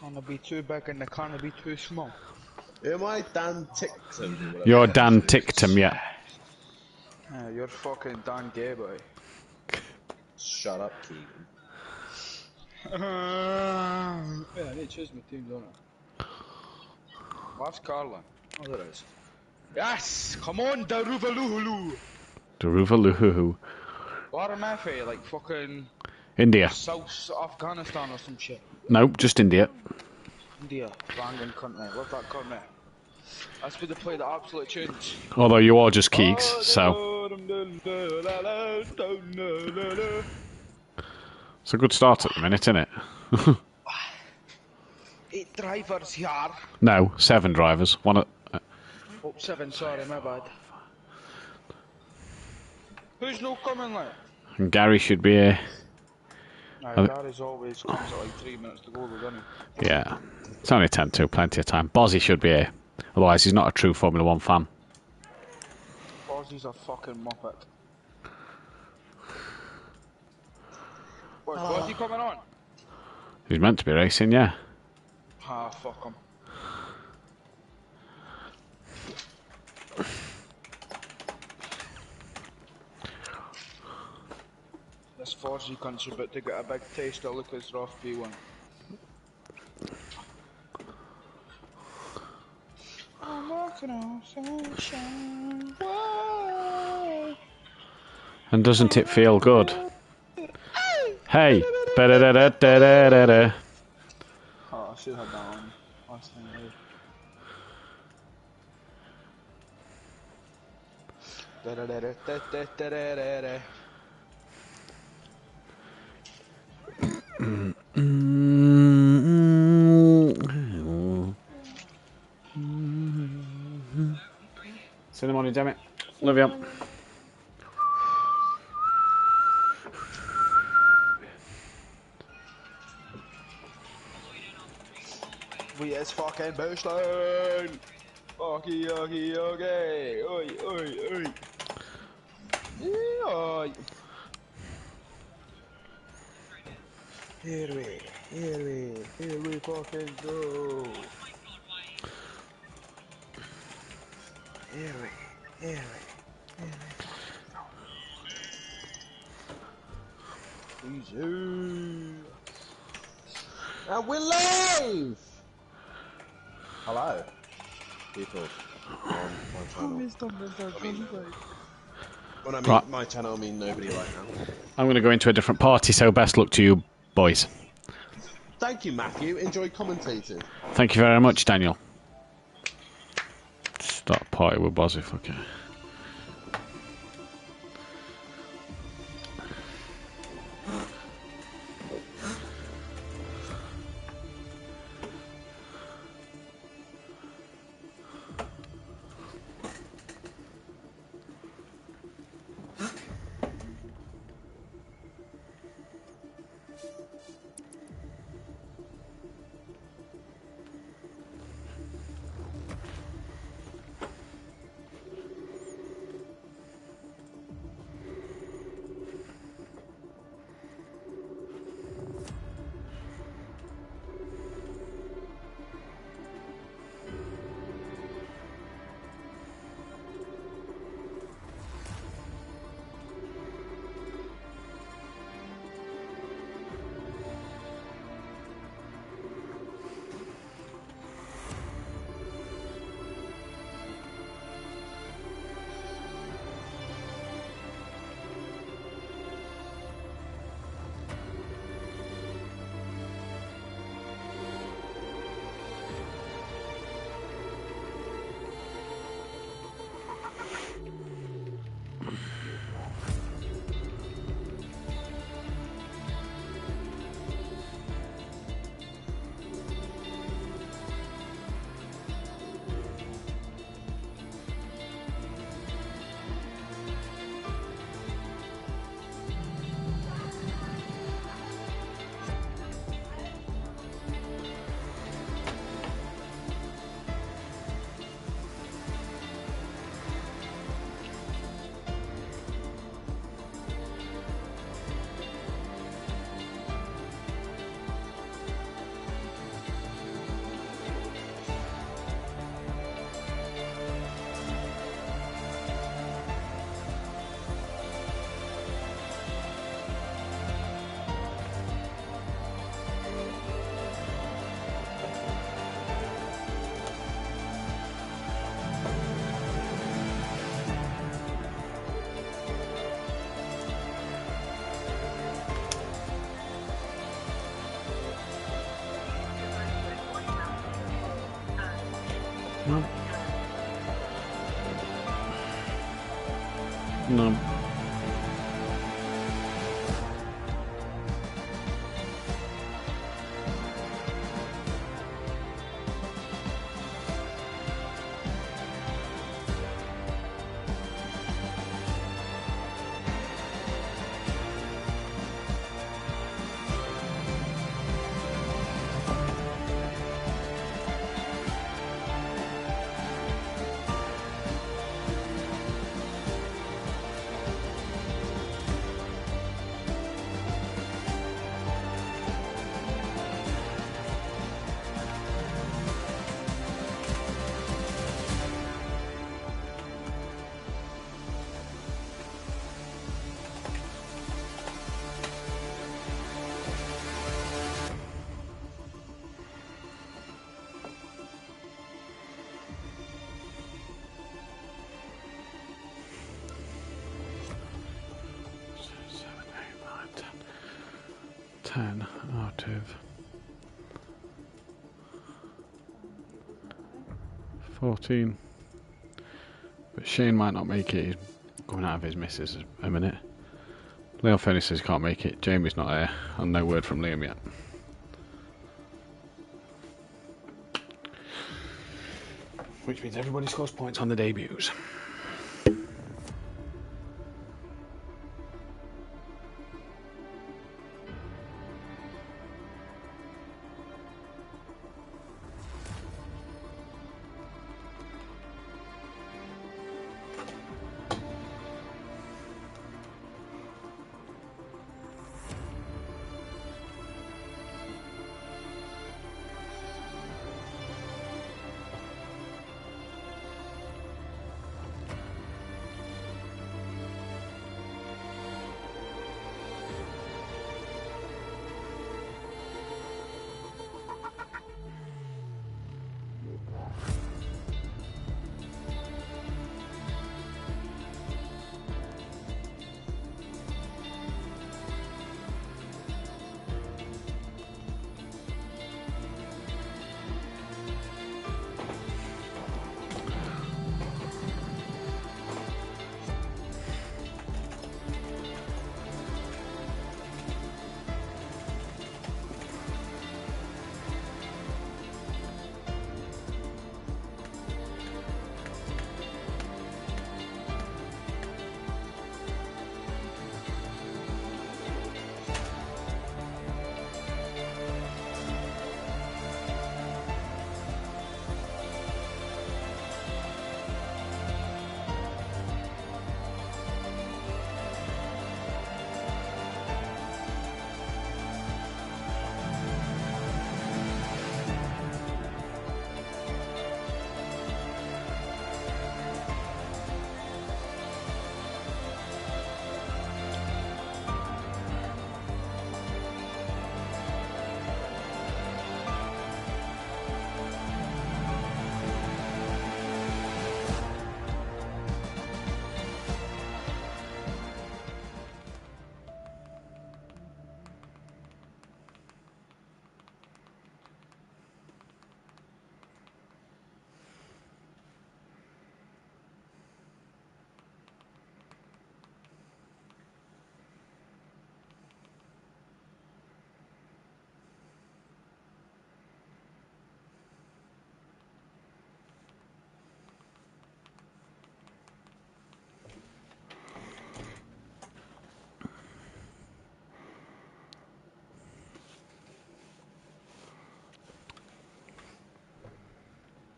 Can't be too big and they can't be too small. Who am I? Dan Tickton. You're Dan Ticktum, yeah. Yeah, you're fucking Dan Gay boy. Shut up, Keegan. Yeah, I need to choose my team, don't I? What's Carlin? Oh, there it is. Yes! Come on, Daruvaluhulu! Daruvaluhu. What am I for? Like fucking India. South Afghanistan or some shit. Nope, just India. India, banging country. Love that country. That's where they play the absolute tunes. Although you are just Keegs, so. It's a good start at the minute, isn't it? 8 drivers here. No, 7 drivers. One at. Oh, 7, sorry, my bad. Who's no coming, like? And Gary should be here. No, Gary's always comes at like 3 minutes to go, though, doesn't he? Yeah. It's only 10 to, plenty of time. Bozzy should be here. Otherwise, he's not a true Formula 1 fan. Ozzy's a fucking muppet. Wait, what's he coming on? He's meant to be racing, yeah. Ah, fuck him. This Fozzy cunt's about to get a big taste of Lucas Roth P1. I'm walking on sunshine. Whoa. And doesn't it feel good? Hey! Da-da-da-da-da-da-da. Oh, I should have that on last time. Da-da-da-da-da-da-da-da. See you in the morning, damn it. Love you. We is fucking Bushland! Okay, okay, okay! Oi, oi, oi! Oi! Here we fucking go! Here we Easy! And we're live! Hello, people on my channel. When I mean Right. my channel, I mean nobody right now. I'm going to go into a different party, so best luck to you, boys. Thank you, Matthew. Enjoy commentating. Thank you very much, Daniel. Start a party with Bozzy, fuck it. No. No. Out of 14. But Shane might not make it. He's coming out of his missus a minute. Leo Fenny says he can't make it. Jamie's not here. And no word from Liam yet. Which means everybody scores points on the debuts.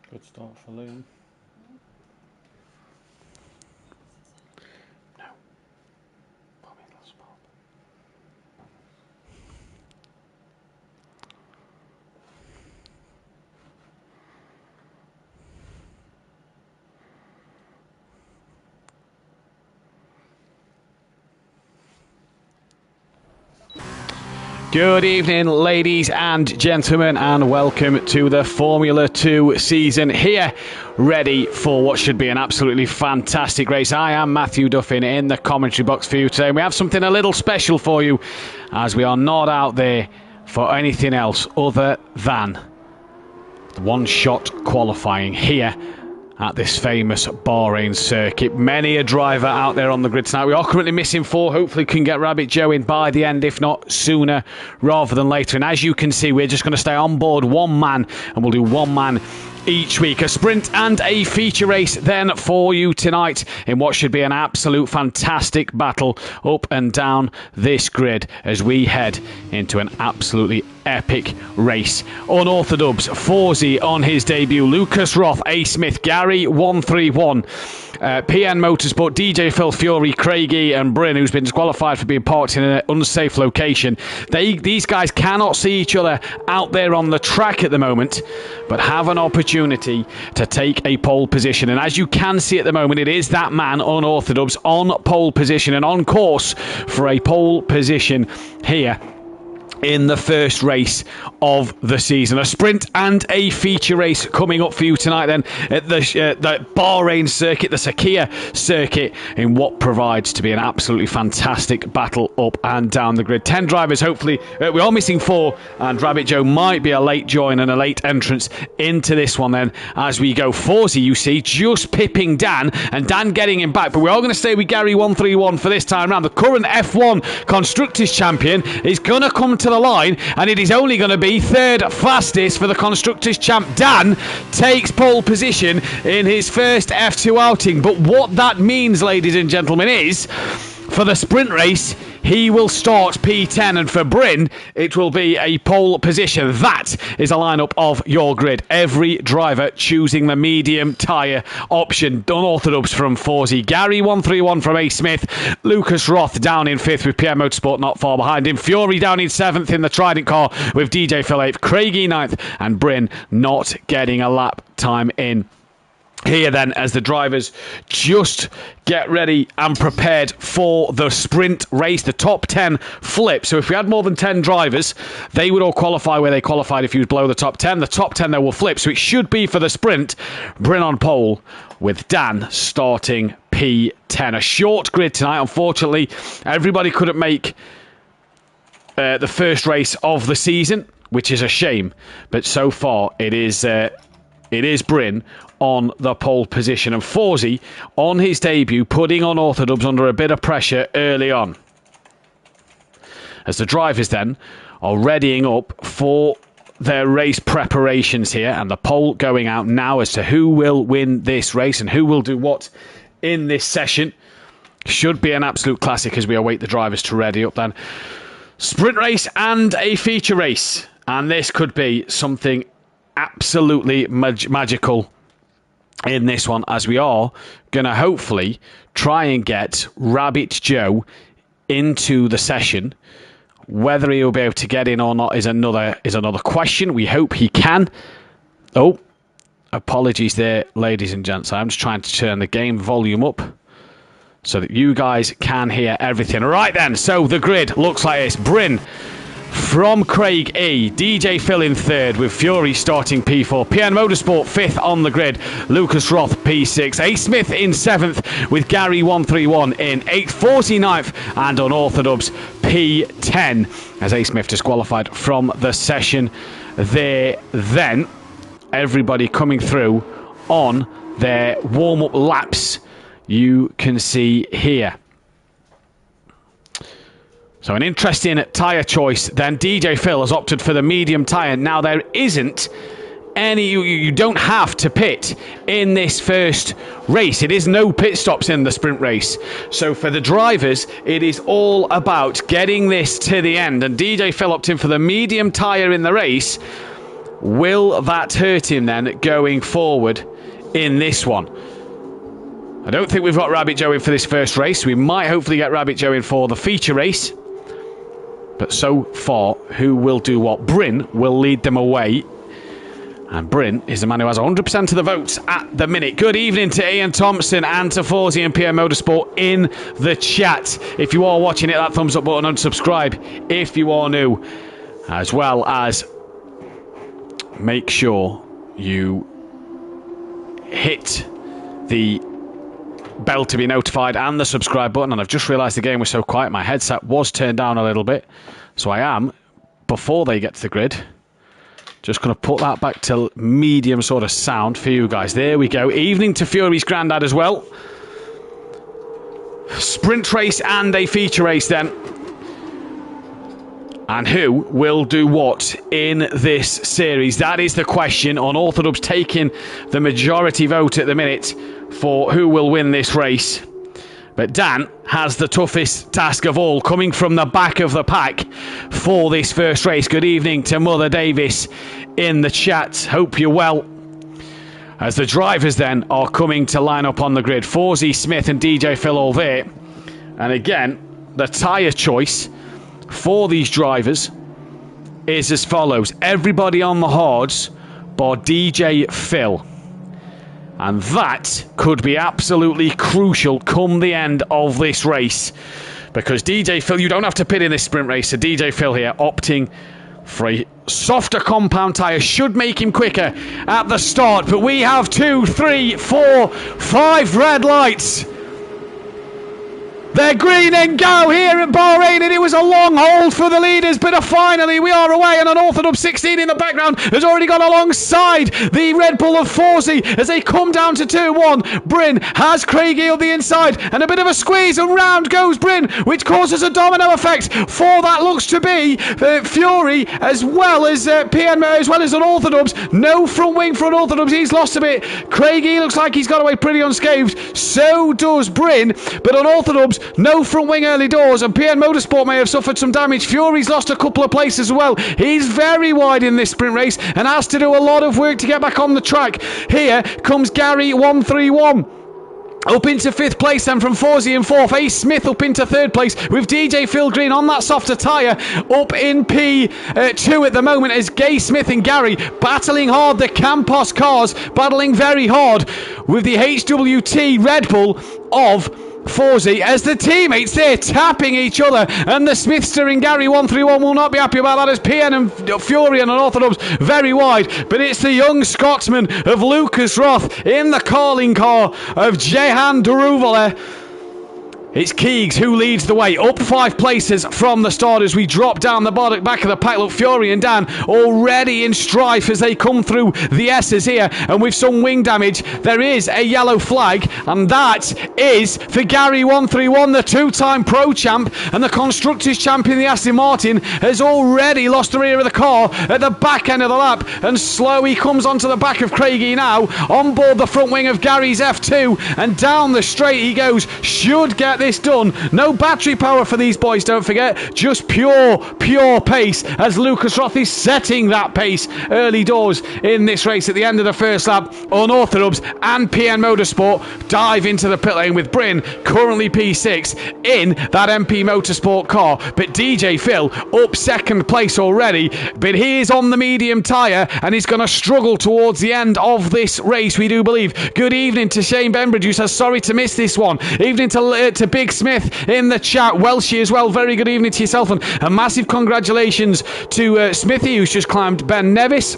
Good start for Liam. No. Bobby lost Bob. Good evening, ladies and gentlemen, and welcome to the Formula 2 season here, ready for what should be an absolutely fantastic race. I am Matthew Duffin in the commentary box for you today, and we have something a little special for you, as we are not out there for anything else other than one-shot qualifying here at this famous Bahrain circuit. Many a driver out there on the grid tonight. We are currently missing 4. Hopefully can get Rabbit Joe in by the end, if not sooner rather than later. And as you can see, we're just going to stay on board one man, and we'll do one man each week. A sprint and a feature race then for you tonight in what should be an absolute fantastic battle up and down this grid as we head into an absolutely epic race. Unorthodox, Forzy on his debut, Lucas Roth, A. Smith, Gary 131, PN Motorsport, DJ Phil, Fury, Craigie and Bryn, who's been disqualified for being parked in an unsafe location. These guys cannot see each other out there on the track at the moment, but have an opportunity to take a pole position. And as you can see at the moment, it is that man, Unorthodox, on pole position and on course for a pole position here in the first race of the season. A sprint and a feature race coming up for you tonight then at the Bahrain circuit, the Sakhir circuit, in what provides to be an absolutely fantastic battle up and down the grid. 10 drivers, hopefully. We are missing 4, and Rabbit Joe might be a late join and a late entrance into this one then as we go. Forzy, you see, just pipping Dan, and Dan getting him back, but we are going to stay with Gary 131 for this time round. The current F1 Constructors Champion is going to come to the line, and it is only going to be third fastest for the Constructors Champ. Dan takes pole position in his first F2 outing, but what that means, ladies and gentlemen, is for the sprint race he will start P10, and for Bryn it will be a pole position. That is a lineup of your grid. Every driver choosing the medium tyre option. Unorthodox from Forzy, Gary 131 from A. Smith, Lucas Roth down in 5th with PM Motorsport not far behind him, Fury down in 7th in the Trident car with DJ Phil 8th, Craigie 9th, and Bryn not getting a lap time in here then as the drivers just get ready and prepared for the sprint race. The top 10 flip. So if we had more than 10 drivers, they would all qualify where they qualified if you was below the top 10. The top 10 they will flip. So it should be for the sprint, Bryn on pole with Dan starting P10. A short grid tonight. Unfortunately, everybody couldn't make the first race of the season, which is a shame. But so far it is Bryn on the pole position, and Forzy on his debut putting Unorthodox under a bit of pressure early on as the drivers then are readying up for their race preparations here, and the poll going out now as to who will win this race and who will do what in this session. Should be an absolute classic as we await the drivers to ready up then. Sprint race and a feature race, and this could be something absolutely magical in this one, as we are going to hopefully try and get Rabbit Joe into the session. Whether he'll be able to get in or not is another question. We hope he can. Oh, apologies there, ladies and gents. I'm just trying to turn the game volume up so that you guys can hear everything. Right then, so the grid looks like this. Bryn from Craig E, DJ Phil in 3rd with Fury starting P4, PN Motorsport 5th on the grid, Lucas Roth P6, A. Smith in 7th with Gary 131 in 8th, 49th, and Unorthodox P10 as A. Smith disqualified from the session there. Then everybody coming through on their warm-up laps, you can see here. So an interesting tyre choice then. DJ Phil has opted for the medium tyre. Now there isn't any, you don't have to pit in this first race. It is no pit stops in the sprint race. So for the drivers, it is all about getting this to the end. And DJ Phil opting for the medium tyre in the race. Will that hurt him then going forward in this one? I don't think we've got Rabbit Joe in for this first race. We might hopefully get Rabbit Joe in for the feature race. But so far, who will do what? Bryn will lead them away. And Bryn is the man who has 100% of the votes at the minute. Good evening to Ian Thompson and to Forzy and PM Motorsport in the chat. If you are watching it, that thumbs up button and subscribe if you are new. As well as make sure you hit the bell to be notified and the subscribe button. And I've just realised the game was so quiet, my headset was turned down a little bit, so I am, before they get to the grid, Just going to put that back to medium sort of sound for you guys. There we go. Evening to Fury's granddad as well. Sprint race and a feature race then. And who will do what in this series? That is the question. Unorthodox taking the majority vote at the minute for who will win this race. But Dan has the toughest task of all, coming from the back of the pack for this first race. Good evening to Mother Davis in the chat. Hope you're well. As the drivers then are coming to line up on the grid. Forsey, Smith and DJ Phil all there. And again, the tyre choice for these drivers is as follows. Everybody on the hards bar DJ Phil. And that could be absolutely crucial come the end of this race. Because DJ Phil, you don't have to pit in this sprint race. So DJ Phil here opting for a softer compound tyre. Should make him quicker at the start. But we have 2, 3, 4, 5 red lights. They're green and go here at Bahrain, and it was a long hold for the leaders, but finally we are away, and Unorthodox 16 in the background has already gone alongside the Red Bull of Forsey as they come down to 2-1. Bryn has Craig on the inside, and a bit of a squeeze, and round goes Bryn, which causes a domino effect for that looks to be Fury as well as PN as well as Unorthodox. No front wing for Unorthodox, he's lost a bit. Craigie looks like he's got away pretty unscathed, so does Bryn, but Unorthodox no front wing early doors, and PN Motorsport may have suffered some damage. Fury's lost a couple of places as well. He's very wide in this sprint race and has to do a lot of work to get back on the track. Here comes Gary 131. Up into 5th place then from Forsey in 4th. Ace Smith up into 3rd place with DJ Phil Green on that softer tyre. Up in P2 at the moment as Gay Smith and Gary battling hard. The Campos cars battling very hard with the HWT Red Bull of Forsey as the teammates there tapping each other, and the Smithster and Gary 131 will not be happy about that as PN and Fury and Unorthodox very wide, but it's the young Scotsman of Lucas Roth in the calling car of Jehan Deruvala. It's Keegs who leads the way, up 5 places from the start as we drop down the back of the pack. Look, Fury and Dan already in strife as they come through the S's here, and with some wing damage, there is a yellow flag, and that is for Gary 131, the 2-time pro champ and the Constructors champion. The Aston Martin has already lost the rear of the car at the back end of the lap, and slow he comes onto the back of Craigie now, on board the front wing of Gary's F2, and down the straight he goes. Should get this done. No battery power for these boys, don't forget, just pure pace as Lucas Roth is setting that pace early doors in this race. At the end of the first lap, Unorthodox and PN Motorsport dive into the pit lane with Bryn currently P6 in that MP Motorsport car, but DJ Phil up 2nd place already, but he is on the medium tyre and he's going to struggle towards the end of this race, we do believe. Good evening to Shane Benbridge, who says sorry to miss this one. Evening to Big Smith in the chat. Welshie as well. Very good evening to yourself, and a massive congratulations to Smithy, who's just climbed Ben Nevis.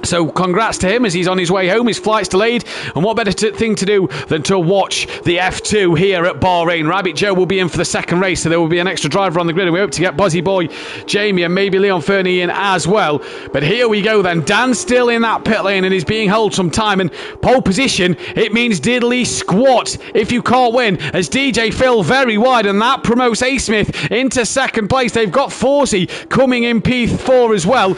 So congrats to him as he's on his way home. His flight's delayed, and what better thing to do than to watch the F2 here at Bahrain. Rabbit Joe will be in for the second race, so there will be an extra driver on the grid, and we hope to get Buzzy Boy, Jamie and maybe Leon Fernie in as well. But here we go then. Dan's still in that pit lane and is being held some time, and pole position, it means diddly squat if you can't win, as DJ Phil very wide, and that promotes A Smith into 2nd place. They've got Forsey coming in P4 as well.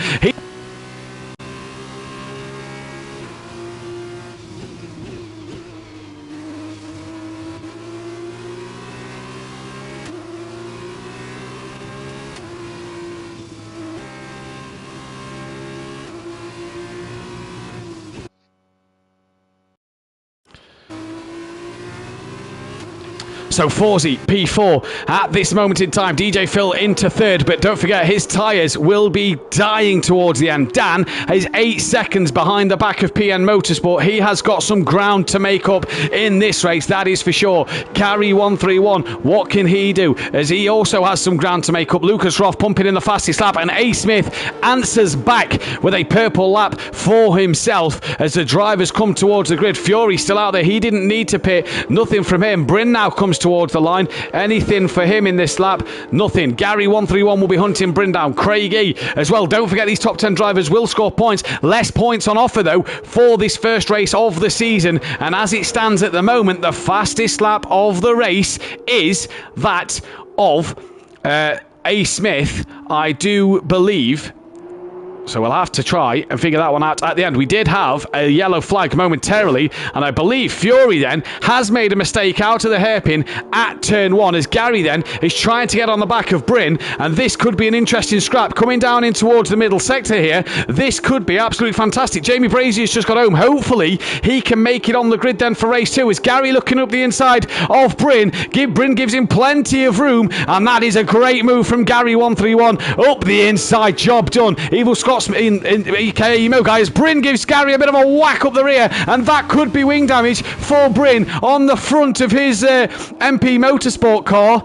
So Forsey, P4 at this moment in time. DJ Phil into 3rd, but don't forget his tyres will be dying towards the end. Dan is 8 seconds behind the back of PN Motorsport. He has got some ground to make up in this race, that is for sure. Gary 131, what can he do? As he also has some ground to make up. Lucas Roth pumping in the fastest lap, and A Smith answers back with a purple lap for himself as the drivers come towards the grid. Fury still out there, he didn't need to pit, nothing from him. Bryn now comes towards towards the line. Anything for him in this lap? Nothing. Gary 131 will be hunting Bryn down. Craigie as well. Don't forget these top 10 drivers will score points. Less points on offer though for this first race of the season, and as it stands at the moment, the fastest lap of the race is that of A. Smith, I do believe. So we'll have to try and figure that one out at the end. We did have a yellow flag momentarily, and I believe Fury then has made a mistake out of the hairpin at turn 1, as Gary then is trying to get on the back of Bryn, and this could be an interesting scrap coming down in towards the middle sector here. This could be absolutely fantastic. Jamie Brazier's just got home. Hopefully he can make it on the grid then for race 2, as Gary looking up the inside of Bryn. Bryn gives him plenty of room, and that is a great move from Gary 131 up the inside. Job done. Evil Scotsman in Emo guys. Bryn gives Gary a bit of a whack up the rear, and that could be wing damage for Bryn on the front of his MP Motorsport car.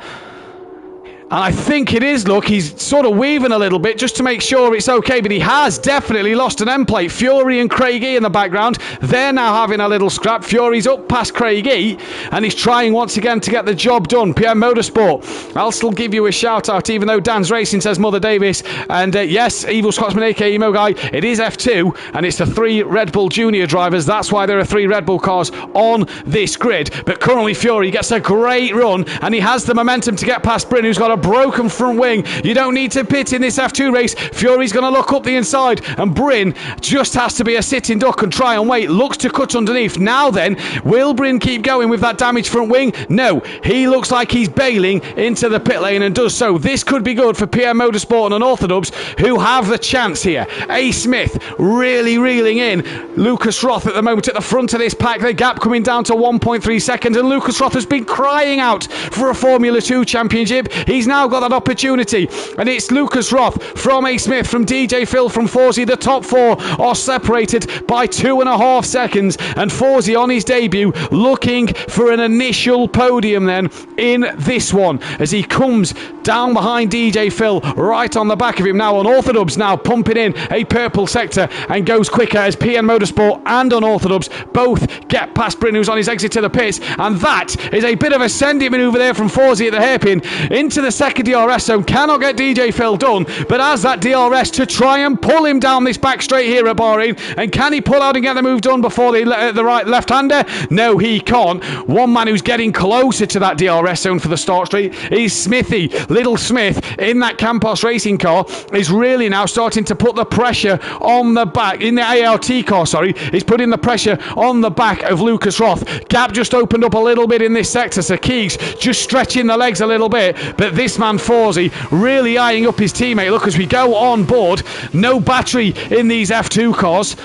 And I think it is, look, he's sort of weaving a little bit just to make sure it's okay, but he has definitely lost an end plate. Fury and Craigie in the background, they're now having a little scrap. Fury's up past Craigie, and he's trying once again to get the job done. PM Motorsport, I'll still give you a shout out, even though Dan's Racing says Mother Davis. And yes, Evil Scotsman, aka Emo Guy, it is F2, and it's the 3 Red Bull Junior drivers. That's why there are 3 Red Bull cars on this grid. But currently Fury gets a great run, and he has the momentum to get past Bryn, who's got a broken front wing. You don't need to pit in this F2 race. Fury's going to look up the inside, and Bryn just has to be a sitting duck and try and wait. Looks to cut underneath. Now then, will Bryn keep going with that damaged front wing? No, he looks like he's bailing into the pit lane and does so. This could be good for PM Motorsport and Unorthodox, who have the chance here. A. Smith really reeling in. Lucas Roth at the moment at the front of this pack. The gap coming down to 1.3 seconds, and Lucas Roth has been crying out for a Formula 2 championship. He's now got that opportunity, and it's Lucas Roth from A. Smith, from DJ Phil, from Forsey. The top 4 are separated by 2.5 seconds, and Forsey on his debut looking for an initial podium then in this one, as he comes down behind DJ Phil, right on the back of him now. Unorthodox now pumping in a purple sector and goes quicker, as PN Motorsport and Unorthodox both get past Bryn, who's on his exit to the pits, and that is a bit of a sending manoeuvre there from Forsey at the hairpin into the second DRS zone. Cannot get DJ Phil done, but has that DRS to try and pull him down this back straight here at Bahrain. And can he pull out and get the move done before the right left-hander? No, he can't. One man who's getting closer to that DRS zone for the start straight is Smithy. Little Smith in that Campos racing car is really now starting to put the pressure on the back, in the ART car, sorry, he's putting the pressure on the back of Lucas Roth. Gap just opened up a little bit in this sector, so Keegs just stretching the legs a little bit, but this man Forsey really eyeing up his teammate. Look, as we go on board, no battery in these F2 cars.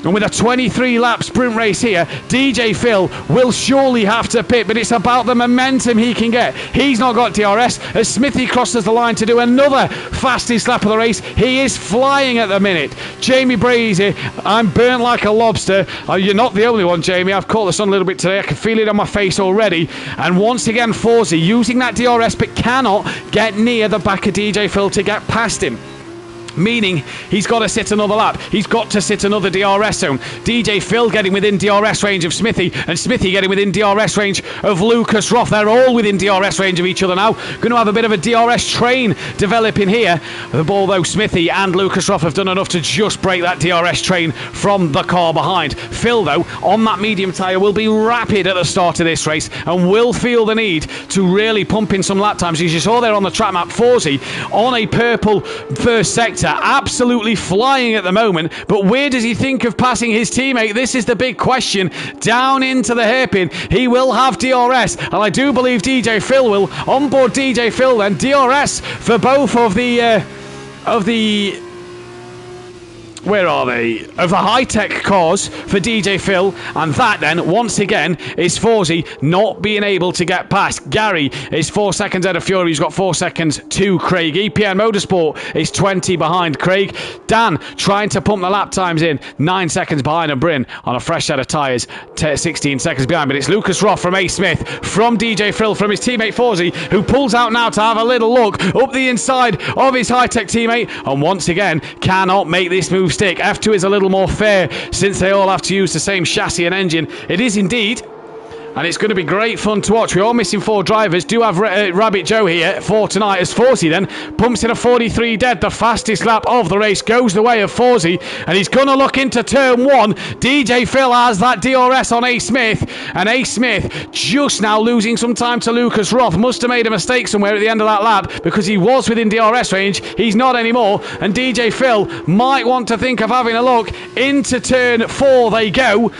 And with a 23 lap sprint race here, DJ Phil will surely have to pit, but it's about the momentum he can get. He's not got DRS, as Smithy crosses the line to do another fastest lap of the race. He is flying at the minute. Jamie Brazier, I'm burnt like a lobster. You're not the only one, Jamie. I've caught the sun a little bit today. I can feel it on my face already. And once again, Forsey using that DRS, but cannot get near the back of DJ Phil to get past him. Meaning he's got to sit another lap. He's got to sit another DRS zone. DJ Phil getting within DRS range of Smithy, and Smithy getting within DRS range of Lucas Roth. They're all within DRS range of each other now. Going to have a bit of a DRS train developing here. Although Smithy and Lucas Roth have done enough to just break that DRS train from the car behind. Phil, though, on that medium tyre, will be rapid at the start of this race and will feel the need to really pump in some lap times. As you saw there on the track map, Forsey on a purple first sector, absolutely flying at the moment, but where does he think of passing his teammate? This is the big question. Down into the hairpin, he will have DRS, and I do believe DJ Phil will. On board DJ Phil then, DRS for both of the where are they? Of the high-tech cars for DJ Phil, and that then, once again, is Forsey not being able to get past. Gary is 4 seconds out of Fury, he's got 4 seconds to Craig. EPN Motorsport is 20 behind Craig. Dan trying to pump the lap times in, 9 seconds behind, and Bryn on a fresh set of tyres, 16 seconds behind. But it's Lucas Roth from A. Smith, from DJ Phil, from his teammate Forsey, who pulls out now to have a little look up the inside of his high-tech teammate, and once again, cannot make this move stick. F2 is a little more fair since they all have to use the same chassis and engine. It is indeed. And it's going to be great fun to watch. We're all missing 4 drivers. Do have Rabbit Joe here for tonight as Forsey then pumps in a 43 dead. The fastest lap of the race goes the way of Forsey. And he's going to look into turn 1. DJ Phil has that DRS on A. Smith. And A. Smith just now losing some time to Lucas Roth. Must have made a mistake somewhere at the end of that lap because he was within DRS range. He's not anymore. And DJ Phil might want to think of having a look. Into turn 4 they go.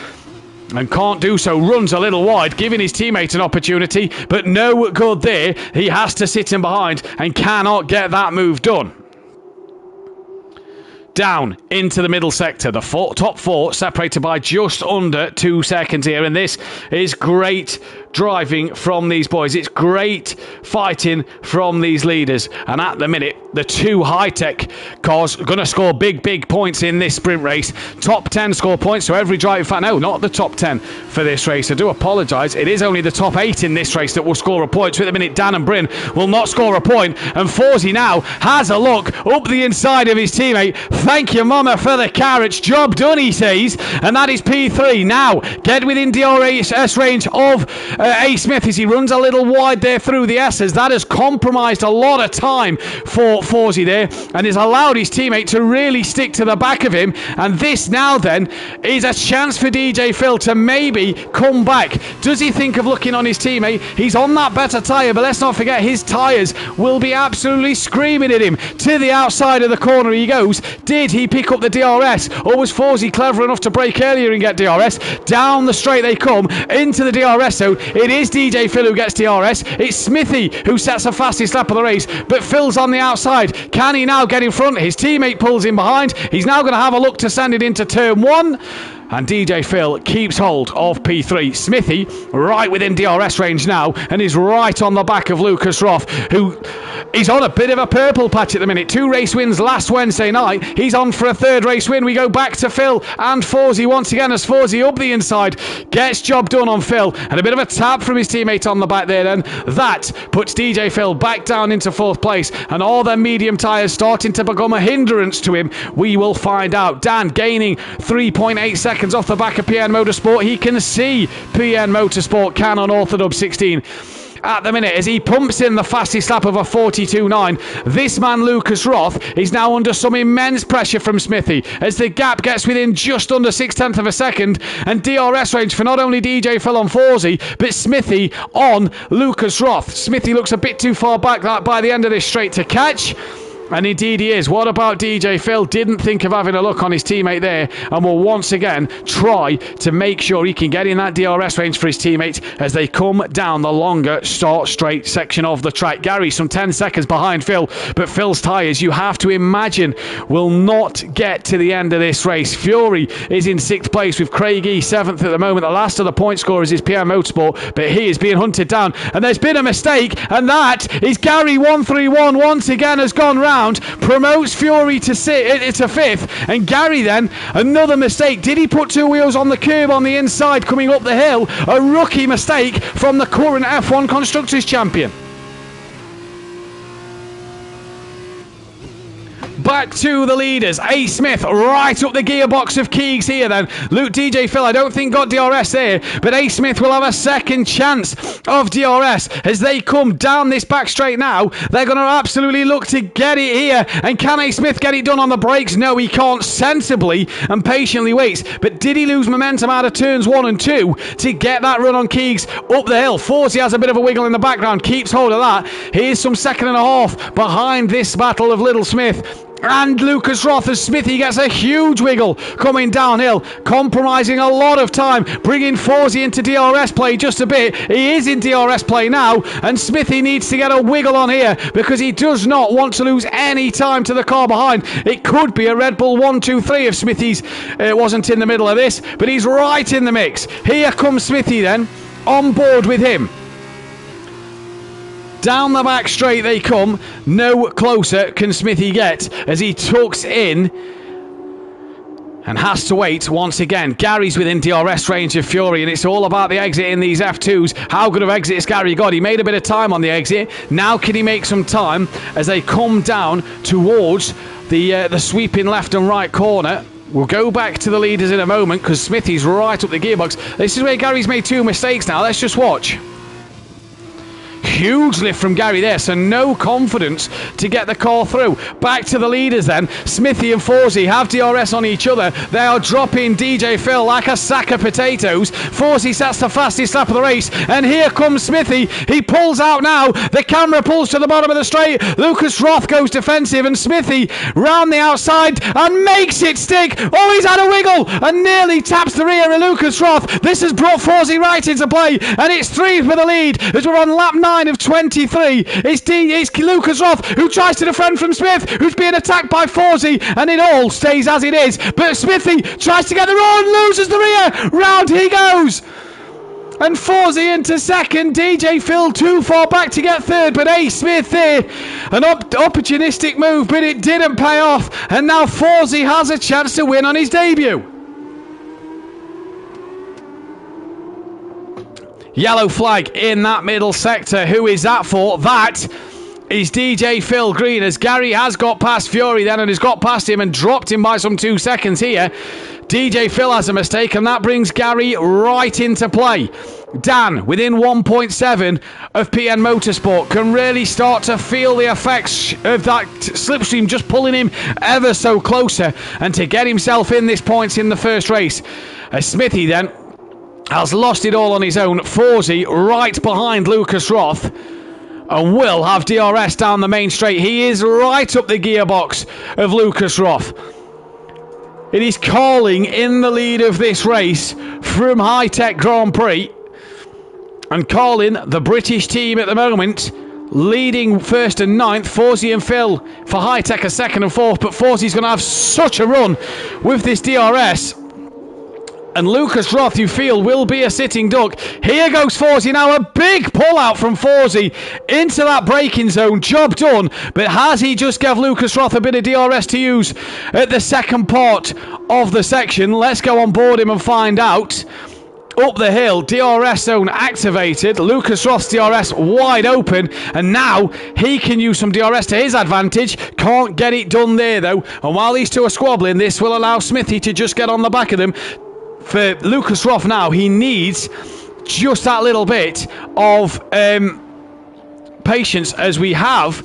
And can't do so, runs a little wide, giving his teammate an opportunity, but no good there. He has to sit in behind and cannot get that move done. Down into the middle sector. The top 4 separated by just under 2 seconds here. And this is great driving from these boys. It's great fighting from these leaders. And at the minute, the 2 high-tech cars are going to score big points in this sprint race. Top 10 score points, so every driver... In fact, no, not the top 10 for this race. I do apologise. It is only the top 8 in this race that will score a point. So at the minute, Dan and Bryn will not score a point. And Forsey now has a look up the inside of his teammate. Thank you, Mama, for the carrots. Job done, he says. And that is P3. Now, get within DRS range of A. Smith as he runs a little wide there through the S's. That has compromised a lot of time for Forsey there and has allowed his teammate to really stick to the back of him. And this now then is a chance for DJ Phil to maybe come back. Does he think of looking on his teammate? He's on that better tyre, but let's not forget his tyres will be absolutely screaming at him. To the outside of the corner he goes. Did he pick up the DRS, or was Forsey clever enough to brake earlier and get DRS? Down the straight they come into the DRS zone. It is DJ Phil who gets DRS. It's Smithy who sets the fastest lap of the race, but Phil's on the outside. Can he now get in front? His teammate pulls in behind. He's now going to have a look to send it into turn 1. And DJ Phil keeps hold of P3. Smithy right within DRS range now and is right on the back of Lucas Roth, who is on a bit of a purple patch at the minute. 2 race wins last Wednesday night. He's on for a 3rd race win. We go back to Phil and Forsey once again as Forsey up the inside gets job done on Phil. And a bit of a tap from his teammate on the back there then. That puts DJ Phil back down into 4th place. And all their medium tyres starting to become a hindrance to him. We will find out. Dan gaining 3.8 seconds off the back of PN Motorsport. He can see PN Motorsport can on Orthodub 16 at the minute as he pumps in the fastest lap of a 42.9. This man Lucas Roth is now under some immense pressure from Smithy as the gap gets within just under 0.6 of a second, and DRS range for not only DJ Phil on Forsey but Smithy on Lucas Roth. Smithy looks a bit too far back by the end of this straight to catch. And indeed he is. What about DJ Phil? Didn't think of having a look on his teammate there and will once again try to make sure he can get in that DRS range for his teammates as they come down the longer start straight section of the track. Gary some 10 seconds behind Phil, but Phil's tyres, you have to imagine, will not get to the end of this race. Fury is in 6th place with Craig E 7th at the moment. The last of the point scorers is PM Motorsport, but he is being hunted down and there's been a mistake, and that is Gary 131 once again has gone round. Promotes Fury to 5th, and Gary then another mistake. Did he put 2 wheels on the curb on the inside coming up the hill? A rookie mistake from the current F1 Constructors Champion. Back to the leaders. A. Smith right up the gearbox of Keegs here then. Luke DJ Phil I don't think got DRS there, but A. Smith will have a second chance of DRS as they come down this back straight now. They're going to absolutely look to get it here, and can A. Smith get it done on the brakes? No, he can't. Sensibly and patiently waits, but did he lose momentum out of turns 1 and 2 to get that run on Keegs up the hill? Forsey has a bit of a wiggle in the background, keeps hold of that. Here's some 2.5 behind this battle of Little Smith and Lucas Roth as Smithy gets a huge wiggle coming downhill, compromising a lot of time, bringing Forsey into DRS play just a bit. He is in DRS play now, and Smithy needs to get a wiggle on here because he does not want to lose any time to the car behind. It could be a Red Bull 1-2-3 if Smithy's wasn't in the middle of this, but he's right in the mix. Here comes Smithy then, on board with him. Down the back straight they come. No closer can Smithy get as he tucks in and has to wait once again. Gary's within DRS range of Fury, and it's all about the exit in these F2s. How good of exit has Gary got? He made a bit of time on the exit. Now can he make some time as they come down towards the sweeping left and right corner? We'll go back to the leaders in a moment because Smithy's right up the gearbox. This is where Gary's made 2 mistakes now. Let's just watch. Huge lift from Gary there, so no confidence to get the call through. Back to the leaders then. Smithy and Forsey have DRS on each other. They are dropping DJ Phil like a sack of potatoes. Forsey sets the fastest lap of the race, and here comes Smithy. He pulls out now. The camera pulls to the bottom of the straight. Lucas Roth goes defensive, and Smithy round the outside and makes it stick. Oh, he's had a wiggle and nearly taps the rear of Lucas Roth. This has brought Forsey right into play, and it's 3 for the lead as we're on lap 9 of 23. It's Lucas Roth who tries to defend from Smith, who's being attacked by Forsey, and it all stays as it is. But Smithy tries to get the run, loses the rear. Round he goes. And Forsey into second. DJ Phil too far back to get third, but Ace Smith there. An opportunistic move, but it didn't pay off. And now Forsey has a chance to win on his debut. Yellow flag in that middle sector. Who is that for? That is DJ Phil Green, as Gary has got past Fury then and has got past him and dropped him by some 2 seconds here. DJ Phil has a mistake, and that brings Gary right into play. Dan, within 1.7 of PN Motorsport, can really start to feel the effects of that slipstream just pulling him ever so closer, and to get himself in this points in the first race. As Smithy then has lost it all on his own. Forsey right behind Lucas Roth and will have DRS down the main straight. He is right up the gearbox of Lucas Roth. It is Carling in the lead of this race from High Tech Grand Prix, and Carling, the British team at the moment, leading first and ninth. Forsey and Phil for High Tech are second and fourth, but Forsey's going to have such a run with this DRS. And Lucas Roth, you feel, will be a sitting duck. Here goes Forsey now. A big pull out from Forsey into that braking zone. Job done. But has he just gave Lucas Roth a bit of DRS to use at the second part of the section? Let's go on board him and find out. Up the hill, DRS zone activated. Lucas Roth's DRS wide open, and now he can use some DRS to his advantage. Can't get it done there though. And while these two are squabbling, this will allow Smithy to just get on the back of them. For Lucas Roth now, he needs just that little bit of patience, as we have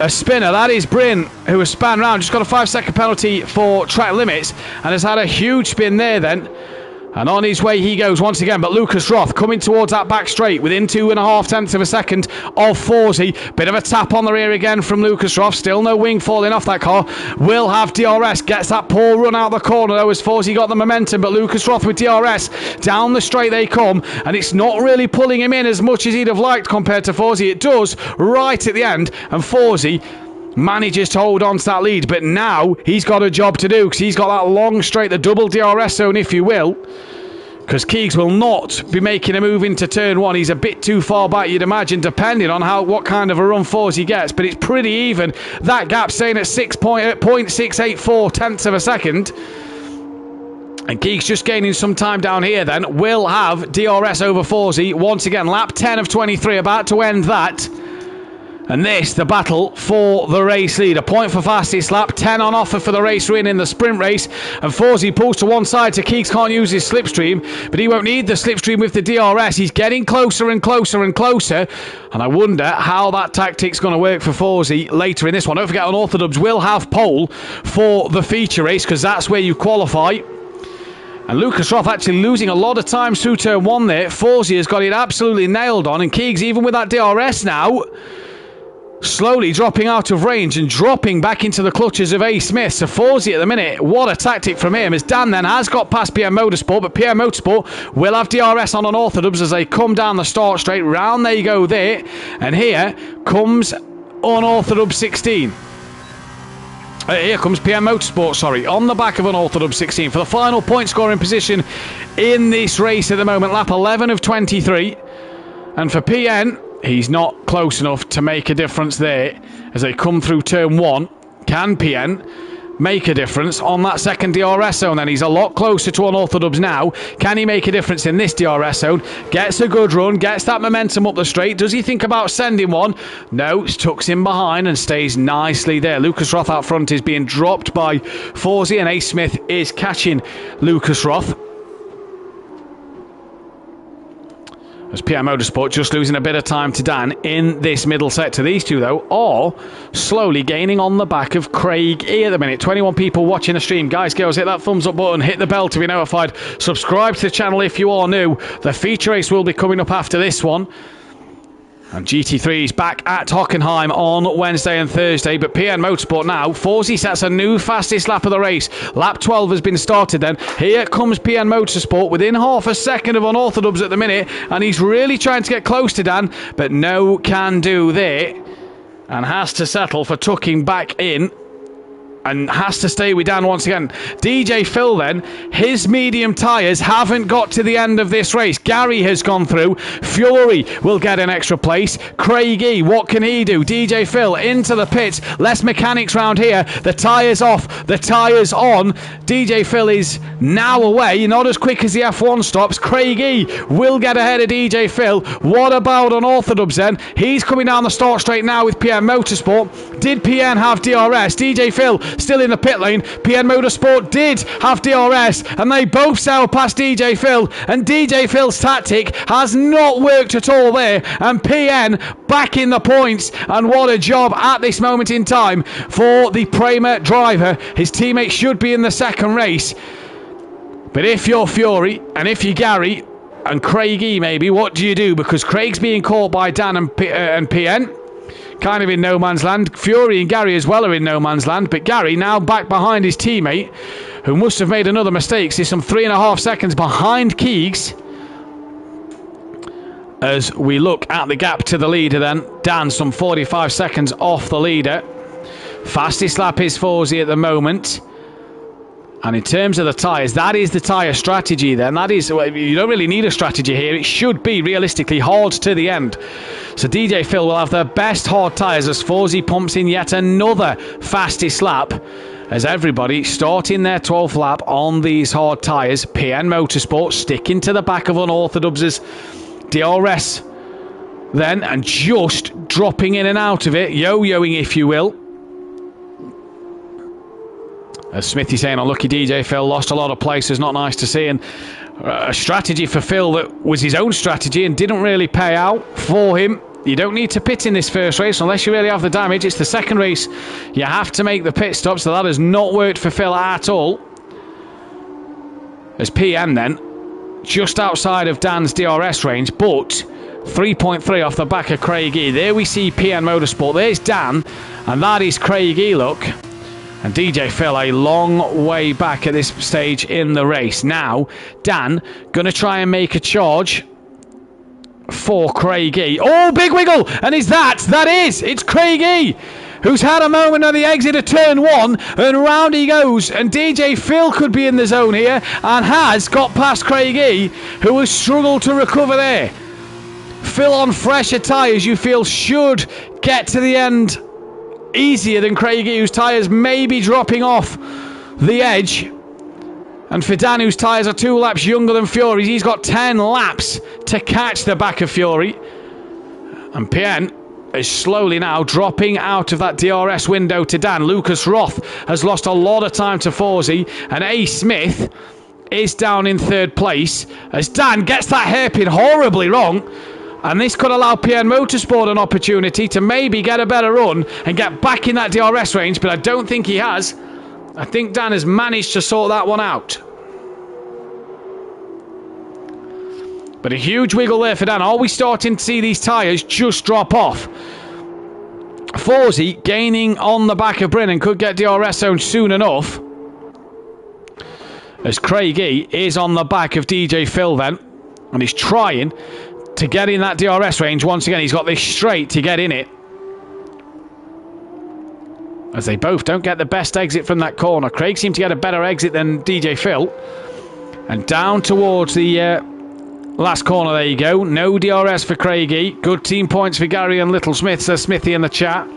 a spinner. That is Bryn, who has spun round. Just got a 5-second penalty for track limits and has had a huge spin there then. And on his way he goes once again, but Lucas Roth coming towards that back straight within 2.5 tenths of a second of Forsey. Bit of a tap on the rear again from Lucas Roth. Still no wing falling off that car. Will have DRS. Gets that poor run out the corner though, as Forsey got the momentum, but Lucas Roth with DRS. Down the straight they come, and it's not really pulling him in as much as he'd have liked compared to Forsey. It does right at the end, and Forsey manages to hold on to that lead, but now he's got a job to do, because he's got that long straight, the double DRS zone if you will, because Keegs will not be making a move into turn one. He's a bit too far back, you'd imagine, depending on what kind of a run Forsey gets, but it's pretty even. That gap staying at 6.684 tenths of a second, and Keegs just gaining some time down here then. Will have DRS over Forsey once again. Lap 10 of 23, about to end that. And this, the battle for the race lead. A point for fastest lap, 10 on offer for the race win in the sprint race. And Forsey pulls to one side so Keegs can't use his slipstream, but he won't need the slipstream with the DRS. He's getting closer and closer and closer. And I wonder how that tactic's going to work for Forsey later in this one. Don't forget, Unorthodox will have pole for the feature race, because that's where you qualify. And Lucas Roth actually losing a lot of time through turn one there. Forsey has got it absolutely nailed on, and Keegs, even with that DRS now, slowly dropping out of range and dropping back into the clutches of A. Smith. So Forsey at the minute, what a tactic from him, as Dan then has got past PM Motorsport, but PM Motorsport will have DRS on Unorthodox as they come down the start straight. Round they go there, and here comes Unorthodox 16. Here comes PM Motorsport, sorry, on the back of Unorthodox 16 for the final point scoring position in this race at the moment. Lap 11 of 23, and for PN, he's not close enough to make a difference there as they come through turn one. Can PN make a difference on that second DRS zone. Then he's a lot closer to unorthodox now. Can he make a difference in this DRS zone? Gets a good run, gets that momentum up the straight. Does he think about sending one? No, tucks in behind and stays nicely there. Lucas Roth out front is being dropped by Forsey, and Ace Smith is catching Lucas Roth. As PM Motorsport just losing a bit of time to Dan in this middle sector. These two, though, are slowly gaining on the back of Craig E at the minute. 21 people watching the stream. Guys, girls, hit that thumbs up button. Hit the bell to be notified. Subscribe to the channel if you are new. The feature race will be coming up after this one. And GT3 is back at Hockenheim on Wednesday and Thursday. But PN Motorsport now, Forsey sets a new fastest lap of the race. Lap 12 has been started then. Here comes PN Motorsport within half a second of unorthodox at the minute. And he's really trying to get close to Dan. But no can do there. And has to settle for tucking back in. And has to stay with Dan once again. DJ Phil then, his medium tyres haven't got to the end of this race. Gary has gone through. Fury will get an extra place. Craig E, what can he do? DJ Phil into the pits. Less mechanics round here. The tyres off. The tyres on. DJ Phil is now away. Not as quick as the F1 stops. Craig E will get ahead of DJ Phil. What about unorthodox then? He's coming down the start straight now with PN Motorsport. Did PN have DRS? DJ Phil still in the pit lane. PN Motorsport did have DRS, and they both sailed past DJ Phil, and DJ Phil's tactic has not worked at all there, and PN back in the points. And what a job at this moment in time for the Prema driver. His teammate should be in the second race, but if you're Fury and if you're Gary and Craig E maybe, what do you do? Because Craig's being caught by Dan and PN. Kind of in no man's land. Fury and Gary as well are in no man's land. But Gary now back behind his teammate, who must have made another mistake. He's some 3.5 seconds behind Keegs. As we look at the gap to the leader then. Dan some 45 seconds off the leader. Fastest lap is Forsey at the moment. And in terms of the tyres, that is the tyre strategy then. That is, you don't really need a strategy here. It should be realistically hard to the end. So DJ Phil will have the best hard tyres as Forsey pumps in yet another fastest lap. As everybody starting their 12th lap on these hard tyres. PN Motorsport sticking to the back of unorthodox's DRS then, and just dropping in and out of it, yo-yoing if you will. As Smithy saying, unlucky DJ Phil, lost a lot of places, not nice to see. And a strategy for Phil that was his own strategy and didn't really pay out for him. You don't need to pit in this first race unless you really have the damage. It's the second race. You have to make the pit stop, so that has not worked for Phil at all. As PM then, just outside of Dan's DRS range, but 3.3 off the back of Craig E. There we see PN Motorsport. There's Dan, and that is Craig E, look. And DJ Phil a long way back at this stage in the race. Now, Dan going to try and make a charge for Craig E. Oh, big wiggle! And is that is! It's Craig E, who's had a moment on the exit of turn 1, and round he goes. And DJ Phil could be in the zone here, and has got past Craig E, who has struggled to recover there. Phil on fresher tyres, you feel, should get to the end easier than Craig E, whose tyres may be dropping off the edge. And for Dan, whose tyres are 2 laps younger than Fury's, he's got 10 laps to catch the back of Fury. And PN is slowly now dropping out of that DRS window to Dan. Lucas Roth has lost a lot of time to Forsey, and A. Smith is down in 3rd place as Dan gets that hairpin horribly wrong. And this could allow PN Motorsport an opportunity to maybe get a better run and get back in that DRS range, but I don't think he has. I think Dan has managed to sort that one out. But a huge wiggle there for Dan. Are we starting to see these tyres just drop off? Forsey gaining on the back of Brennan, could get DRS zone soon enough. As Craig E is on the back of DJ Phil then, and he's trying to get in that DRS range. Once again, he's got this straight to get in it. As they both don't get the best exit from that corner. Craig seemed to get a better exit than DJ Phil. And down towards the last corner, there you go. No DRS for Craig E. Good team points for Gary and Little Smith, says Smithy in the chat.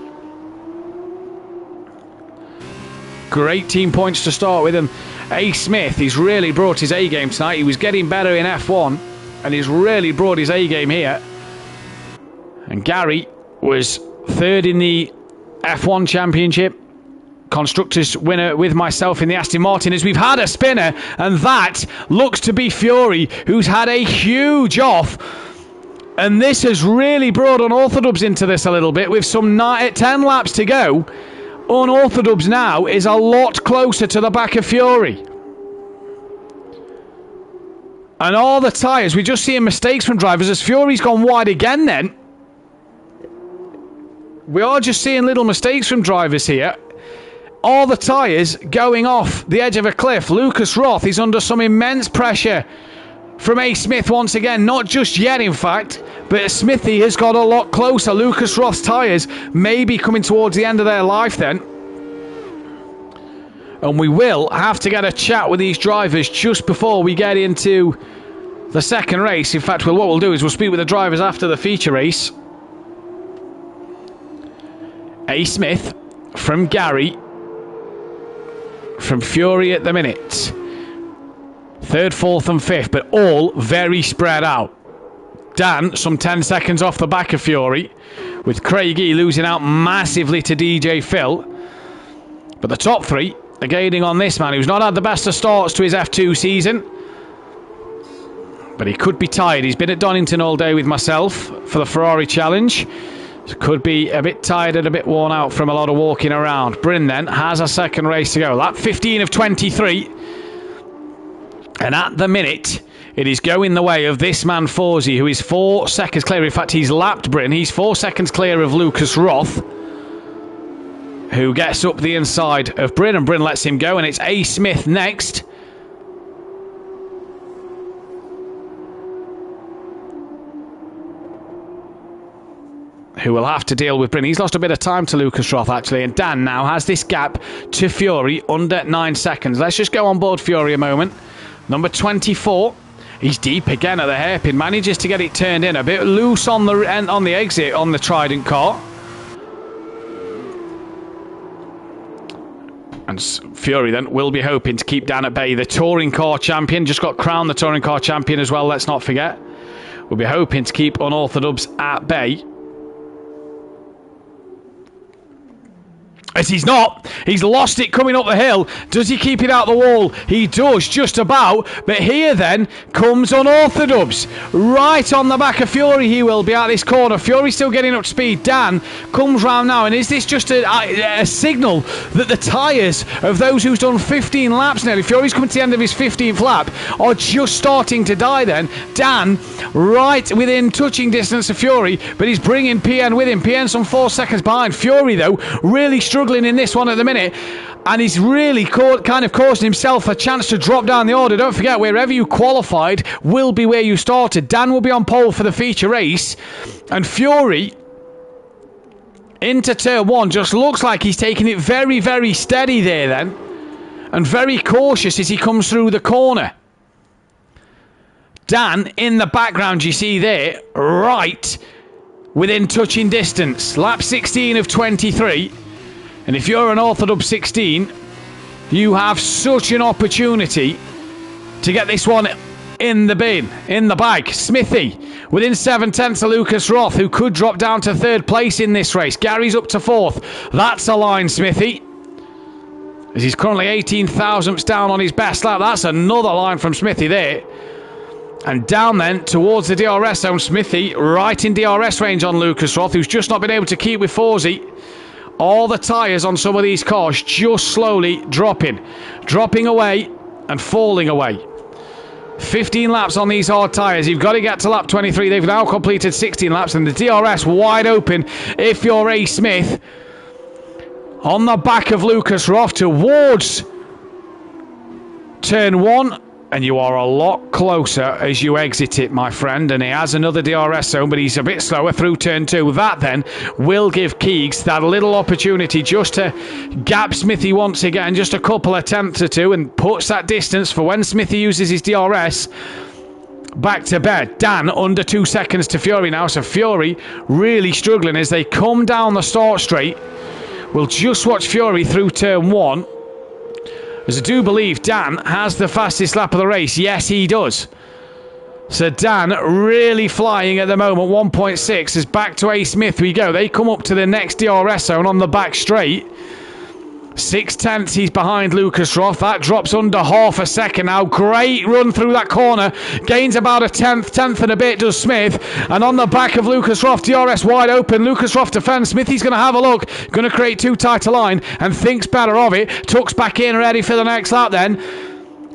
Great team points to start with. And A. Smith, he's really brought his A game tonight. He was getting better in F1, and he's really brought his A game here. And Gary was third in the F1 Championship. Constructors winner with myself in the Aston Martin, as we've had a spinner, and that looks to be Fury, who's had a huge off. And this has really brought Unorthodox into this a little bit with some 10 laps to go. Unorthodox now is a lot closer to the back of Fury. And all the tyres, we're just seeing mistakes from drivers as Fury's gone wide again then. We are just seeing little mistakes from drivers here. All the tyres going off the edge of a cliff. Lucas Roth is under some immense pressure from A. Smith once again. Not just yet, in fact, but Smithy has got a lot closer. Lucas Roth's tyres may be coming towards the end of their life then. And we will have to get a chat with these drivers just before we get into the second race. In fact, what we'll do is we'll speak with the drivers after the feature race. A. Smith from Gary, from Fury at the minute. Third, fourth and fifth, but all very spread out. Dan, some 10 seconds off the back of Fury, with Craigie losing out massively to DJ Phil. But the top three are gaining on this man, who's not had the best of starts to his F2 season. But he could be tired. He's been at Donington all day with myself for the Ferrari Challenge. Could be a bit tired and a bit worn out from a lot of walking around. Bryn then has a second race to go. Lap 15 of 23. And at the minute, it is going the way of this man Forsey, who is 4 seconds clear. In fact, he's lapped Bryn. He's 4 seconds clear of Lucas Roth, who gets up the inside of Bryn, and Bryn lets him go. And it's A. Smith next. Who will have to deal with Bryn. He's lost a bit of time to Lucas Roth, actually. And Dan now has this gap to Fury under 9 seconds. Let's just go on board Fury a moment. Number 24. He's deep again at the hairpin. Manages to get it turned in. A bit loose on the end, on the exit on the Trident car. And Fury then will be hoping to keep Dan at bay. The touring car champion. Just got crowned the touring car champion as well, let's not forget. We'll be hoping to keep Unorthodox at bay. As he's not. He's lost it coming up the hill. Does he keep it out the wall? He does, just about. But here then comes Unorthodox. Right on the back of Fury he will be at this corner. Fury still getting up to speed. Dan comes round now. And is this just a signal that the tyres of those who's done 15 laps nearly, Fury's coming to the end of his 15th lap, are just starting to die then? Dan right within touching distance of Fury, but he's bringing PN with him. PN some 4 seconds behind. Fury though really struggling in this one at the minute, and he's really kind of causing himself a chance to drop down the order. Don't forget, wherever you qualified will be where you started. Dan will be on pole for the feature race, and Fury into turn 1 just looks like he's taking it very, very steady there then, and very cautious as he comes through the corner. Dan in the background you see there, right within touching distance. Lap 16 of 23. And if you're an Unorthodox 16, you have such an opportunity to get this one in the bin, in the bag. Smithy within 7/10 of Lucas Roth, who could drop down to 3rd place in this race. Gary's up to 4th. That's a line, Smithy, as he's currently 18 thousandths down on his best lap. That's another line from Smithy there. And down then towards the DRS zone. Smithy right in DRS range on Lucas Roth, who's just not been able to keep with Forsey. All the tyres on some of these cars just slowly dropping away and falling away. 15 laps on these hard tyres. You've got to get to lap 23. They've now completed 16 laps, and the DRS wide open if you're A. Smith. On the back of Lucas Roth towards turn 1. And you are a lot closer as you exit it, my friend. And he has another DRS zone, but he's a bit slower through turn 2. That then will give Keegs that little opportunity just to gap Smithy once again, just a couple of attempts or two, and puts that distance for when Smithy uses his DRS back to bed. Dan under 2 seconds to Fury now, so Fury really struggling as they come down the start straight. We'll just watch Fury through turn 1. As I do believe Dan has the fastest lap of the race. Yes, he does. So Dan really flying at the moment. 1.6 is back to A. Smith we go. They come up to the next DRS zone on the back straight. 0.6 he's behind Lucas Roth. That drops under half a second now. Great run through that corner. Gains about a tenth and a bit does Smith. And on the back of Lucas Roth, DRS wide open. Lucas Roth defends. Smithy's going to have a look. Going to create too tight a line and thinks better of it. Tucks back in ready for the next lap then.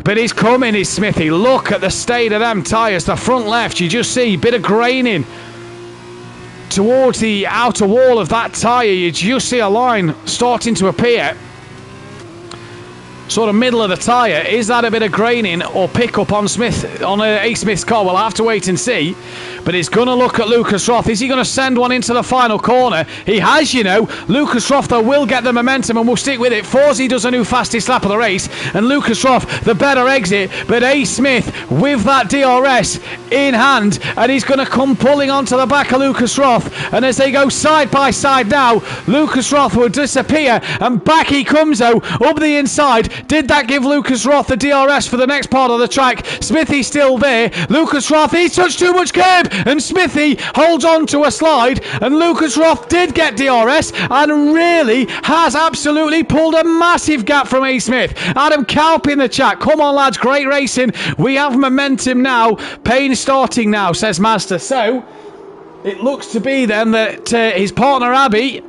But he's coming, is Smithy. Look at the state of them tyres. The front left, you just see a bit of graining towards the outer wall of that tyre. You just see a line starting to appear. Sort of middle of the tyre. Is that a bit of graining or pickup on Smith, on A. Smith's car? We'll have to wait and see. But he's going to look at Lucas Roth. Is he going to send one into the final corner? He has, you know. Lucas Roth, though, will get the momentum and will stick with it. Forsey does a new fastest lap of the race. And Lucas Roth, the better exit. But A. Smith with that DRS in hand. And he's going to come pulling onto the back of Lucas Roth. And as they go side by side now, Lucas Roth will disappear. And back he comes, though, up the inside. Did that give Lucas Roth the DRS for the next part of the track? Smithy's still there. Lucas Roth, he's touched too much curb. And Smithy holds on to a slide. And Lucas Roth did get DRS and really has absolutely pulled a massive gap from A. Smith. Adam Kalp in the chat. Come on, lads. Great racing. We have momentum now. Payne starting now, says Master. So it looks to be then that his partner Abby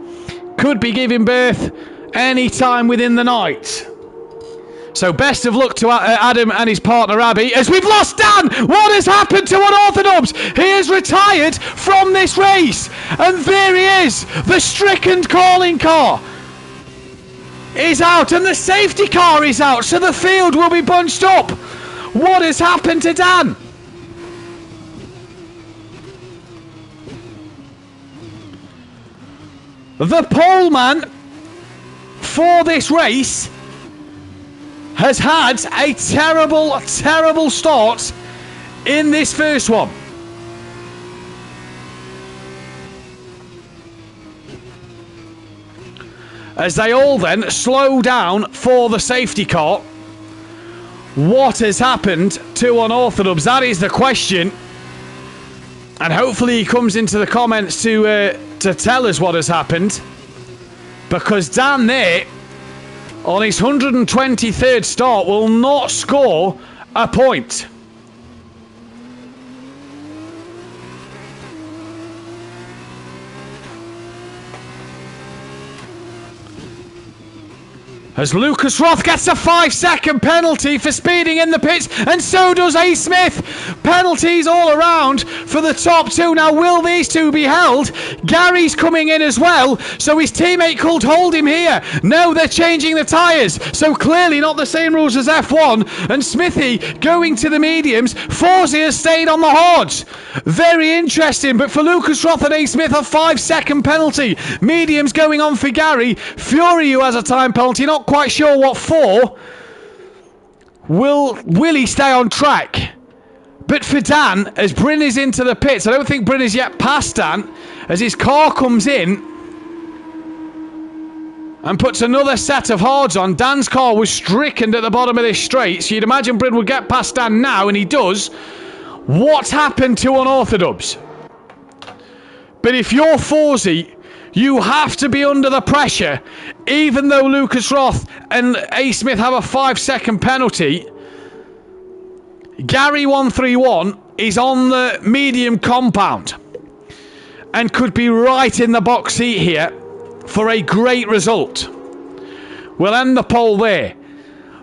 could be giving birth any time within the night. So best of luck to Adam and his partner Abby. As we've lost Dan! What has happened to Unorthodox? He has retired from this race. And there he is. The stricken calling car is out and the safety car is out. So the field will be bunched up. What has happened to Dan? The pole man for this race has had a terrible start in this first one. As they all then slow down for the safety car. What has happened to Unorthodox? That is the question. And hopefully he comes into the comments to tell us what has happened. Because Dan there, on his 123rd start, will not score a point. As Lucas Roth gets a 5-second penalty for speeding in the pits, and so does A. Smith. Penalties all around for the top two. Now, will these two be held? Gary's coming in as well, so his teammate could hold him here. No, they're changing the tyres, so clearly not the same rules as F1. And Smithy going to the mediums. Forsey has stayed on the hards. Very interesting, but for Lucas Roth and A. Smith, a 5-second penalty. Mediums going on for Gary. Fury, who has a time penalty, not quite sure what for. Will he stay on track? But for Dan, as Bryn is into the pits, I don't think Bryn is yet past Dan, as his car comes in and puts another set of hards on. Dan's car was stricken at the bottom of this straight, so you'd imagine Bryn would get past Dan now, and he does. What's happened to Unorthodox? But if you're Forsey, you have to be under the pressure, even though Lucas Roth and A. Smith have a 5-second penalty. Gary 131 is on the medium compound and could be right in the box seat here for a great result. We'll end the poll there.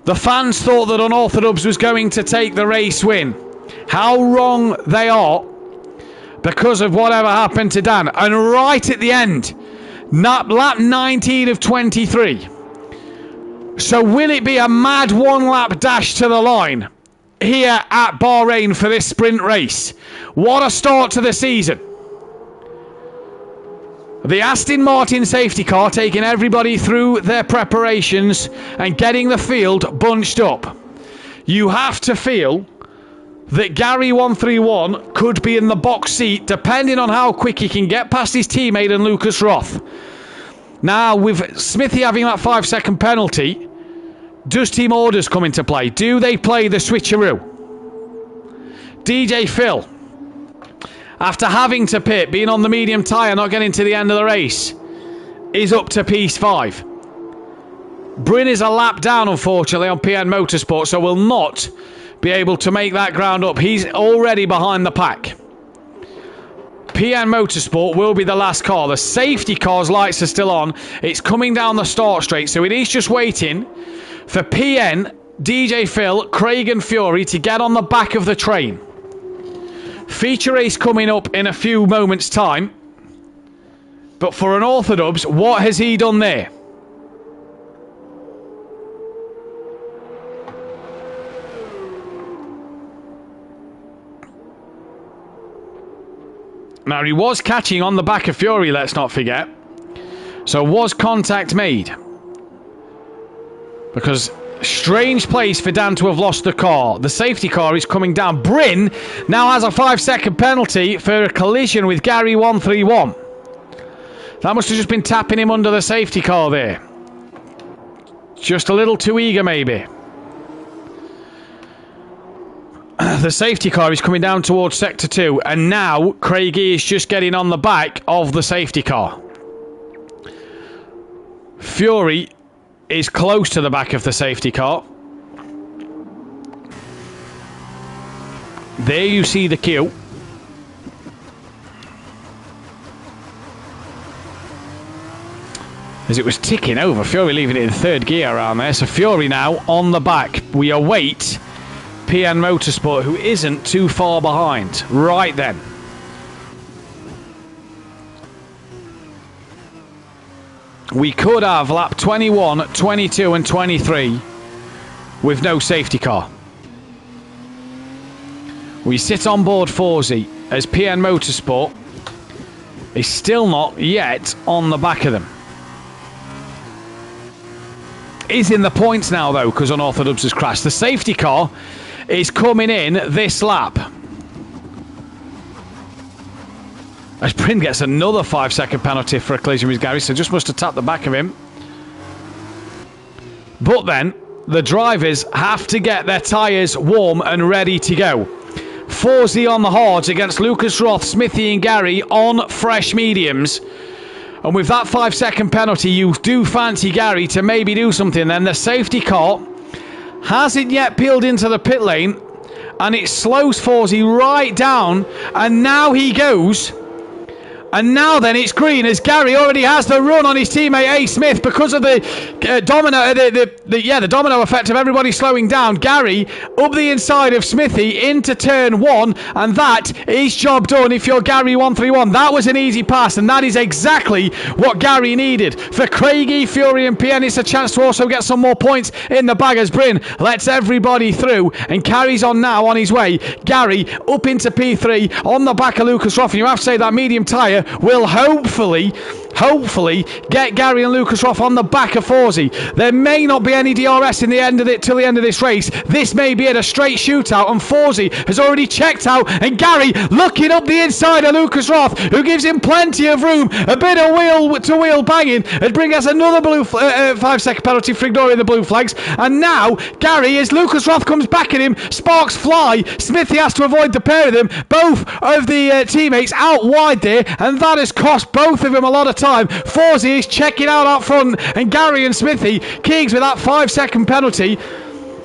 The fans thought that Unorthodox was going to take the race win. How wrong they are because of whatever happened to Dan. And right at the end, lap 19 of 23. So will it be a mad one-lap dash to the line here at Bahrain for this sprint race? What a start to the season. The Aston Martin safety car taking everybody through their preparations and getting the field bunched up. You have to feel that Gary 131 could be in the box seat depending on how quick he can get past his teammate and Lucas Roth. Now, with Smithy having that 5-second penalty, Does team orders come into play? Do they play the switcheroo? DJ Phil, after having to pit, being on the medium tyre, not getting to the end of the race, is up to P5. Bryn is a lap down, unfortunately, on PN Motorsport, so will not be able to make that ground up. He's already behind the pack. PN Motorsport will be the last car. The safety car's lights are still on. It's coming down the start straight, so it is just waiting for PN, DJ Phil, Craig and Fury to get on the back of the train. Feature race coming up in a few moments' time. But for an Orthodubs, what has he done there? Now, he was catching on the back of Fury, let's not forget. So was contact made? Because strange place for Dan to have lost the car. The safety car is coming down. Bryn now has a 5-second penalty for a collision with Gary 131. That must have just been tapping him under the safety car there. Just a little too eager, maybe. The safety car is coming down towards Sector 2, and now Craigie is just getting on the back of the safety car. Fury is close to the back of the safety car. There you see the queue. As it was ticking over, Fury leaving it in third gear around there. So Fury now on the back. We await PN Motorsport, who isn't too far behind. Right then. We could have lap 21, 22 and 23 with no safety car. We sit on board Forzy as PN Motorsport is still not yet on the back of them. Is in the points now though, because Unorthodox has crashed. The safety car is coming in this lap. As Bryn gets another 5-second penalty for a collision with Gary, so just must have tapped the back of him. But then, the drivers have to get their tyres warm and ready to go. Forzy on the hards against Lucas Roth, Smithy and Gary on fresh mediums. And with that 5-second penalty, you do fancy Gary to maybe do something. Then the safety car hasn't yet peeled into the pit lane, and it slows Forzy right down, and now he goes. And now then it's green as Gary already has the run on his teammate A. Smith because of the domino effect of everybody slowing down. Gary up the inside of Smithy into turn 1, and that is job done if you're Gary 131. That was an easy pass, and that is exactly what Gary needed. For Craigie, Fury and PN, it's a chance to also get some more points in the bag as Bryn lets everybody through and carries on now on his way. Gary up into P3 on the back of Lucas Roth, and you have to say that medium tyre will hopefully get Gary and Lucas Roth on the back of Forzy. There may not be any DRS in the end of it till the end of this race. This may be at a straight shootout, and Forzy has already checked out, and Gary looking up the inside of Lucas Roth, who gives him plenty of room. A bit of wheel to wheel banging and brings us another blue 5-second penalty for ignoring the blue flags. And now Gary, as Lucas Roth comes back at him, sparks fly. Smithy has to avoid the pair of them. Both of the teammates out wide there, and that has cost both of them a lot of time. Forzy is checking out front, and Gary and Smithy, Keegs with that 5-second penalty,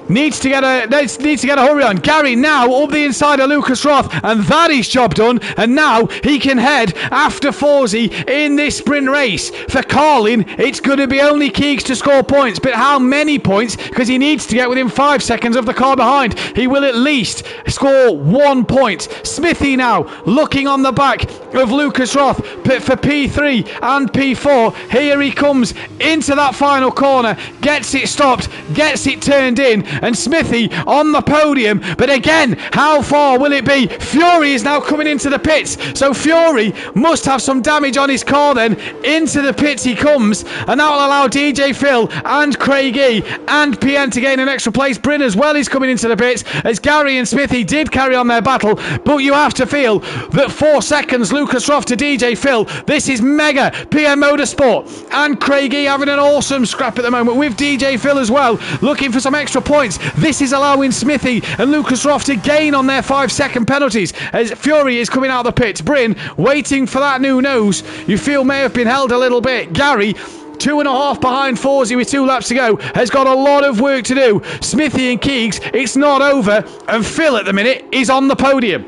needs to get a hurry on. Gary now up the inside of Lucas Roth, and that is job done, and now he can head after Forzy in this sprint race. For Carlin, it's going to be only Keegs to score points, but how many points? Because he needs to get within 5 seconds of the car behind. He will at least score 1 point. Smithy now looking on the back of Lucas Roth for P3 and P4. Here he comes into that final corner, gets it stopped, gets it turned in, and Smithy on the podium. But again, how far will it be? Fury is now coming into the pits, so Fury must have some damage on his car then. Into the pits he comes, and that will allow DJ Phil and Craigie and PN to gain an extra place. Bryn as well is coming into the pits, as Gary and Smithy did carry on their battle, but you have to feel that 4 seconds Lucas Roth to DJ Phil. This is mega. PM Motorsport and Craigie having an awesome scrap at the moment with DJ Phil as well, looking for some extra points. This is allowing Smithy and Lucas Roth to gain on their 5-second penalties as Fury is coming out of the pits. Bryn waiting for that new nose. You feel may have been held a little bit. Gary 2.5 behind Forsey with 2 laps to go, has got a lot of work to do. Smithy and Keegs, it's not over, and Phil at the minute is on the podium.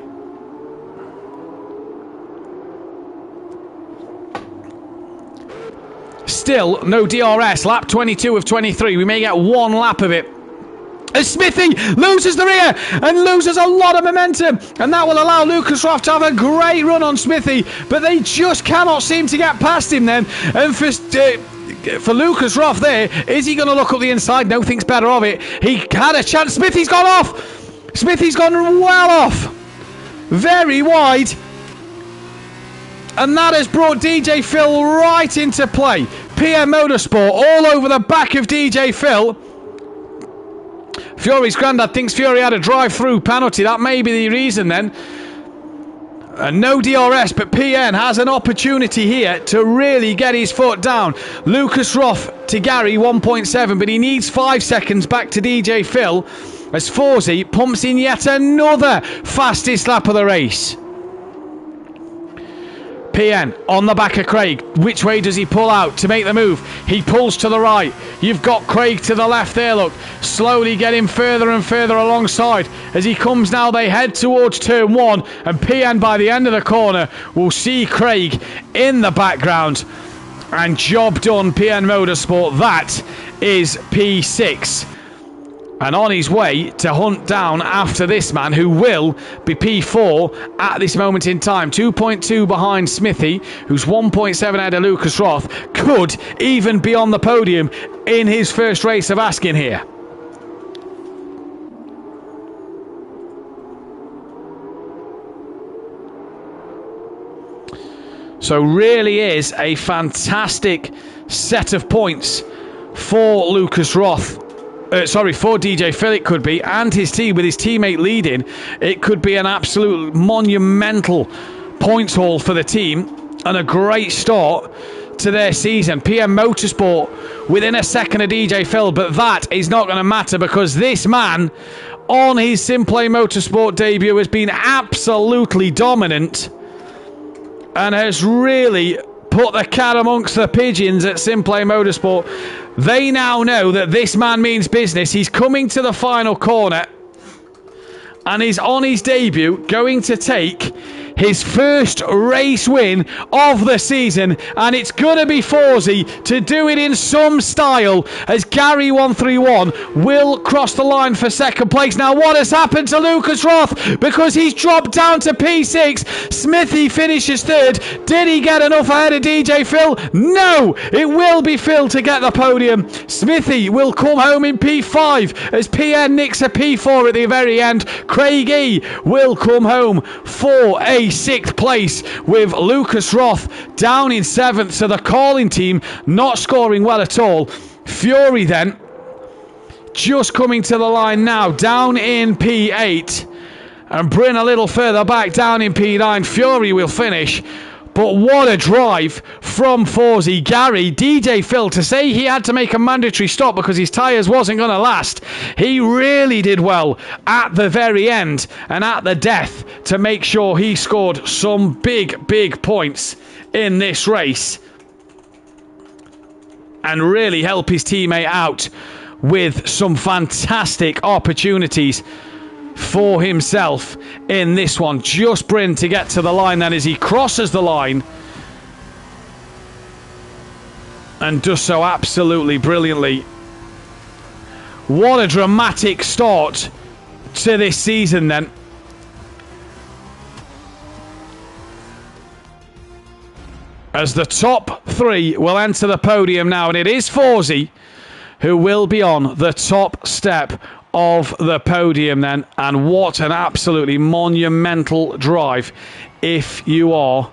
Still no DRS, lap 22 of 23. We may get 1 lap of it. As Smithy loses the rear and loses a lot of momentum, and that will allow Lucas Roth to have a great run on Smithy, but they just cannot seem to get past him then. And for Lucas Roth there, is he going to look up the inside? No, thinks better of it. He had a chance. Smithy's gone off. Smithy's gone well off. Very wide. And that has brought DJ Phil right into play. PM Motorsport all over the back of DJ Phil. Fury's granddad thinks Fury had a drive-through penalty. That may be the reason then. No DRS, but PN has an opportunity here to really get his foot down. Lucas Roth to Gary, 1.7, but he needs 5 seconds back to DJ Phil as Forsey pumps in yet another fastest lap of the race. PN on the back of Craig. Which way does he pull out to make the move? He pulls to the right. You've got Craig to the left there, look. Slowly getting further and further alongside. As he comes now, they head towards turn 1. And PN by the end of the corner will see Craig in the background. And job done, PN Motorsport. That is P6. And on his way to hunt down after this man, who will be P4 at this moment in time. 2.2 behind Smithy, who's 1.7 ahead of Lucas Roth. Could even be on the podium in his first race of asking here. So really is a fantastic set of points for Lucas Roth. For DJ Phil it could be, and his team with his teammate leading. It could be an absolute monumental points haul for the team and a great start to their season. PM Motorsport within a second of DJ Phil, but that is not going to matter because this man on his Simplay Motorsport debut has been absolutely dominant and has really put the cat amongst the pigeons at Simplay Motorsport. They now know that this man means business. He's coming to the final corner and he's on his debut going to take his first race win of the season, and it's going to be Forsey to do it in some style as Gary 131 will cross the line for second place. Now what has happened to Lucas Roth? Because he's dropped down to P6. Smithy finishes third. Did he get enough ahead of DJ Phil? No, it will be Phil to get the podium. Smithy will come home in P5 as PN nicks a P4 at the very end. Craig E will come home for a 6th place with Lucas Roth down in 7th, so the calling team not scoring well at all. Fury then just coming to the line now, down in P8, and Bryn a little further back down in P9. Fury will finish. But what a drive from Forsey. Gary, DJ Phil, to say he had to make a mandatory stop because his tyres wasn't going to last. He really did well at the very end and at the death to make sure he scored some big points in this race and really help his teammate out with some fantastic opportunities for himself in this one. Just Bryn to get to the line then as he crosses the line and does so absolutely brilliantly. What a dramatic start to this season then. As the top 3 will enter the podium now, and it is Forsey who will be on the top step of the podium then. And what an absolutely monumental drive if you are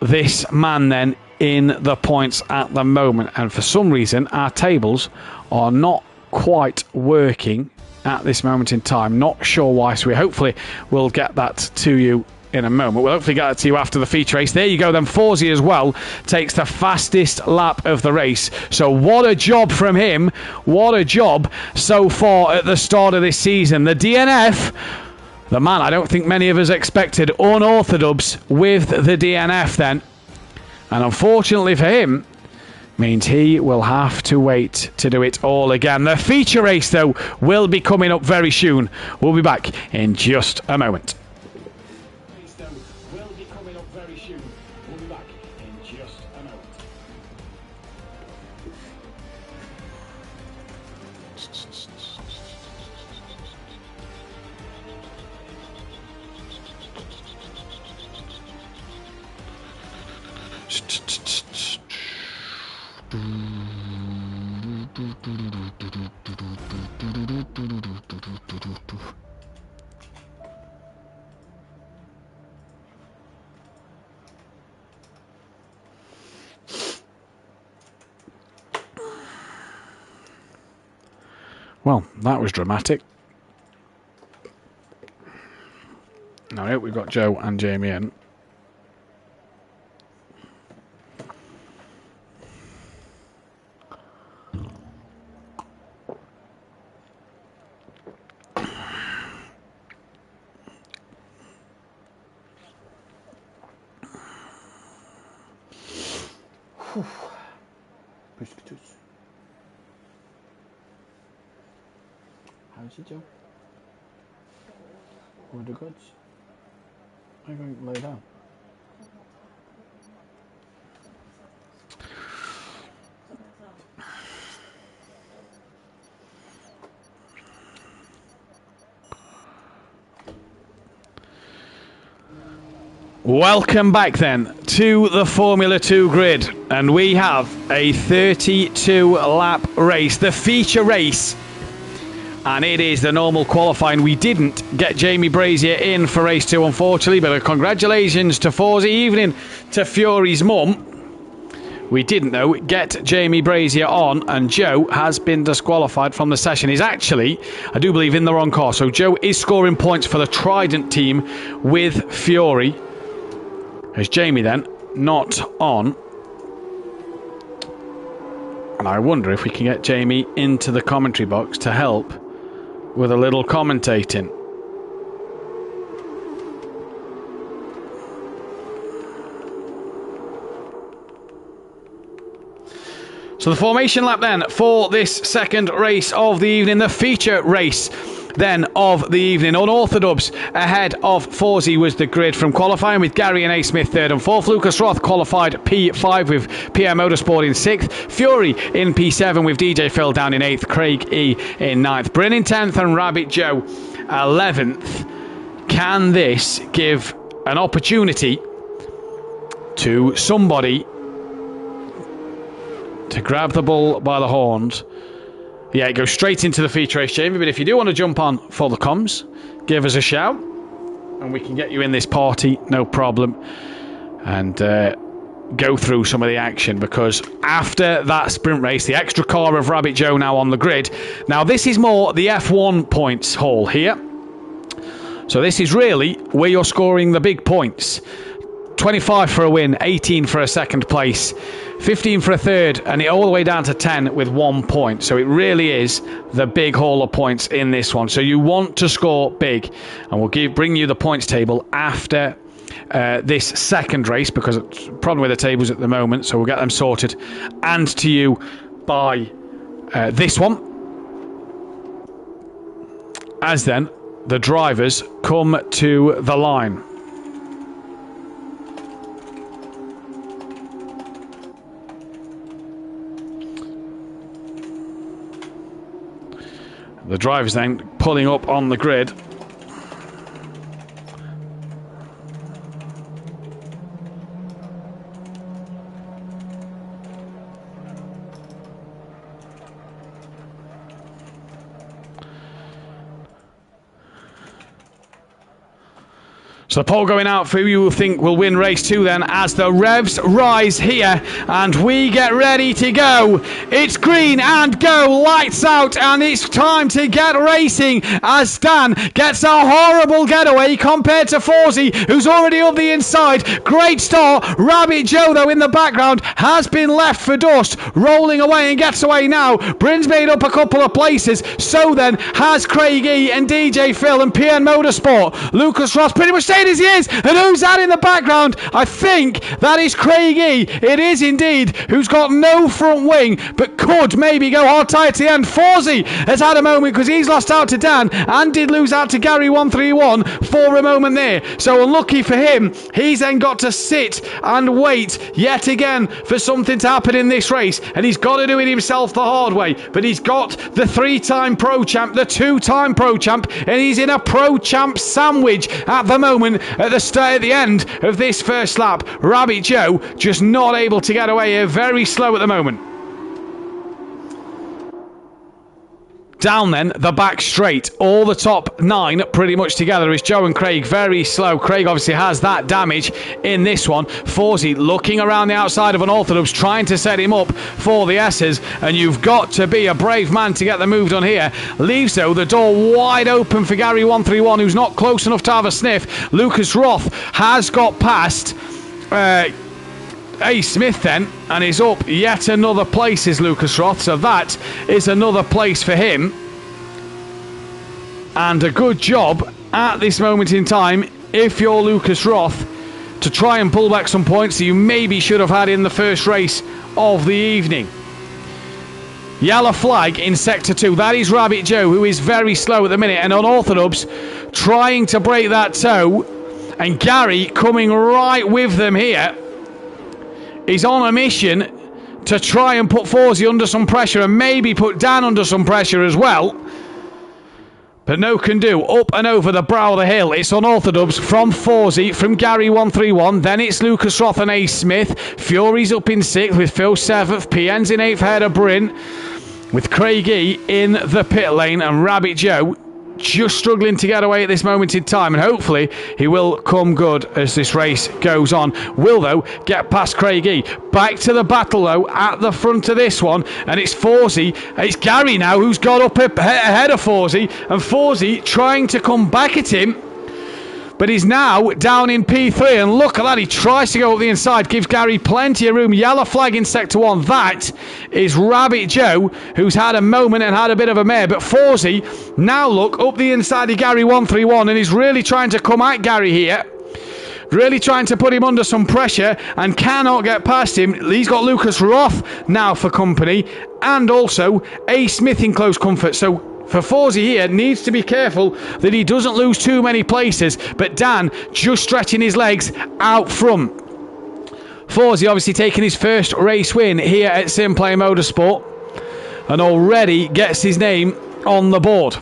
this man then in the points at the moment. And for some reason our tables are not quite working at this moment in time. Not sure why, so we hopefully will get that to you in a moment. We'll hopefully get that to you after the feature race. There you go then. Forsey as well takes the fastest lap of the race. So what a job from him. What a job so far at the start of this season. The DNF, the man I don't think many of us expected, unorthodox with the DNF then. And unfortunately for him, means he will have to wait to do it all again. The feature race, though, will be coming up very soon. We'll be back in just a moment. Will be coming up very soon. We'll be back in just a moment. Well, that was dramatic. Now, I hope we've got Joe and Jamie in. How's it, Joe? What are the goods? I'm going to lay down. Welcome back then to the Formula 2 grid, and we have a 32 lap race, the feature race, and it is the normal qualifying. We didn't get Jamie Brazier in for race 2 unfortunately, but congratulations to Forsey, evening to Fury's mum. We didn't though get Jamie Brazier on, and Joe has been disqualified from the session. He's actually, I do believe, in the wrong car, so Joe is scoring points for the Trident team with Fury. There's Jamie then, not on. And I wonder if we can get Jamie into the commentary box to help with a little commentating. So the formation lap then for this second race of the evening, the feature race then of the evening. Unorthodox ahead of Forsey was the grid from qualifying, with Gary and A. Smith third and fourth. Lucas Roth qualified P5 with PM Motorsport in sixth. Fury in P7 with DJ Phil down in eighth. Craig E in ninth. Bryn in 10th and Rabbit Joe 11th. Can this give an opportunity to somebody to grab the bull by the horns? Yeah, it goes straight into the feature race, Jamie. But if you do want to jump on for the comms, give us a shout, and we can get you in this party, no problem, and go through some of the action. Because after that sprint race, the extra car of Rabbit Joe now on the grid. Now, this is more the F1 points haul here. So this is really where you're scoring the big points. 25 for a win, 18 for a second place, 15 for a third, and all the way down to 10 with 1 point. So it really is the big haul of points in this one. So you want to score big, and we'll bring you the points table after this second race, because it's a problem with the tables at the moment, so we'll get them sorted and to you by this one, as then the drivers come to the line. The drivers then pulling up on the grid. So the poll going out for who you think will win race 2 then, as the revs rise here and we get ready to go. It's green and go, lights out, and it's time to get racing as Dan gets a horrible getaway compared to Forsey, who's already up the inside. Great start. Rabbit Joe, though, in the background has been left for dust, rolling away and gets away now. Bryn's made up a couple of places. So then has Craig E and DJ Phil and PN Motorsport. Lucas Ross pretty much staying as he is. And who's that in the background? I think that is Craig E. It is indeed, who's got no front wing, but could maybe go hard tight to the end. Forsey has had a moment because he's lost out to Dan and did lose out to Gary 131 for a moment there. So unlucky for him, he's then got to sit and wait yet again for something to happen in this race. And he's got to do it himself the hard way. But he's got the 3-time Pro Champ, the 2-time Pro Champ, and he's in a Pro Champ sandwich at the moment at the end of this first lap. Rabbit Joe just not able to get away here, very slow at the moment. Down then, the back straight. All the top 9 pretty much together is Joe and Craig very slow. Craig obviously has that damage in this one. Forsey looking around the outside of Unorthodox, trying to set him up for the S's. And you've got to be a brave man to get the move done here. Leaves, though, the door wide open for Gary 131, who's not close enough to have a sniff. Lucas Roth has got past A. Smith then, and is up yet another place is Lucas Roth, so that is another place for him. And a good job at this moment in time, if you're Lucas Roth, to try and pull back some points that you maybe should have had in the first race of the evening. Yellow flag in Sector 2. That is Rabbit Joe, who is very slow at the minute, and Unorthodox trying to break that toe, and Gary coming right with them here. He's on a mission to try and put Forsey under some pressure and maybe put Dan under some pressure as well. But no can do. Up and over the brow of the hill. It's Unorthodox from Forsey, from Gary 131. Then it's Lucas Roth and A. Smith. Fury's up in 6th with Phil 7th. PN's in 8th ahead of Bryn, with Craig E in the pit lane, and Rabbit Joe just struggling to get away at this moment in time, and hopefully he will come good as this race goes on. Will, though, get past Craig E. Back to the battle, though, at the front of this one, and it's Forsey. It's Gary now who's got up ahead of Forsey, and Forsey trying to come back at him, but he's now down in P3, and look at that, he tries to go up the inside, gives Gary plenty of room. Yellow flag in Sector 1. That is Rabbit Joe, who's had a moment and had a bit of a mare, but Forsey now look up the inside of Gary 131, and he's really trying to come at Gary here, really trying to put him under some pressure, and cannot get past him. He's got Lucas Roth now for company, and also A. Smith in close comfort. So for Forsey here, needs to be careful that he doesn't lose too many places, but Dan just stretching his legs out front. Forsey obviously taking his first race win here at Simplay Motorsport, and already gets his name on the board.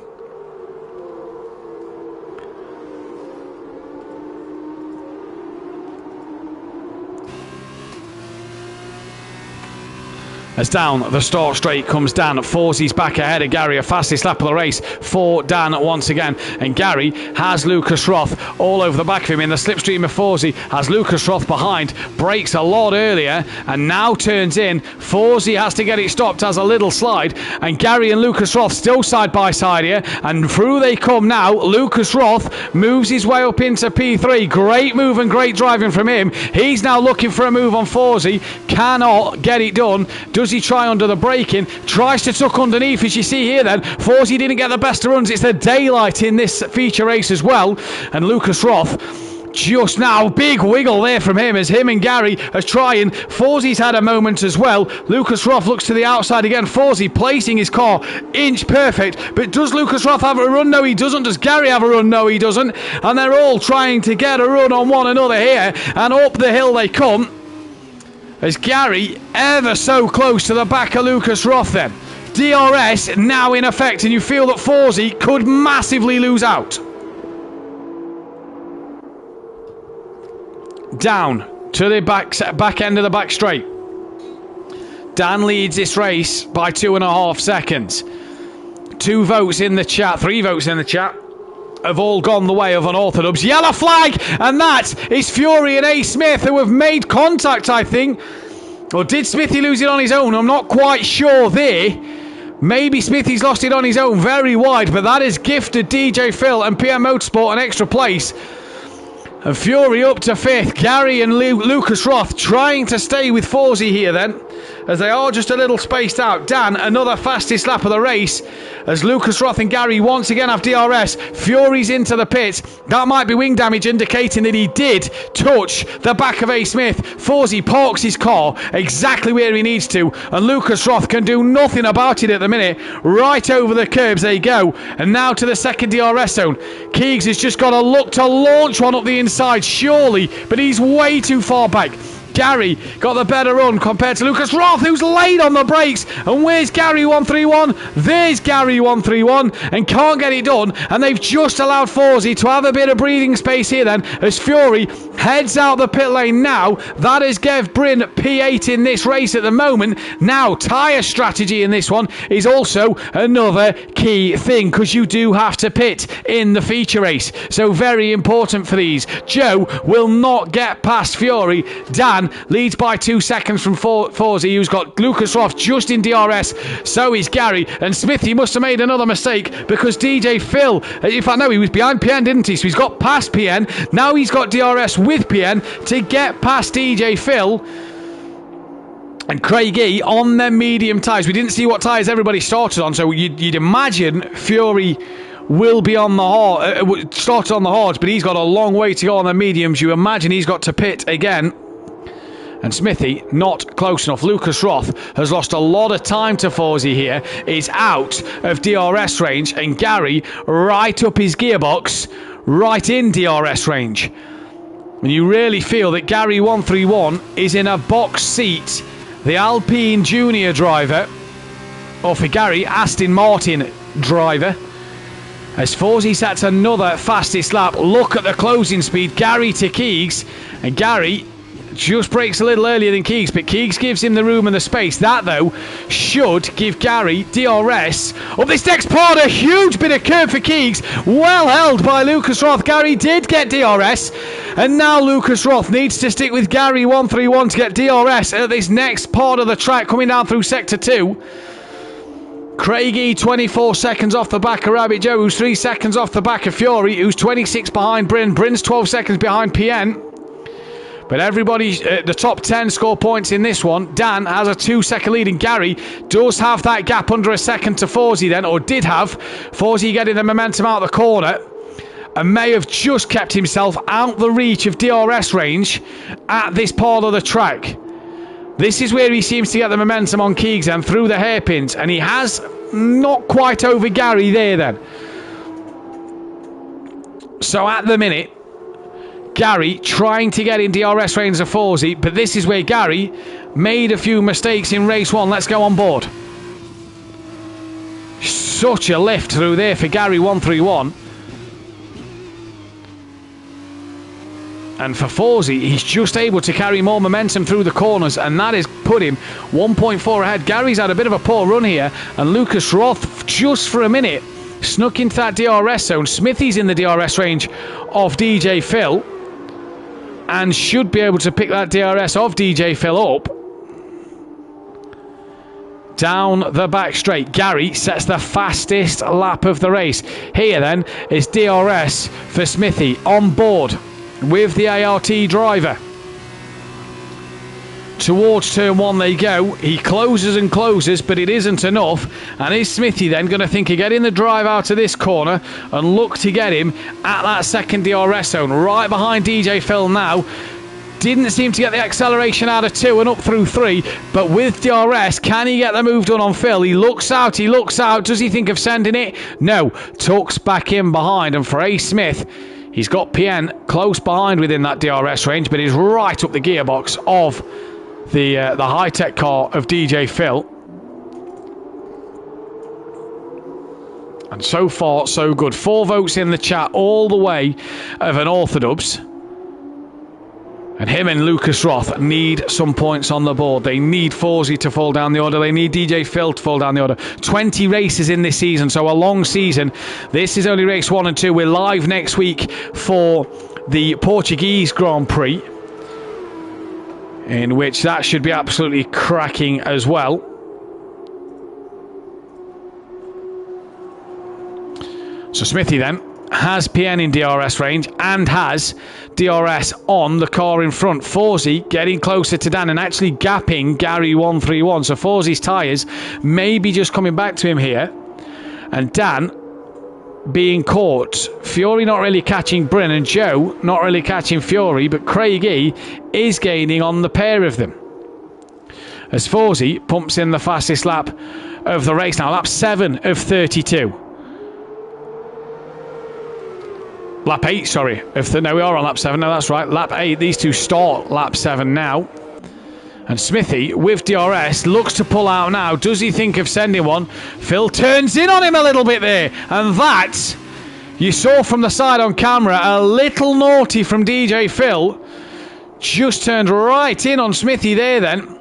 As down the start straight comes Dan. Forsey's back ahead of Gary, a fastest lap of the race for Dan once again. And Gary has Lucas Roth all over the back of him in the slipstream of Forsey. Has Lucas Roth behind, brakes a lot earlier and now turns in. Forsey has to get it stopped, has a little slide, and Gary and Lucas Roth still side by side here, and through they come now. Lucas Roth moves his way up into P3. Great move and great driving from him. He's now looking for a move on Forsey, cannot get it done. Does he try under the braking? Tries to tuck underneath, as you see here then. Forsey didn't get the best of runs. It's the daylight in this feature race as well. And Lucas Roth just now, big wiggle there from him as him and Gary are trying. Forsey's had a moment as well. Lucas Roth looks to the outside again. Forsey placing his car inch perfect. But does Lucas Roth have a run? No, he doesn't. Does Gary have a run? No, he doesn't. And they're all trying to get a run on one another here. And up the hill they come, as Gary ever so close to the back of Lucas Roth then. DRS now in effect, and you feel that Forsey could massively lose out. Down to the back end of the back straight. Dan leads this race by 2.5 seconds. 2 votes in the chat, 3 votes in the chat. have all gone the way of unorthodox. Yellow flag, and that is Fury and A. Smith, who have made contact, I think. Or did Smithy lose it on his own? I'm not quite sure there. Maybe Smithy's lost it on his own, very wide, but that has gifted DJ Phil and PM Motorsport an extra place. And Fury up to 5th. Gary and Lucas Roth trying to stay with Forsey here then, as they are just a little spaced out. Dan, another fastest lap of the race, as Lucas Roth and Gary once again have DRS. Fury's into the pits. That might be wing damage, indicating that he did touch the back of A. Smith. Forsey parks his car exactly where he needs to, and Lucas Roth can do nothing about it at the minute. Right over the curbs they go, and now to the second DRS zone. Keegs has just got to look to launch one up the inside, surely, but he's way too far back. Gary got the better run compared to Lucas Roth, who's late on the brakes. And where's Gary 131? There's Gary 131, and can't get it done. And they've just allowed Forsey to have a bit of breathing space here then, as Fury heads out the pit lane now. That is Gev Bryn P8 in this race at the moment. Now, tyre strategy in this one is also another key thing, because you do have to pit in the feature race. So very important for these. Joe will not get past Fury. Dan leads by 2 seconds from Forsey, who's got Lucas Roth just in DRS. So is Gary, and Smithy must have made another mistake, because DJ Phil, if I know, he was behind PN, didn't he? So he's got past PN. Now he's got DRS with PN to get past DJ Phil. And Craigie on their medium tyres. We didn't see what tyres everybody started on, so you'd imagine Fury will be on the hard, started on the hards, but he's got a long way to go on the mediums. You imagine he's got to pit again. And Smithy not close enough. Lucas Roth has lost a lot of time to Forsey here. Is out of DRS range, and Gary right up his gearbox, right in DRS range. And you really feel that Gary 131 is in a box seat. The Alpine Junior driver, or for Gary, Aston Martin driver. As Forsey sets another fastest lap. Look at the closing speed. Gary to Keegs, and Gary just breaks a little earlier than Keegs, but Keegs gives him the room and the space. That, though, should give Gary DRS up this next part. A huge bit of curve for Keegs. Well held by Lucas Roth. Gary did get DRS, and now Lucas Roth needs to stick with Gary 131 to get DRS at this next part of the track, coming down through Sector 2. Craigie 24 seconds off the back of Rabbit Joe, who's 3 seconds off the back of Fury, who's 26 behind Bryn. Bryn's 12 seconds behind PN. But everybody, the top 10 score points in this one. Dan has a 2-second lead, and Gary does have that gap under a second to Forsey then, or did have. Forsey getting the momentum out of the corner, and may have just kept himself out the reach of DRS range at this part of the track. This is where he seems to get the momentum on Keegs and through the hairpins, and he has not quite over Gary there then. So at the minute, Gary trying to get in DRS range of Forsey, but this is where Gary made a few mistakes in race 1. Let's go on board. Such a lift through there for Gary 131. And for Forsey, he's just able to carry more momentum through the corners, and that has put him 1.4 ahead. Gary's had a bit of a poor run here, and Lucas Roth, just for a minute, snuck into that DRS zone. Smithy's in the DRS range of DJ Phil, and should be able to pick that DRS of DJ Phil up. Down the back straight, Gary sets the fastest lap of the race. Here then is DRS for Smithy on board with the ART driver. Towards turn 1 they go. He closes and closes, but it isn't enough. And is Smithy then going to think of getting the drive out of this corner and look to get him at that second DRS zone? Right behind DJ Phil now. Didn't seem to get the acceleration out of 2 and up through 3, but with DRS, can he get the move done on Phil? He looks out. Does he think of sending it? No. Tucks back in behind, and for A. Smith, he's got PN close behind within that DRS range, but he's right up the gearbox of the high-tech car of DJ Phil. And so far, so good. 4 votes in the chat all the way of an Orthodubs. And him and Lucas Roth need some points on the board. They need Forsey to fall down the order. They need DJ Phil to fall down the order. 20 races in this season, so a long season. This is only race 1 and 2. We're live next week for the Portuguese Grand Prix, in which that should be absolutely cracking as well. So Smithy then has PN in DRS range and has DRS on the car in front. Forsey getting closer to Dan and actually gapping Gary 131. So Forsey's tyres may be just coming back to him here. And Dan being caught. Fury not really catching Bryn, and Joe not really catching Fury, but Craigie is gaining on the pair of them. As Forsey pumps in the fastest lap of the race now. Lap 7 of 32. Lap 8, sorry. No, we are on lap 7. No, that's right. Lap 8. These two start lap 7 now. And Smithy, with DRS, looks to pull out now. Does he think of sending one? Phil turns in on him a little bit there. And that, you saw from the side on camera, a little naughty from DJ Phil. Just turned right in on Smithy there then.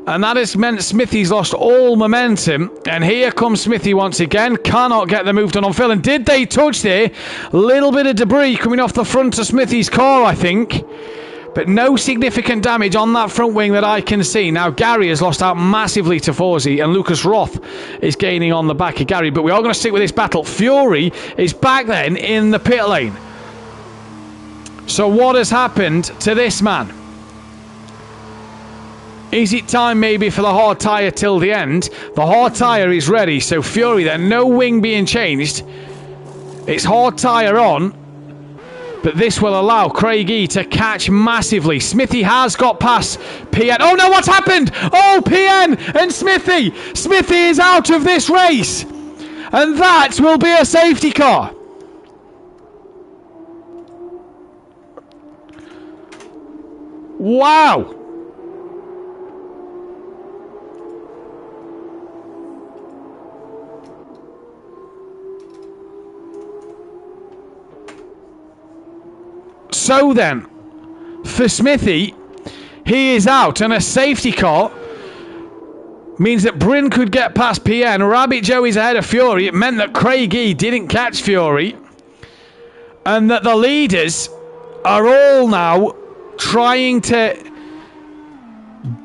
And that has meant Smithy's lost all momentum. And here comes Smithy once again. Cannot get the move done on Phil. And did they touch there? Little bit of debris coming off the front of Smithy's car, I think. But no significant damage on that front wing that I can see. Now Gary has lost out massively to Forsey. And Lucas Roth is gaining on the back of Gary. But we are going to stick with this battle. Fury is back then in the pit lane. So what has happened to this man? Is it time maybe for the hard tyre till the end? The hard tyre is ready, so Fury then, no wing being changed. It's hard tyre on, but this will allow Craigie to catch massively. Smithy has got past PN. Oh no, what's happened? Oh, PN and Smithy! Smithy is out of this race! And that will be a safety car. Wow! So then, for Smithy, he is out, and a safety car means that Bryn could get past PN. Rabbit Joe is ahead of Fury. It meant that Craigie didn't catch Fury, and that the leaders are all now trying to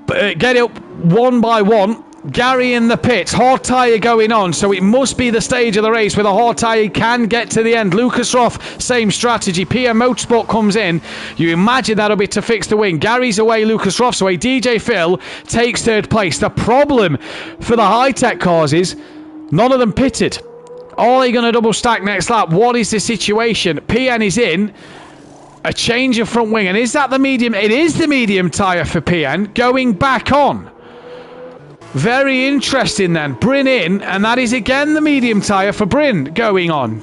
get up one by one. Gary in the pits, hard tyre going on, so it must be the stage of the race where the hard tyre can get to the end. Lucas Roth, same strategy. PM Motorsport comes in. You imagine that'll be to fix the wing. Gary's away, Lucas Roth's away. DJ Phil takes third place. The problem for the high-tech cars is none of them pitted. Are they going to double stack next lap? What is the situation? PN is in. A change of front wing, and is that the medium? It is the medium tyre for PN going back on. Very interesting then. Bryn in, and that is again the medium tyre for Bryn going on.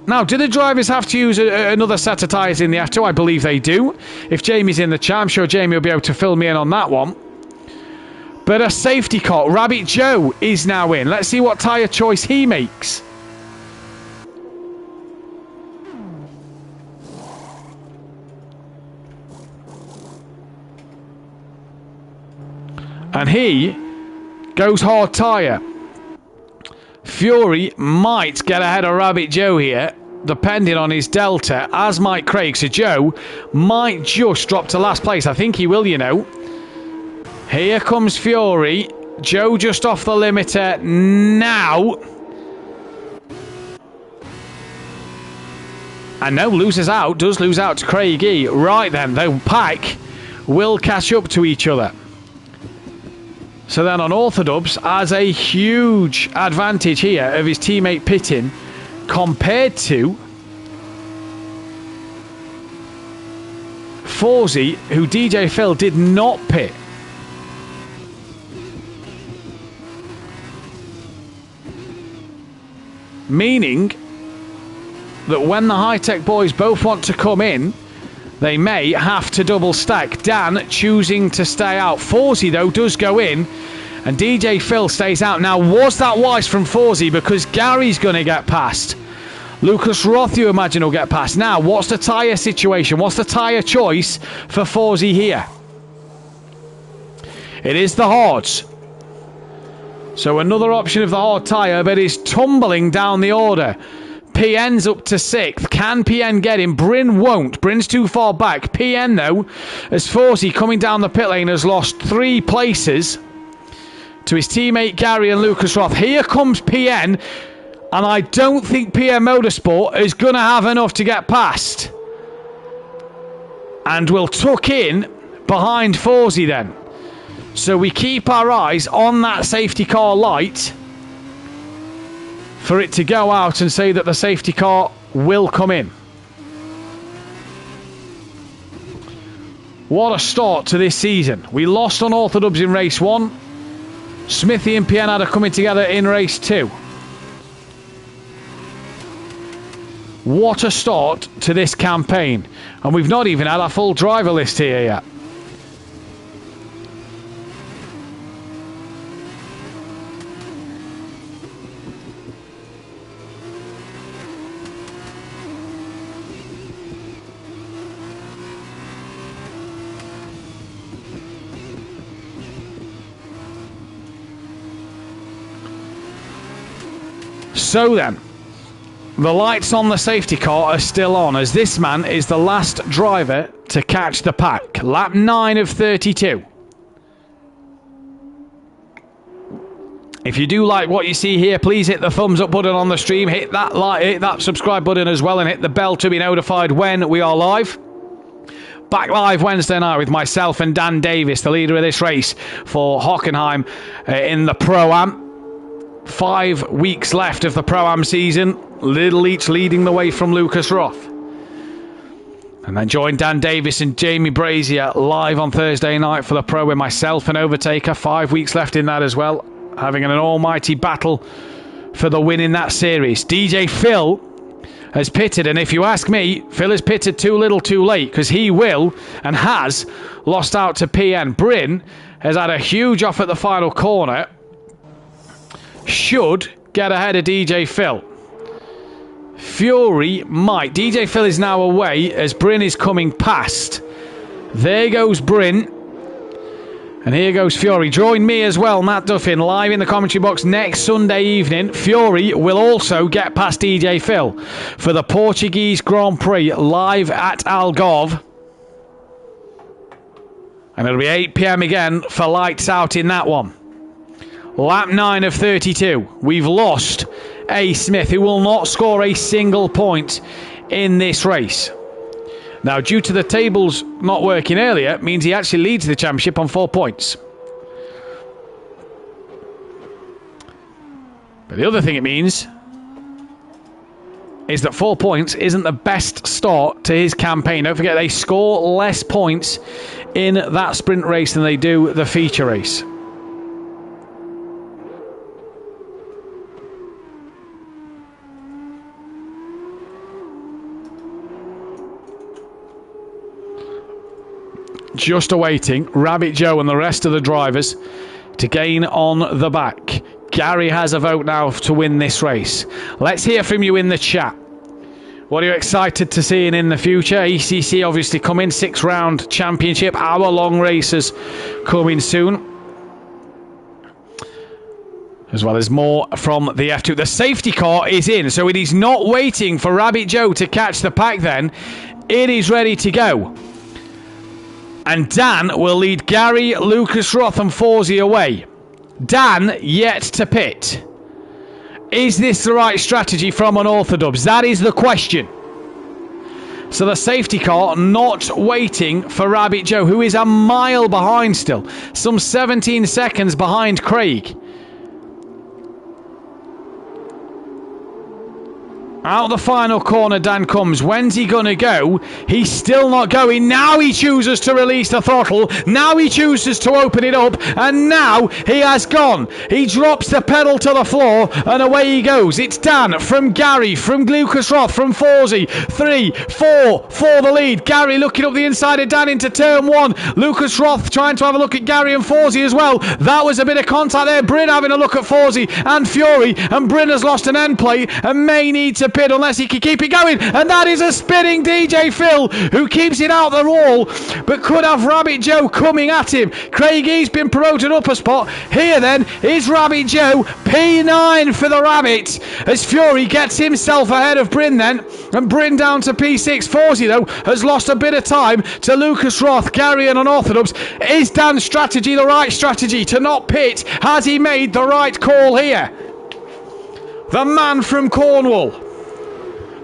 Now, do the drivers have to use another set of tyres in the F2? I believe they do. If Jamie's in the chat, I'm sure Jamie will be able to fill me in on that one. But a safety car. Rabbit Joe is now in. Let's see what tyre choice he makes. And he goes hard tyre. Fury might get ahead of Rabbit Joe here, depending on his delta, as might Craig. So Joe might just drop to last place. I think he will, you know. Here comes Fury. Joe just off the limiter now. And no, loses out. Does lose out to Craigie. Right then, the pack will catch up to each other. So then on Orthodubs has a huge advantage here of his teammate pitting compared to Forsey, who DJ Phil did not pit. Meaning that when the high-tech boys both want to come in, they may have to double stack. Dan choosing to stay out. Forsey, though, does go in. And DJ Phil stays out. Now, was that wise from Forsey? Because Gary's going to get past. Lucas Roth, you imagine, will get past. Now, what's the tyre situation? What's the tyre choice for Forsey here? It is the hards. So another option of the hard tyre, but he's tumbling down the order. PN's up to 6th. Can PN get him? Bryn won't. Bryn's too far back. PN, though, as Forsey coming down the pit lane, has lost 3 places to his teammate Gary and Lucas Roth. Here comes PN, and I don't think PN Motorsport is going to have enough to get past. And we'll tuck in behind Forsey then. So we keep our eyes on that safety car light for it to go out and say that the safety car will come in. What a start to this season. We lost unorthodox in race 1. Smithy and PN are coming together in race 2. What a start to this campaign. And we've not even had our full driver list here yet. So then, the lights on the safety car are still on, as this man is the last driver to catch the pack. Lap 9 of 32. If you do like what you see here, please hit the thumbs up button on the stream, hit that like, hit that subscribe button as well, and hit the bell to be notified when we are live. Back live Wednesday night with myself and Dan Davis, the leader of this race for Hockenheim in the Pro-Am. 5 weeks left of the Pro-Am season. Little Leach leading the way from Lucas Roth. And then join Dan Davis and Jamie Brazier live on Thursday night for the Pro with myself and Overtaker. 5 weeks left in that as well. Having an almighty battle for the win in that series. DJ Phil has pitted, and if you ask me, Phil has pitted too little too late, because he will and has lost out to PN. Bryn has had a huge off at the final corner. Should get ahead of DJ Phil. Fury might. DJ Phil is now away as Bryn is coming past. There goes Bryn. And here goes Fury. Join me as well, Matt Duffin, live in the commentary box next Sunday evening. Fury will also get past DJ Phil for the Portuguese Grand Prix live at Algarve. And it'll be 8 PM again for lights out in that one. Lap 9 of 32. We've lost A. Smith, who will not score a single point in this race. Now, due to the tables not working earlier, means he actually leads the championship on 4 points. But the other thing it means is that 4 points isn't the best start to his campaign. Don't forget, they score less points in that sprint race than they do the feature race. Just awaiting Rabbit Joe and the rest of the drivers to gain on the back. Gary has a vote now to win this race. Let's hear from you in the chat. What are you excited to see in the future? ECC obviously coming, 6-round championship, hour-long races coming soon. As well as more from the F2. The safety car is in, so it is not waiting for Rabbit Joe to catch the pack then. It is ready to go. And Dan will lead Gary, Lucas Roth and Forsey away. Dan yet to pit. Is this the right strategy from Unorthodox? That is the question. So the safety car not waiting for Rabbit Joe, who is a mile behind still. Some 17 seconds behind Craig. Out the final corner Dan comes. When's he going to go? He's still not going. Now he chooses to release the throttle. Now he chooses to open it up. And now he has gone. He drops the pedal to the floor and away he goes. It's Dan from Gary, from Lucas Roth, from Forsey. 3, 4 for the lead. Gary looking up the inside of Dan into turn 1. Lucas Roth trying to have a look at Gary and Forsey as well. That was a bit of contact there. Bryn having a look at Forsey and Fury. And Bryn has lost an end plate and may need to pit unless he can keep it going. And that is a spinning DJ Phil who keeps it out the wall, but could have Rabbit Joe coming at him. Craigie's been promoted up a spot. Here then is Rabbit Joe, P9 for the Rabbit, as Fury gets himself ahead of Bryn then, and Bryn down to P6. Forsey though has lost a bit of time to Lucas Roth, Gary and Unorthodox. Is Dan's strategy the right strategy to not pit? Has he made the right call here? The man from Cornwall,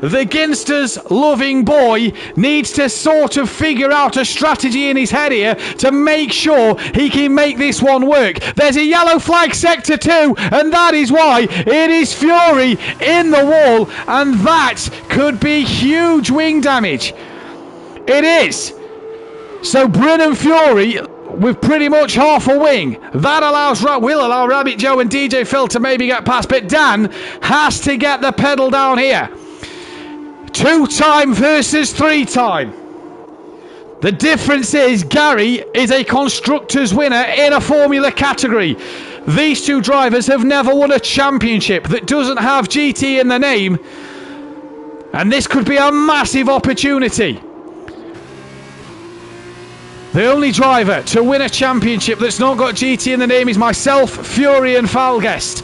the Ginsters loving boy, needs to sort of figure out a strategy in his head here to make sure he can make this one work. There's a yellow flag sector 2, and that is why it is Fury in the wall, and that could be huge wing damage. It is. So Bryn and Fury with pretty much half a wing. That will allow Rabbit Joe and DJ Phil to maybe get past, but Dan has to get the pedal down here. 2-time versus 3-time. The difference is Gary is a Constructors winner in a Formula category. These two drivers have never won a championship that doesn't have GT in the name, and this could be a massive opportunity. The only driver to win a championship that's not got GT in the name is myself, Fury and Falguest.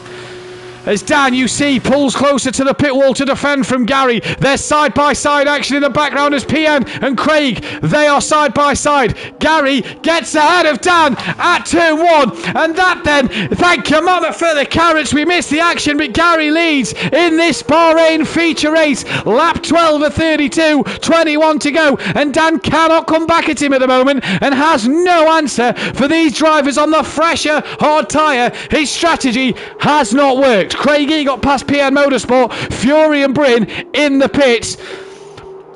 As Dan, you see, pulls closer to the pit wall to defend from Gary. There's side-by-side action in the background as PN and Craig, they are side-by-side. Gary gets ahead of Dan at turn 1. And that then, thank you mama for the carrots. We missed the action, but Gary leads in this Bahrain feature race. Lap 12 of 32, 21 to go. And Dan cannot come back at him at the moment and has no answer for these drivers on the fresher hard tyre. His strategy has not worked. Craigie got past PN Motorsport. Fury and Bryn in the pits.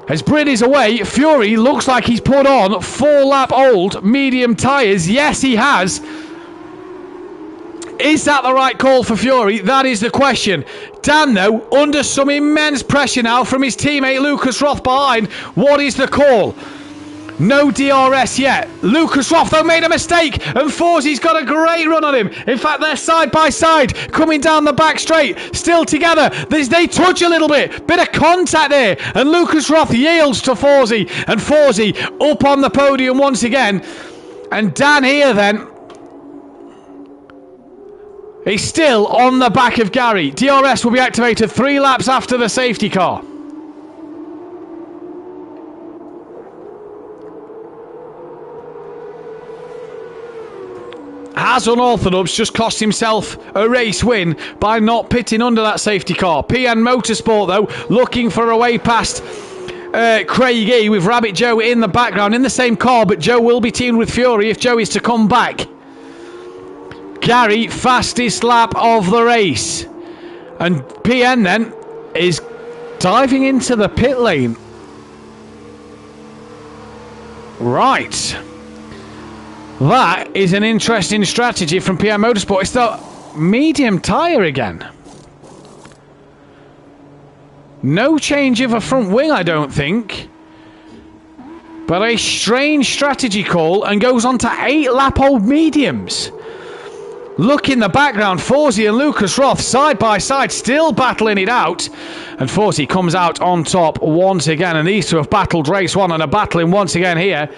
As Bryn is away, Fury looks like he's put on 4-lap old medium tyres. Yes, he has. Is that the right call for Fury? That is the question. Dan, though, under some immense pressure now from his teammate Lucas Roth behind. What is the call? No DRS yet. Lucas Roth, though, made a mistake, and Forsey's got a great run on him. In fact, they're side by side, coming down the back straight, still together. They touch a little bit of contact there, and Lucas Roth yields to Forsey, and Forsey up on the podium once again. And Dan here then, he's still on the back of Gary. DRS will be activated 3 laps after the safety car. Has Unorthodox just cost himself a race win by not pitting under that safety car? PN Motorsport, though, looking for a way past Craigie with Rabbit Joe in the background in the same car, but Joe will be teamed with Fury if Joe is to come back. Gary, fastest lap of the race. And PN then is diving into the pit lane. Right. That is an interesting strategy from PM Motorsport. It's the medium tyre again. No change of a front wing, I don't think. But a strange strategy call, and goes on to 8-lap-old mediums. Look in the background, Forsey and Lucas Roth side by side, still battling it out. And Forsey comes out on top once again. And these two have battled race 1 and are battling once again here.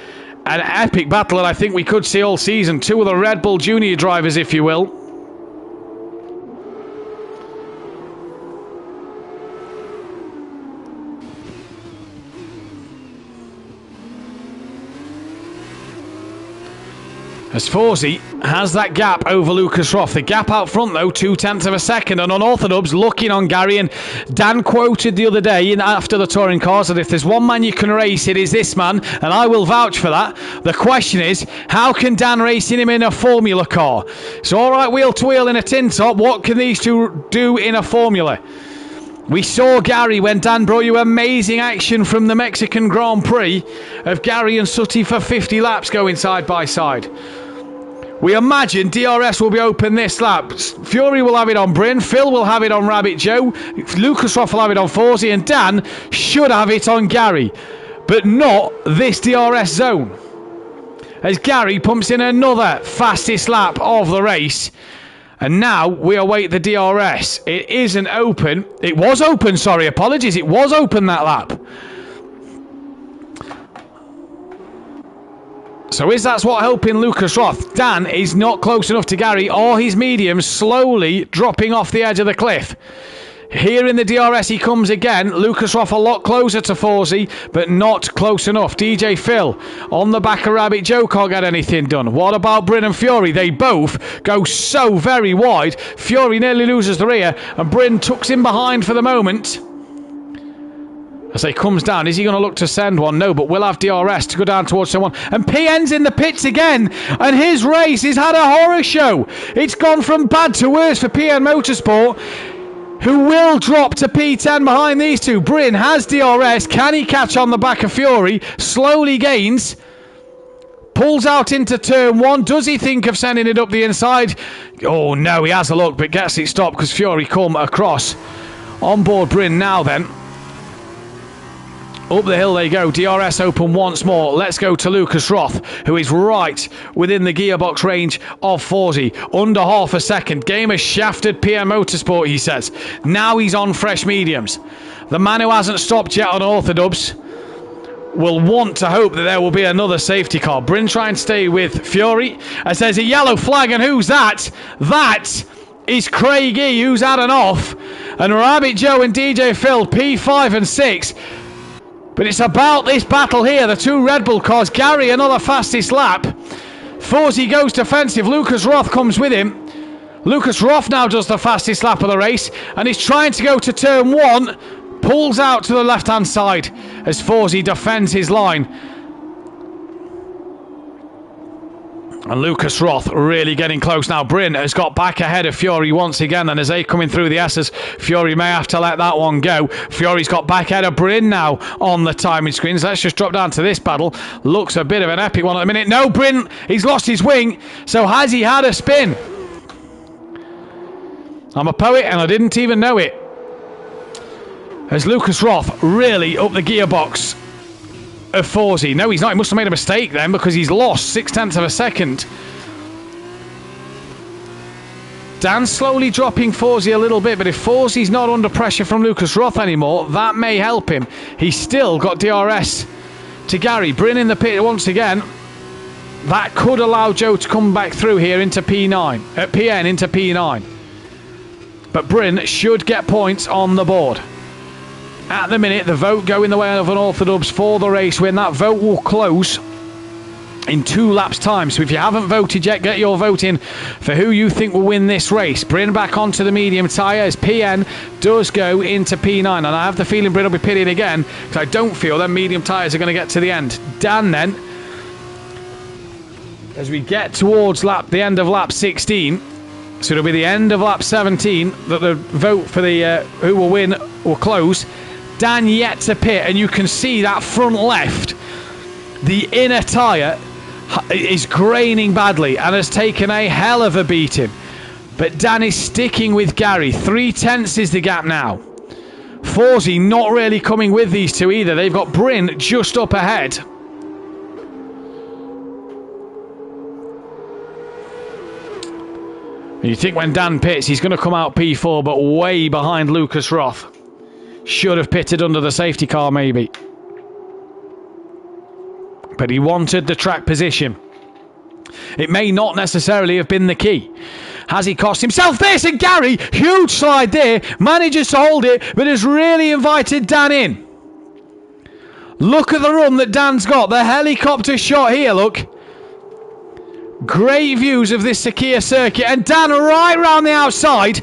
An epic battle that I think we could see all season. 2 of the Red Bull Junior drivers, if you will. As Forsey has that gap over Lucas Roth. The gap out front, though, 0.2 of a second. And Unorthodox looking on Gary. And Dan quoted the other day after the touring cars that if there's one man you can race, it is this man. And I will vouch for that. The question is, how can Dan race him in a Formula car? So, all right, wheel to wheel in a tin top. What can these two do in a Formula? We saw Gary when Dan brought you amazing action from the Mexican Grand Prix of Gary and Sutty for 50 laps going side by side. We imagine DRS will be open this lap. Fury will have it on Bryn, Phil will have it on Rabbit Joe, Lucas Roth will have it on Forsey, and Dan should have it on Gary. But not this DRS zone. As Gary pumps in another fastest lap of the race. And now we await the DRS. It isn't open. It was open, sorry, apologies. It was open that lap. So is that what helping Lucas Roth? Dan is not close enough to Gary or his medium, slowly dropping off the edge of the cliff. Here in the DRS he comes again. Lucas Roth a lot closer to Forsey, but not close enough. DJ Phil on the back of Rabbit Joe can't get anything done. What about Bryn and Fury? They both go so very wide. Fury nearly loses the rear, and Bryn tucks in behind for the moment. As he comes down, is he going to look to send one? No, but we'll have DRS to go down towards someone. And PN's in the pits again, and his race has had a horror show. It's gone from bad to worse for PN Motorsport, who will drop to P10 behind these two. Bryn has DRS. Can he catch on the back of Fury? Slowly gains. Pulls out into turn one. Does he think of sending it up the inside? Oh, no, he has a look, but gets it stopped because Fury come across. On board Bryn now then. Up the hill they go. DRS open once more. Let's go to Lucas Roth, who is right within the gearbox range of Forsey. Under half a second. Game has shafted PM Motorsport, he says. Now he's on fresh mediums. The man who hasn't stopped yet on Orthodubs will want to hope that there will be another safety car. Bryn trying to stay with Fury. As there's a yellow flag, and who's that? That is Craigie, who's had an off. And Rabbit Joe and DJ Phil, P5 and 6. But it's about this battle here. The two Red Bull cars. Gary, another fastest lap. Forsey goes defensive. Lucas Roth comes with him. Lucas Roth now does the fastest lap of the race. And he's trying to go to turn one. Pulls out to the left-hand side as Forsey defends his line. And Lucas Roth really getting close now. Bryn has got back ahead of Fury once again, and as they coming through the S's, Fury may have to let that one go. Fury's got back ahead of Bryn now on the timing screens. Let's just drop down to this battle. Looks a bit of an epic one at the minute. No, Bryn, he's lost his wing. So has he had a spin? I'm a poet and I didn't even know it. As Lucas Roth really up the gearbox of Forsey. No, he's not. He must have made a mistake then, because he's lost 0.6 of a second. Dan slowly dropping Forsey a little bit, but if Forsey's not under pressure from Lucas Roth anymore, that may help him. He's still got DRS to Gary. Bryn in the pit once again. That could allow Joe to come back through here into P9. PN into P9. But Bryn should get points on the board. At the minute, the vote going the way of an Orthodubs for the race win. That vote will close in 2 laps' time. So if you haven't voted yet, get your vote in for who you think will win this race. Bryn back onto the medium tyre as PN does go into P9. And I have the feeling Bryn will be pitted again, because I don't feel them medium tyres are going to get to the end. Dan then, as we get towards the end of lap 16, so it'll be the end of lap 17 that the vote for the who will win will close. Dan yet to pit, and you can see that front left, the inner tyre is graining badly and has taken a hell of a beating. But Dan is sticking with Gary. 0.3 is the gap now. Forsey not really coming with these two either. They've got Bryn just up ahead. You think when Dan pits, he's going to come out P4, but way behind Lucas Roth. Should have pitted under the safety car, maybe. But he wanted the track position. It may not necessarily have been the key. Has he cost himself this? And Gary, huge slide there, manages to hold it, but has really invited Dan in. Look at the run that Dan's got. The helicopter shot here, look. Great views of this Sakia circuit, and Dan right round the outside,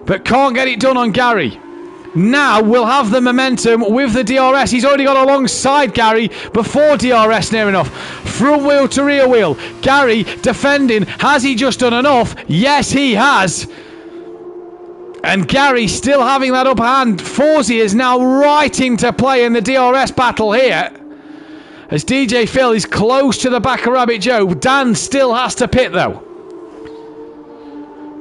but can't get it done on Gary. Now we'll have the momentum with the DRS. He's already got alongside Gary before DRS near enough. Front wheel to rear wheel. Gary defending. Has he just done enough? Yes, he has. And Gary still having that upper hand. Forsey is now right into play in the DRS battle here. As DJ Phil is close to the back of Rabbit Joe. Dan still has to pit though.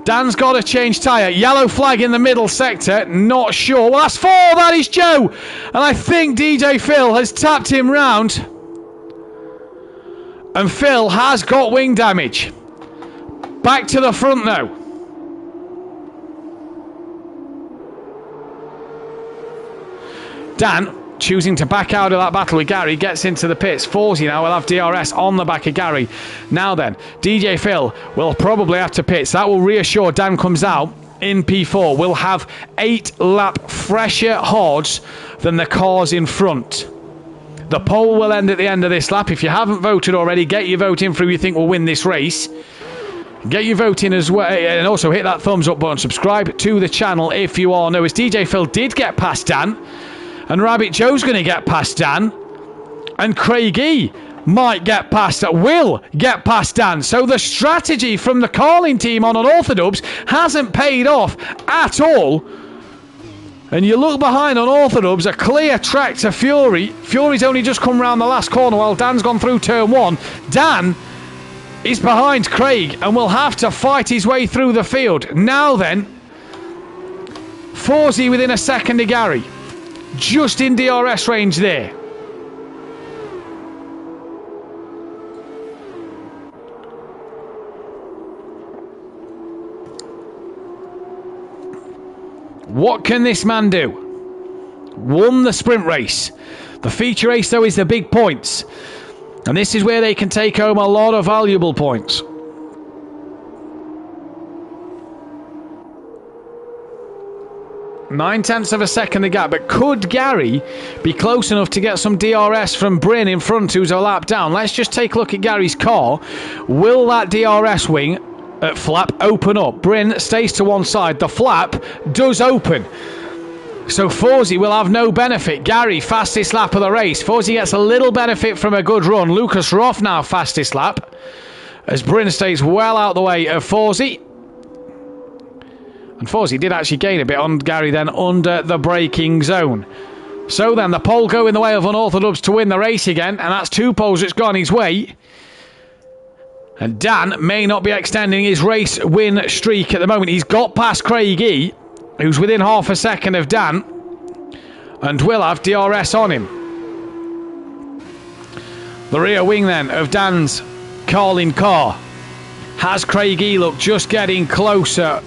Dan's got to change tyre. Yellow flag in the middle sector. Not sure. Well, that's 4. That is Joe. And I think DJ Phil has tapped him round. And Phil has got wing damage. Back to the front though. Dan, choosing to back out of that battle with Gary, gets into the pits. Forsey now will have DRS on the back of Gary. Now then, DJ Phil will probably have to pits. That will reassure Dan comes out in P4. We'll have 8 lap fresher hards than the cars in front. The poll will end at the end of this lap. If you haven't voted already, get your vote in for who you think will win this race. Get your vote in as well, and also hit that thumbs up button. Subscribe to the channel if you are new. As DJ Phil did get past Dan, and Rabbit Joe's going to get past Dan, and Craig E might get past, will get past Dan. So the strategy from the Carlin team on Unorthodox hasn't paid off at all. And you look behind Unorthodox, a clear track to Fury. Fury's only just come round the last corner while Dan's gone through turn 1. Dan is behind Craig and will have to fight his way through the field. Now then, Forsey within a second of Gary. Just in DRS range there. What can this man do? Won the sprint race. The feature race, though, is the big points. And this is where they can take home a lot of valuable points. Nine-tenths of a second the gap, but could Gary be close enough to get some DRS from Bryn in front, who's a lap down? Let's just take a look at Gary's car. Will that DRS wing flap open up? Bryn stays to one side. The flap does open. So Forsey will have no benefit. Gary, fastest lap of the race. Forsey gets a little benefit from a good run. Lucas Roth now fastest lap, as Bryn stays well out the way of Forsey. And Forsey did actually gain a bit on Gary then under the braking zone. So then the pole go in the way of Unorthodox to win the race again, and that's 2 poles that's gone his way. And Dan may not be extending his race win streak at the moment. He's got past Craig E, who's within half a second of Dan, and will have DRS on him. The rear wing then of Dan's Carlin car has Craig E look just getting closer.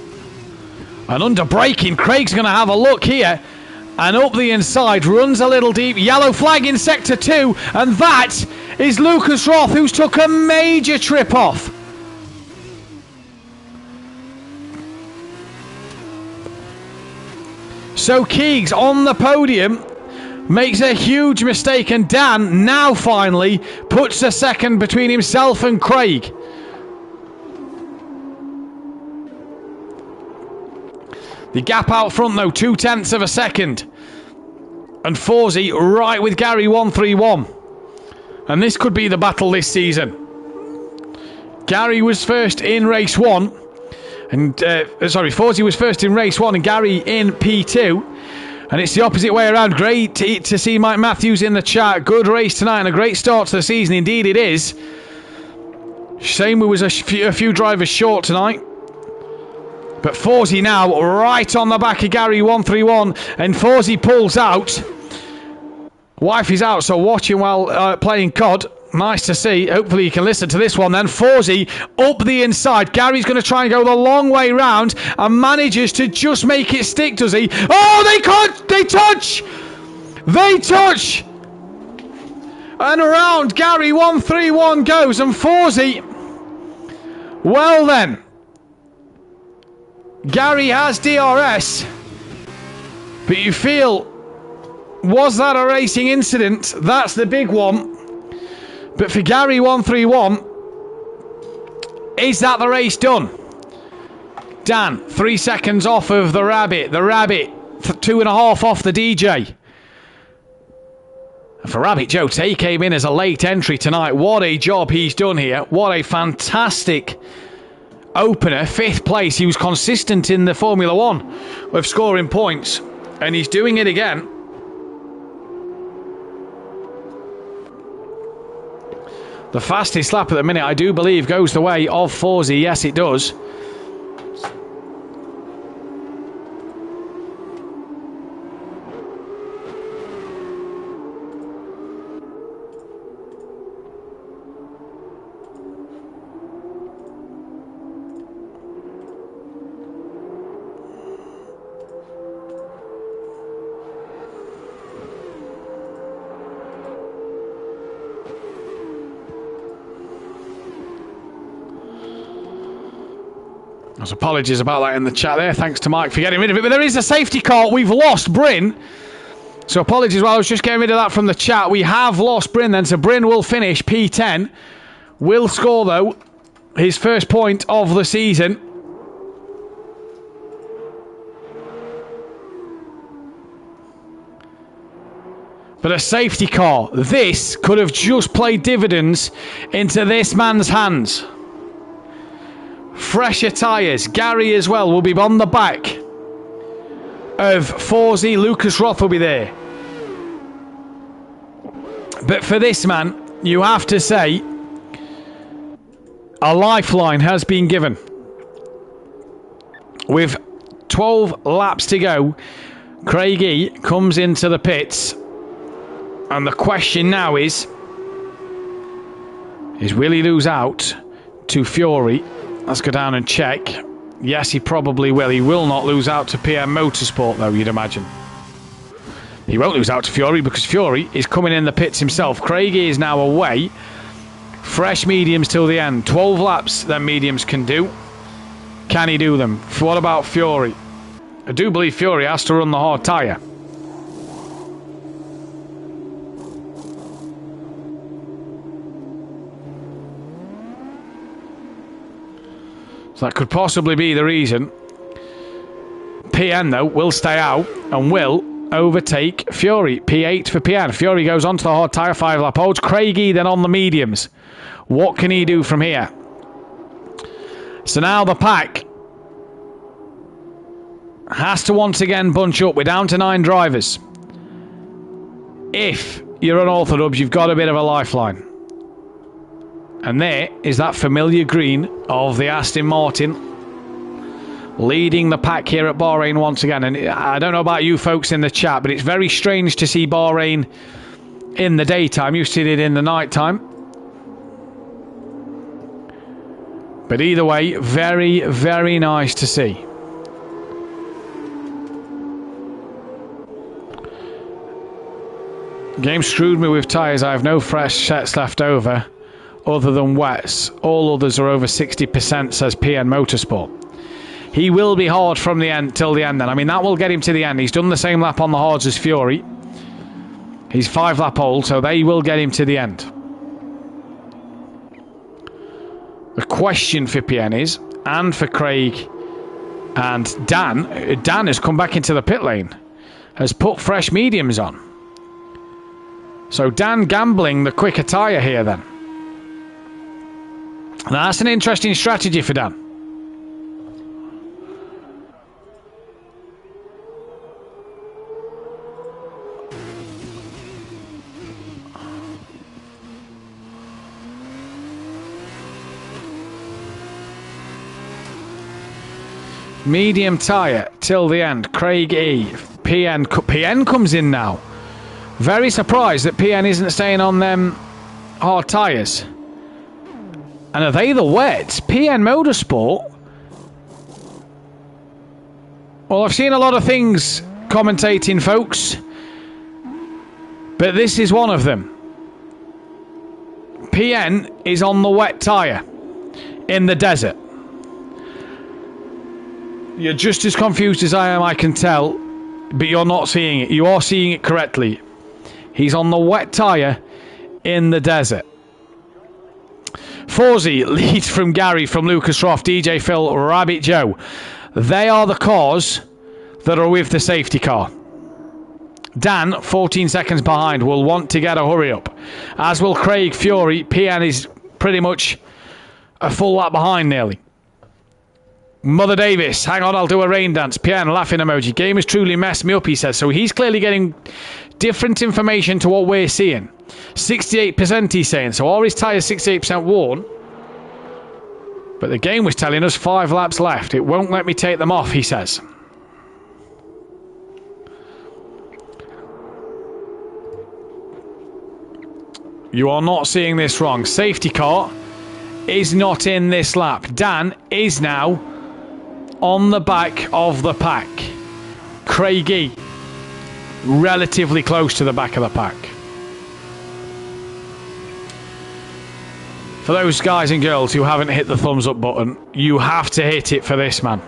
And under braking, Craig's going to have a look here. And up the inside, runs a little deep. Yellow flag in sector 2. And that is Lucas Roth, who's took a major trip off. So Keegs on the podium makes a huge mistake. And Dan now finally puts a second between himself and Craig. The gap out front, though, 0.2 of a second. And Forsey right with Gary 131. And this could be the battle this season. Gary was first in race 1. And, Forsey was first in race 1 and Gary in P2. And it's the opposite way around. Great to see Mike Matthews in the chat. Good race tonight and a great start to the season. Indeed it is. Shame we was a few drivers short tonight. But Forsey now right on the back of Gary 131, and Forsey pulls out. Wife is out, so watching while playing COD. Nice to see. Hopefully you can listen to this one then. Forsey up the inside. Gary's going to try and go the long way round and manages to just make it stick, does he? Oh, they can't! They touch! They touch! And around Gary 131 goes, and Forsey... Well then... Gary has DRS, but you feel, was that a racing incident? That's the big one. But for Gary 131, is that the race done? Dan, 3 seconds off of the Rabbit. The Rabbit, 2.5 off the DJ. And for Rabbit Joe, he came in as a late entry tonight. What a job he's done here. What a fantastic opener, 5th place. He was consistent in the Formula 1 with scoring points, and he's doing it again. The fastest lap at the minute, I do believe, goes the way of Forsey. Yes, it does. There's apologies about that in the chat there. Thanks to Mike for getting rid of it. But there is a safety car. We've lost Bryn. So apologies while I was just getting rid of that from the chat. We have lost Bryn then. So Bryn will finish P10. Will score, though, his first point of the season. But a safety car. This could have just played dividends into this man's hands. Fresher tyres. Gary as well will be on the back of Forzy. Lucas Roth will be there. But for this man, you have to say, a lifeline has been given. With 12 laps to go, Craigie comes into the pits. And the question now is will he lose out to Fury? Let's go down and check. Yes, he probably will. He will not lose out to PM Motorsport, though, you'd imagine. He won't lose out to Fury because Fury is coming in the pits himself. Craigie is now away. Fresh mediums till the end. 12 laps that mediums can do. Can he do them? What about Fury? I do believe Fury has to run the hard tyre. So that could possibly be the reason. PN, though, will stay out and will overtake Fury. P8 for PN. Fury goes onto the hard tyre, 5 lap holds. Craigie then on the mediums. What can he do from here? So now the pack has to once again bunch up. We're down to 9 drivers. If you're an Orthodox, you've got a bit of a lifeline. And there is that familiar green of the Aston Martin leading the pack here at Bahrain once again. And I don't know about you folks in the chat, but it's very strange to see Bahrain in the daytime. You've seen it in the nighttime. But either way, very, very nice to see. Game screwed me with tyres. I have no fresh sets left over other than wets. All others are over 60%, says PN Motorsport. He will be hard from the end till the end then. I mean, that will get him to the end. He's done the same lap on the hards as Fury. He's 5 lap old, so they will get him to the end. The question for PN is, and for Craig and Dan has come back into the pit lane, has put fresh mediums on. So Dan gambling the quicker tyre here then. Now that's an interesting strategy for Dan. Medium tyre till the end. Craig E. PN comes in now. Very surprised that PN isn't staying on them hard tyres. And are they the wets? PN Motorsport? Well, I've seen a lot of things commentating, folks. But this is one of them. PN is on the wet tyre in the desert. You're just as confused as I am, I can tell. But you're not seeing it. You are seeing it correctly. He's on the wet tyre in the desert. Forzy leads from Gary, from Lucas Roth, DJ Phil, Rabbit Joe. They are the cars that are with the safety car. Dan, 14 seconds behind, will want to get a hurry up. As will Craig Fury. PN is pretty much a full lap behind nearly. Mother Davis, hang on, I'll do a rain dance. PN, laughing emoji. Game has truly messed me up, he says. So he's clearly getting different information to what we're seeing. 68% he's saying. So are his tyres 68% worn? But the game was telling us 5 laps left. It won't let me take them off, he says. You are not seeing this wrong. Safety car is not in this lap. Dan is now on the back of the pack. Craigie relatively close to the back of the pack. For those guys and girls who haven't hit the thumbs up button, you have to hit it for this man.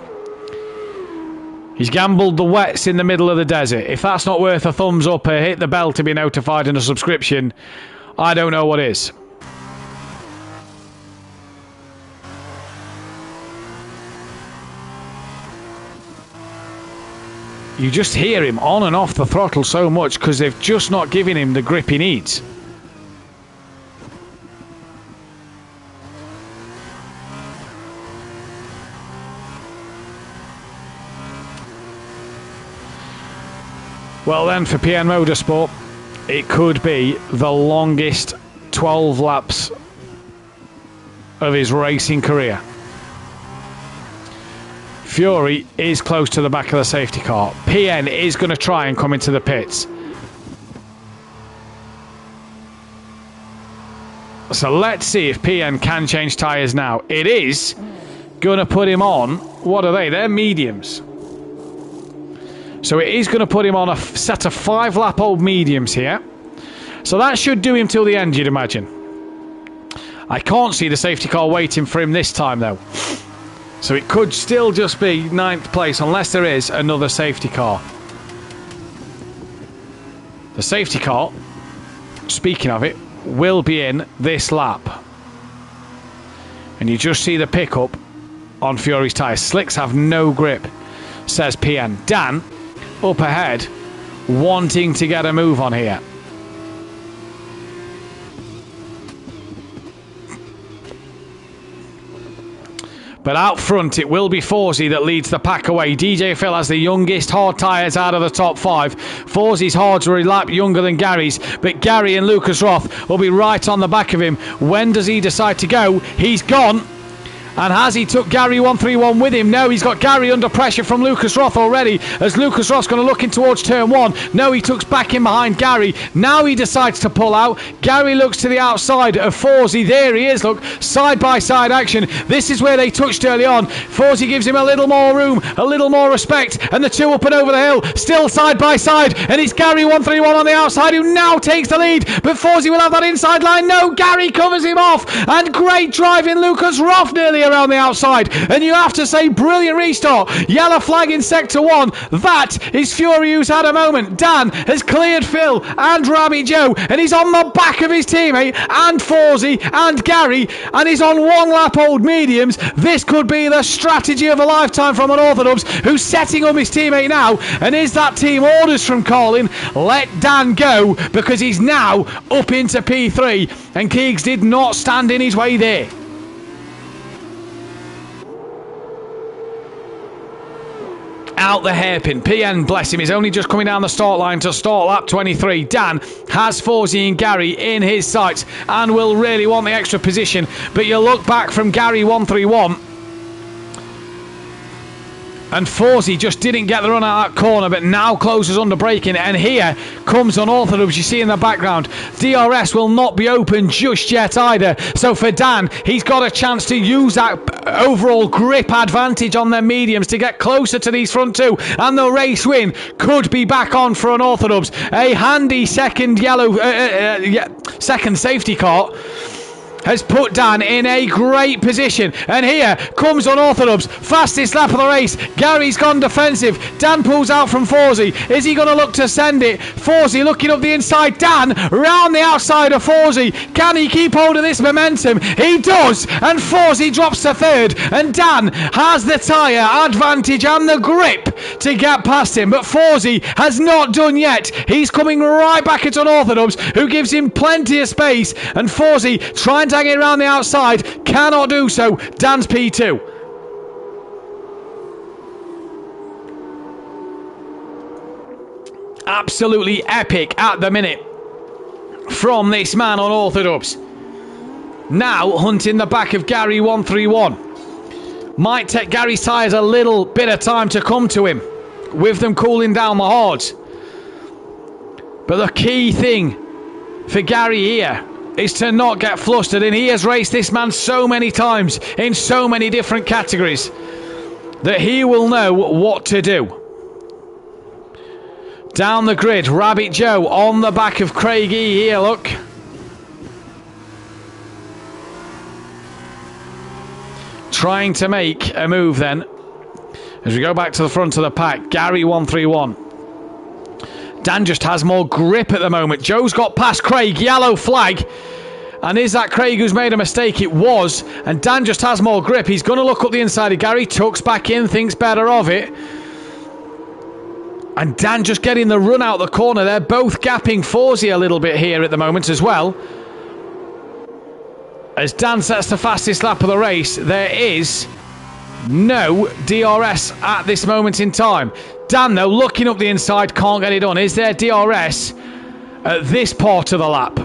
He's gambled the wets in the middle of the desert. If that's not worth a thumbs up, a hit the bell to be notified and a subscription, I don't know what is. You just hear him on and off the throttle so much because they've just not given him the grip he needs. Well then, for PN Motorsport, it could be the longest 12 laps of his racing career. Fury is close to the back of the safety car. PN is going to try and come into the pits. So let's see if PN can change tyres now. It is going to put him on, what are they? They're mediums. So it is going to put him on a set of 5-lap-old mediums here. So that should do him till the end, you'd imagine. I can't see the safety car waiting for him this time, though. So it could still just be 9th place, unless there is another safety car. The safety car, speaking of it, will be in this lap. And you just see the pickup on Fury's tyres. Slicks have no grip, says PN. Dan, up ahead, wanting to get a move on here. But out front, it will be Forsey that leads the pack away. DJ Phil has the youngest hard tyres out of the top 5. Forsey's hards are a lap younger than Gary's, but Gary and Lucas Roth will be right on the back of him. When does he decide to go? He's gone. And has he took Gary 131 with him? No, he's got Gary under pressure from Lucas Roth already, as Lucas Roth's going to look in towards turn 1. No, he tucks back in behind Gary. Now he decides to pull out. Gary looks to the outside of Forsey. There he is, look, side-by-side action. This is where they touched early on. Forsey gives him a little more room, a little more respect, and the two up and over the hill, still side-by-side, and it's Gary 131 on the outside who now takes the lead, but Forsey will have that inside line. No, Gary covers him off, and great driving Lucas Roth nearly around the outside, and you have to say brilliant restart. Yellow flag in sector 1. That is Fury who's had a moment. Dan has cleared Phil and Rabbit Joe, and he's on the back of his teammate and Forsey and Gary, and he's on 1-lap-old mediums. This could be the strategy of a lifetime from Unorthodox, who's setting up his teammate now. And is that team orders from Colin? Let Dan go, because he's now up into P3, and Keegs did not stand in his way there. Out the hairpin. PN, bless him, is only just coming down the start line to start lap 23. Dan has Forsey and Gary in his sights and will really want the extra position. But you look back from Gary 131. And Forsey just didn't get the run out of that corner, but now closes under braking. And here comes Unorthodox, you see in the background. DRS will not be open just yet either. So for Dan, he's got a chance to use that overall grip advantage on their mediums to get closer to these front two. And the race win could be back on for Unorthodox. A handy second second safety car has put Dan in a great position. And here comes Unorthodox. Fastest lap of the race. Gary's gone defensive. Dan pulls out from Forsey. Is he going to look to send it? Forsey looking up the inside. Dan round the outside of Forsey. Can he keep hold of this momentum? He does. And Forsey drops to third. And Dan has the tyre advantage and the grip to get past him. But Forsey has not done yet. He's coming right back at Unorthodox, who gives him plenty of space. And Forsey trying to get around the outside, cannot do so. Dan's P2. Absolutely epic at the minute from this man Unorthodox. Now hunting the back of Gary 131. Might take Gary's tyres a little bit of time to come to him, with them cooling down the hards. But the key thing for Gary here is to not get flustered, and he has raced this man so many times in so many different categories that he will know what to do. Down the grid, Rabbit Joe on the back of Craig E here, look. trying to make a move then. As we go back to the front of the pack, Gary 131. Dan just has more grip at the moment. Joe's got past Craig, yellow flag. And is that Craig who's made a mistake? It was. And Dan just has more grip. He's going to look up the inside of Gary, tucks back in, thinks better of it. And Dan just getting the run out the corner. They're both gapping Forsey a little bit here at the moment as well. As Dan sets the fastest lap of the race, there is no DRS at this moment in time. Dan, though, looking up the inside, can't get it done. Is there DRS at this part of the lap?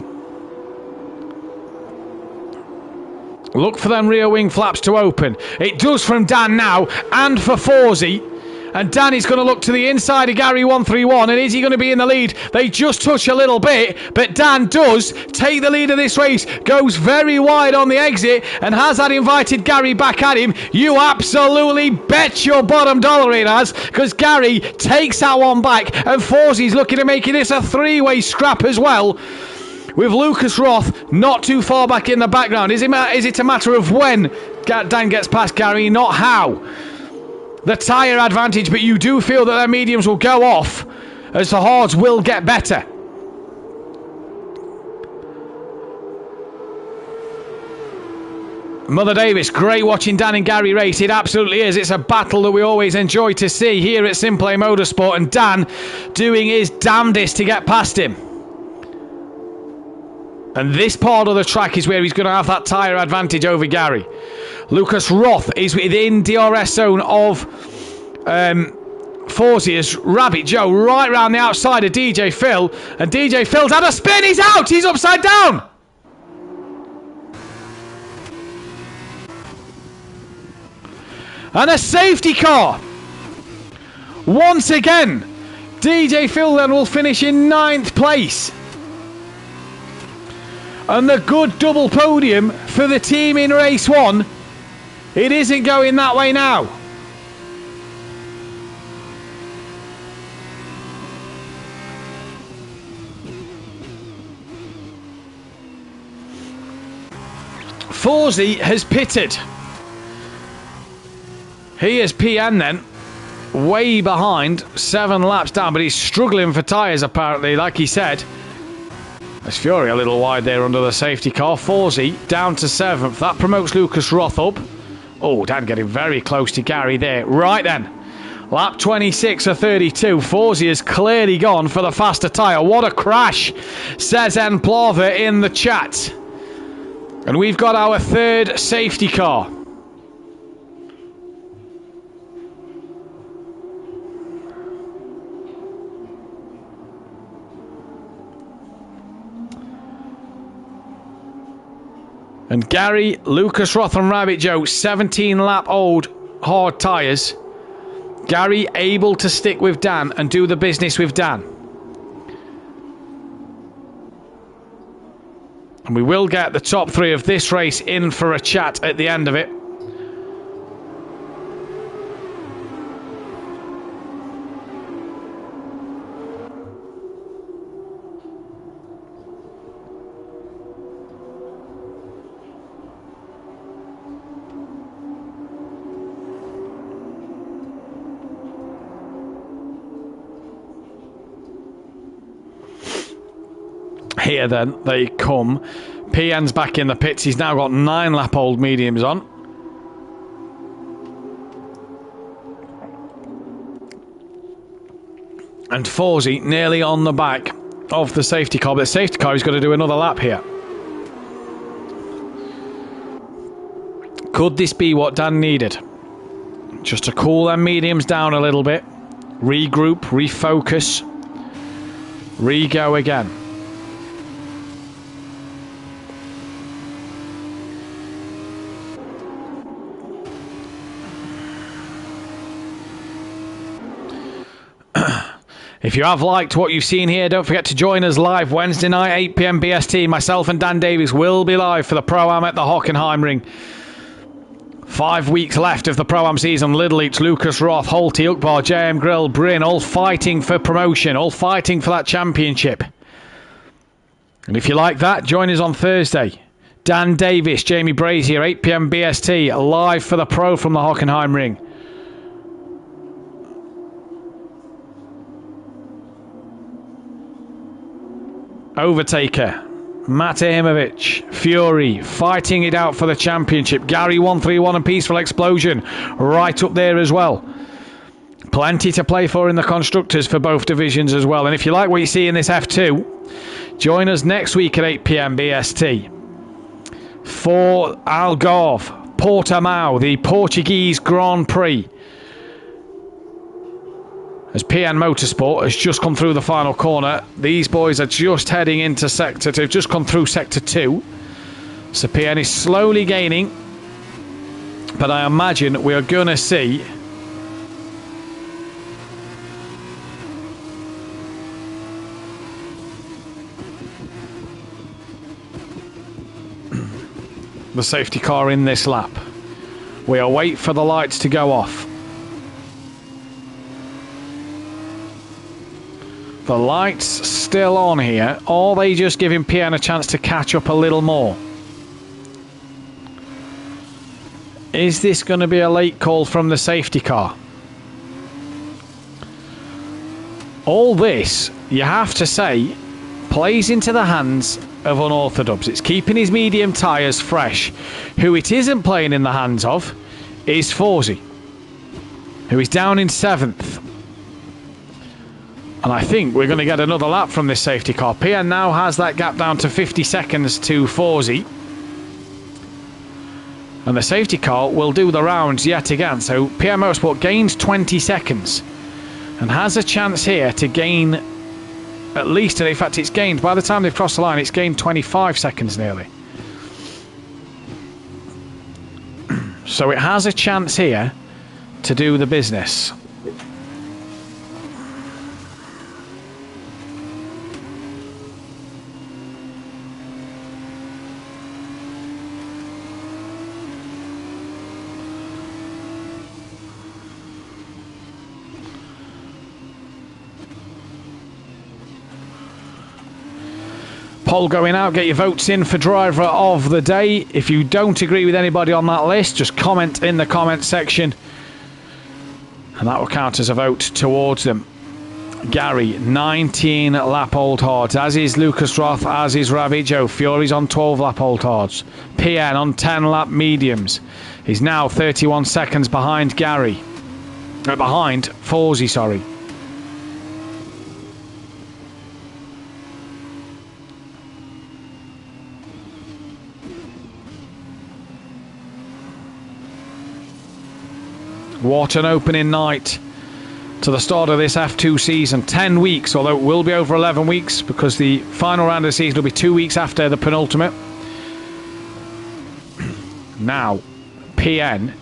Look for them rear wing flaps to open. It does from Dan now, and for Forsey. And Dan is going to look to the inside of Gary 131. And is he going to be in the lead? They just touch a little bit. But Dan does take the lead of this race. Goes very wide on the exit. And has that invited Gary back at him? You absolutely bet your bottom dollar it has. Because Gary takes that one back. And Forsey's looking to make this a three-way scrap as well. With Lucas Roth not too far back in the background. Is it a matter of when Dan gets past Gary, not how? The tyre advantage, but you do feel that their mediums will go off as the hards will get better. Mother Davis, great watching Dan and Gary race. It absolutely is. It's a battle that we always enjoy to see here at Simplay Motorsport, and Dan doing his damnedest to get past him. And this part of the track is where he's going to have that tyre advantage over Gary. Lucas Roth is within DRS zone of Forsey as Rabbit Joe right round the outside of DJ Phil. And DJ Phil's had a spin. He's out. He's upside down. And a safety car. Once again, DJ Phil then will finish in 9th place. And the good double podium for the team in race 1. It isn't going that way now. Forsey has pitted. He is PN then. Way behind. 7 laps down. But he's struggling for tyres apparently, like he said. There's Fury a little wide there under the safety car. Forsey down to 7th. That promotes Lucas Roth up. Oh, Dan getting very close to Gary there. Right then. Lap 26 of 32. Forsey has clearly gone for the faster tyre. What a crash, says N. Plava in the chat. And we've got our 3rd safety car. And Gary, Lucas Roth and Rabbit Joe, 17 lap old hard tyres. Gary able to stick with Dan and do the business with Dan. And we will get the top 3 of this race in for a chat at the end of it. Here then, they come. PN's back in the pits. He's now got 9 lap old mediums on. And Forsey nearly on the back of the safety car. But the safety car is going to do another lap here. Could this be what Dan needed? Just to cool them mediums down a little bit. Regroup, refocus. Re-go again. If you have liked what you've seen here, don't forget to join us live Wednesday night, 8 PM BST. Myself and Dan Davies will be live for the Pro-Am at the Hockenheim Ring. 5 weeks left of the Pro-Am season. Little Eats, Lucas Roth, Holty, Ukbar, JM Grill, Bryn, all fighting for promotion, all fighting for that championship. And if you like that, join us on Thursday. Dan Davis, Jamie Brazier, 8 p.m. BST, live for the Pro from the Hockenheim ring. Overtaker, Matehimovic, Fury, fighting it out for the championship. Gary 131 and Peaceful Explosion, right up there as well. Plenty to play for in the Constructors for both divisions as well. And if you like what you see in this F2, join us next week at 8 p.m. BST for Algarve, Portimao, the Portuguese Grand Prix. As PN Motorsport has just come through the final corner, these boys are just heading into sector 2. They've just come through sector 2. So PN is slowly gaining. But I imagine we are going to see the safety car in this lap. We'll wait for the lights to go off. The lights still on here. Or are they just giving PN a chance to catch up a little more? Is this going to be a late call from the safety car? All this, you have to say, plays into the hands of Unorthodox. It's keeping his medium tyres fresh. Who it isn't playing in the hands of is Forsey, who is down in 7th. And I think we're going to get another lap from this safety car. PN now has that gap down to 50 seconds to Forsey. And the safety car will do the rounds yet again. So PN Motorsport gains 20 seconds and has a chance here to gain at least, and in fact it's gained, by the time they've crossed the line, it's gained 25 seconds nearly. So it has a chance here to do the business. Poll going out, get your votes in for driver of the day. If you don't agree with anybody on that list, just comment in the comment section and that will count as a vote towards them. Gary, 19 lap old hards, as is Lucas Roth, as is Ravijo. Fury's on 12 lap old hards. PN on 10 lap mediums. He's now 31 seconds behind Gary. Behind Forsey, sorry. What an opening night to the start of this F2 season. 10 weeks, although it will be over 11 weeks because the final round of the season will be 2 weeks after the penultimate. Now, PN,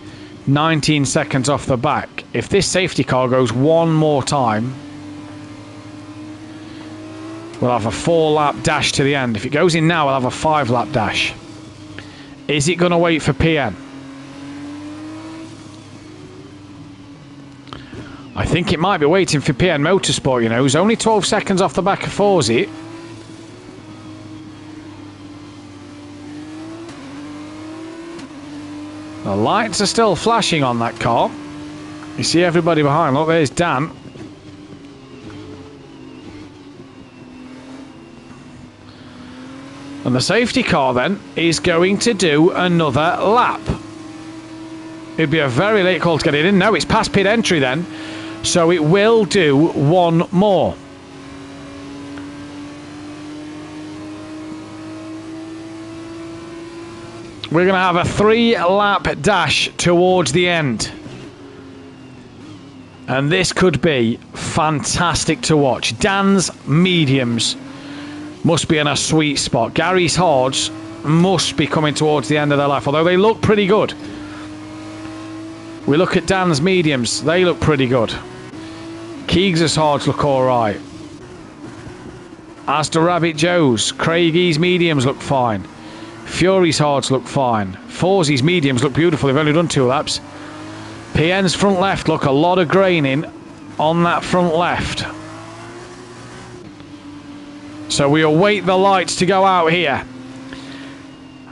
19 seconds off the back. If this safety car goes one more time, we'll have a 4-lap dash to the end. If it goes in now, we'll have a 5-lap dash. Is it going to wait for PN? I think it might be waiting for PN Motorsport, you know. He's only 12 seconds off the back of Forsey. The lights are still flashing on that car. You see everybody behind. Look, there's Dan. And the safety car then is going to do another lap. It'd be a very late call to get it in. No, it's past pit entry then. So it will do one more. We're going to have a 3-lap dash towards the end. And this could be fantastic to watch. Dan's mediums must be in a sweet spot. Gary's hards must be coming towards the end of their life, although they look pretty good. We look at Dan's mediums, they look pretty good. Keegs' hards look alright. As do Rabbit Joe's. Craigie's mediums look fine. Fury's hards look fine. Forsey's mediums look beautiful, they've only done 2 laps. PN's front left, look, a lot of graining on that front left. So we await the lights to go out here.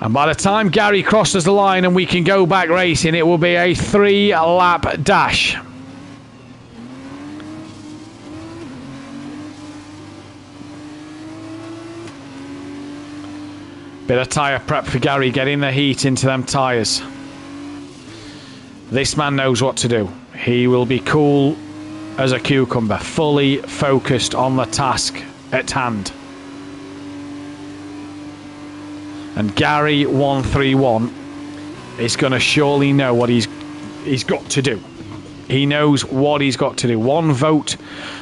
And by the time Gary crosses the line and we can go back racing, it will be a 3-lap dash. Bit of tyre prep for Gary, getting the heat into them tyres. This man knows what to do. He will be cool as a cucumber, fully focused on the task at hand. And Gary 131 is going to surely know what he's got to do. He knows what he's got to do. 1 vote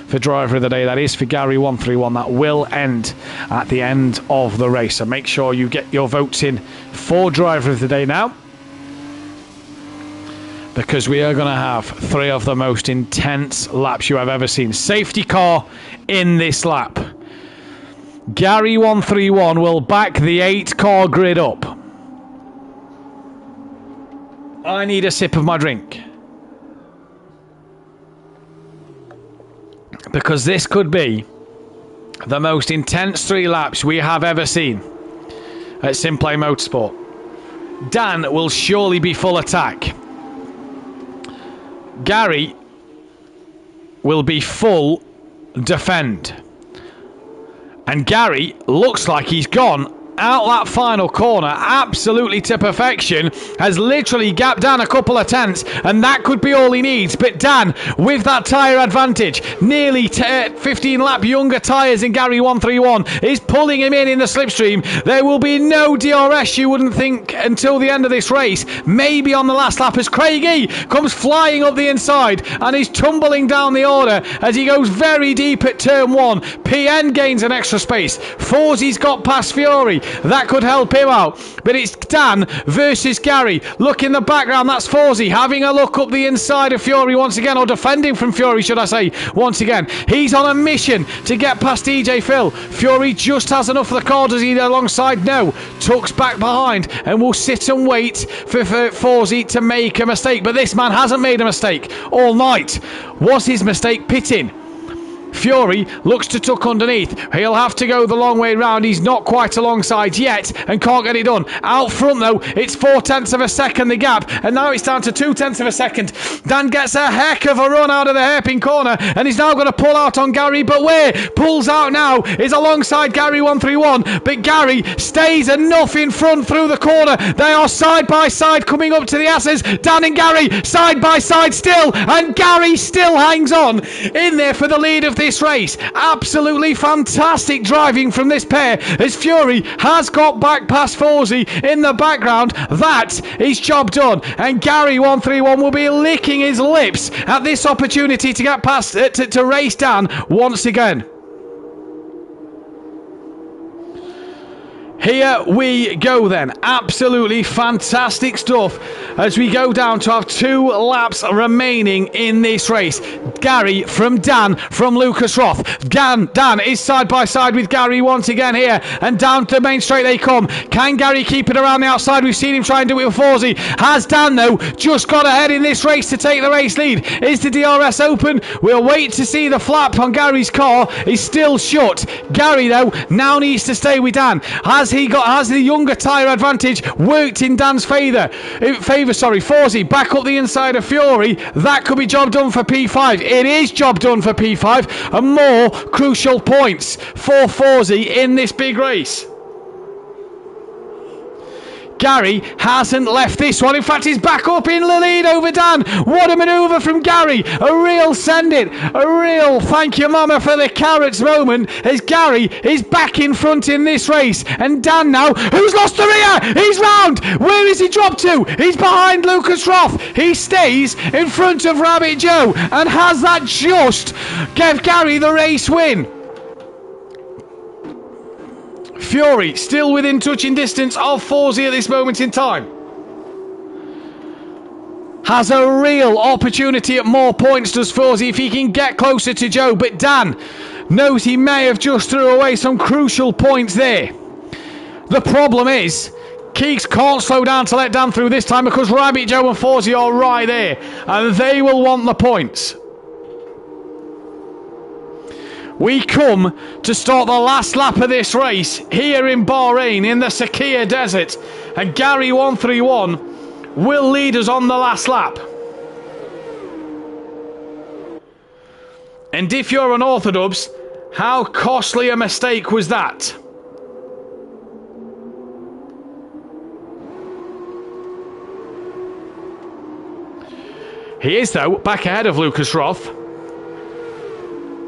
for driver of the day. That is for Gary 131. That will end at the end of the race. So make sure you get your votes in for driver of the day now, because we are going to have 3 of the most intense laps you have ever seen. Safety car in this lap. Gary 131 will back the 8-car grid up. I need a sip of my drink, because this could be the most intense 3 laps we have ever seen at Simplay Motorsport. Dan will surely be full attack. Gary will be full defend. And Gary looks like he's gone out that final corner absolutely to perfection, has literally gapped Dan a couple of tenths, and that could be all he needs. But Dan, with that tyre advantage, nearly 15 lap younger tyres in Gary 131, is pulling him in the slipstream. There will be no DRS, you wouldn't think, until the end of this race, maybe on the last lap, as Craigie comes flying up the inside and is tumbling down the order as he goes very deep at turn 1. PN gains an extra space. Forzie's got past Fury. That could help him out. But it's Dan versus Gary. Look in the background, that's Forzie having a look up the inside of Fury once again, or defending from Fury, should I say, once again. He's on a mission to get past DJ Phil. Fury just has enough of the car, does he, alongside? No. Tucks back behind and will sit and wait for Forzie to make a mistake. But this man hasn't made a mistake all night. Was his mistake pitting? Fury looks to tuck underneath. He'll have to go the long way round. He's not quite alongside yet and can't get it done. Out front though, it's 0.4 of a second the gap, and now it's down to 0.2 of a second. Dan gets a heck of a run out of the hairpin corner and he's now going to pull out on Gary, but where pulls out now is alongside Gary 131, but Gary stays enough in front through the corner. They are side by side coming up to the Asses. Dan and Gary side by side still, and Gary still hangs on in there for the lead of this race. Absolutely fantastic driving from this pair, as Fury has got back past Forzie in the background. That is job done, and Gary 131 will be licking his lips at this opportunity to get past to race Dan once again. Here we go then. Absolutely fantastic stuff as we go down to have 2 laps remaining in this race. Gary from Dan from Lucas Roth. Dan is side by side with Gary once again here, and down to the main straight they come. Can Gary keep it around the outside? We've seen him try and do it with Forzie. Has Dan though just got ahead in this race to take the race lead? Is the DRS open? We'll wait to see. The flap on Gary's car is still shut. Gary though now needs to stay with Dan. Has the younger tyre advantage worked in Dan's favour? Forzie back up the inside of Fury. That could be job done for P5. It is job done for P5, and more crucial points for Forzie in this big race. Gary hasn't left this one. In fact, he's back up in the lead over Dan. What a manoeuvre from Gary. A real send it. A real thank you mama for the carrots moment, as Gary is back in front in this race. And Dan now, who's lost the rear? He's round. Where is he dropped to? He's behind Lucas Roth. He stays in front of Rabbit Joe, and has that just give Gary the race win. Fury still within touching distance of Forzie at this moment in time. Has a real opportunity at more points, does Forzie, if he can get closer to Joe. But Dan knows he may have just threw away some crucial points there. The problem is, Keeks can't slow down to let Dan through this time, because Rabbit Joe and Forzie are right there, and they will want the points. We come to start the last lap of this race here in Bahrain in the Sakia Desert, and Gary 131 will lead us on the last lap. And if you're unorthodox, how costly a mistake was that? He is, though, back ahead of Lucas Roth.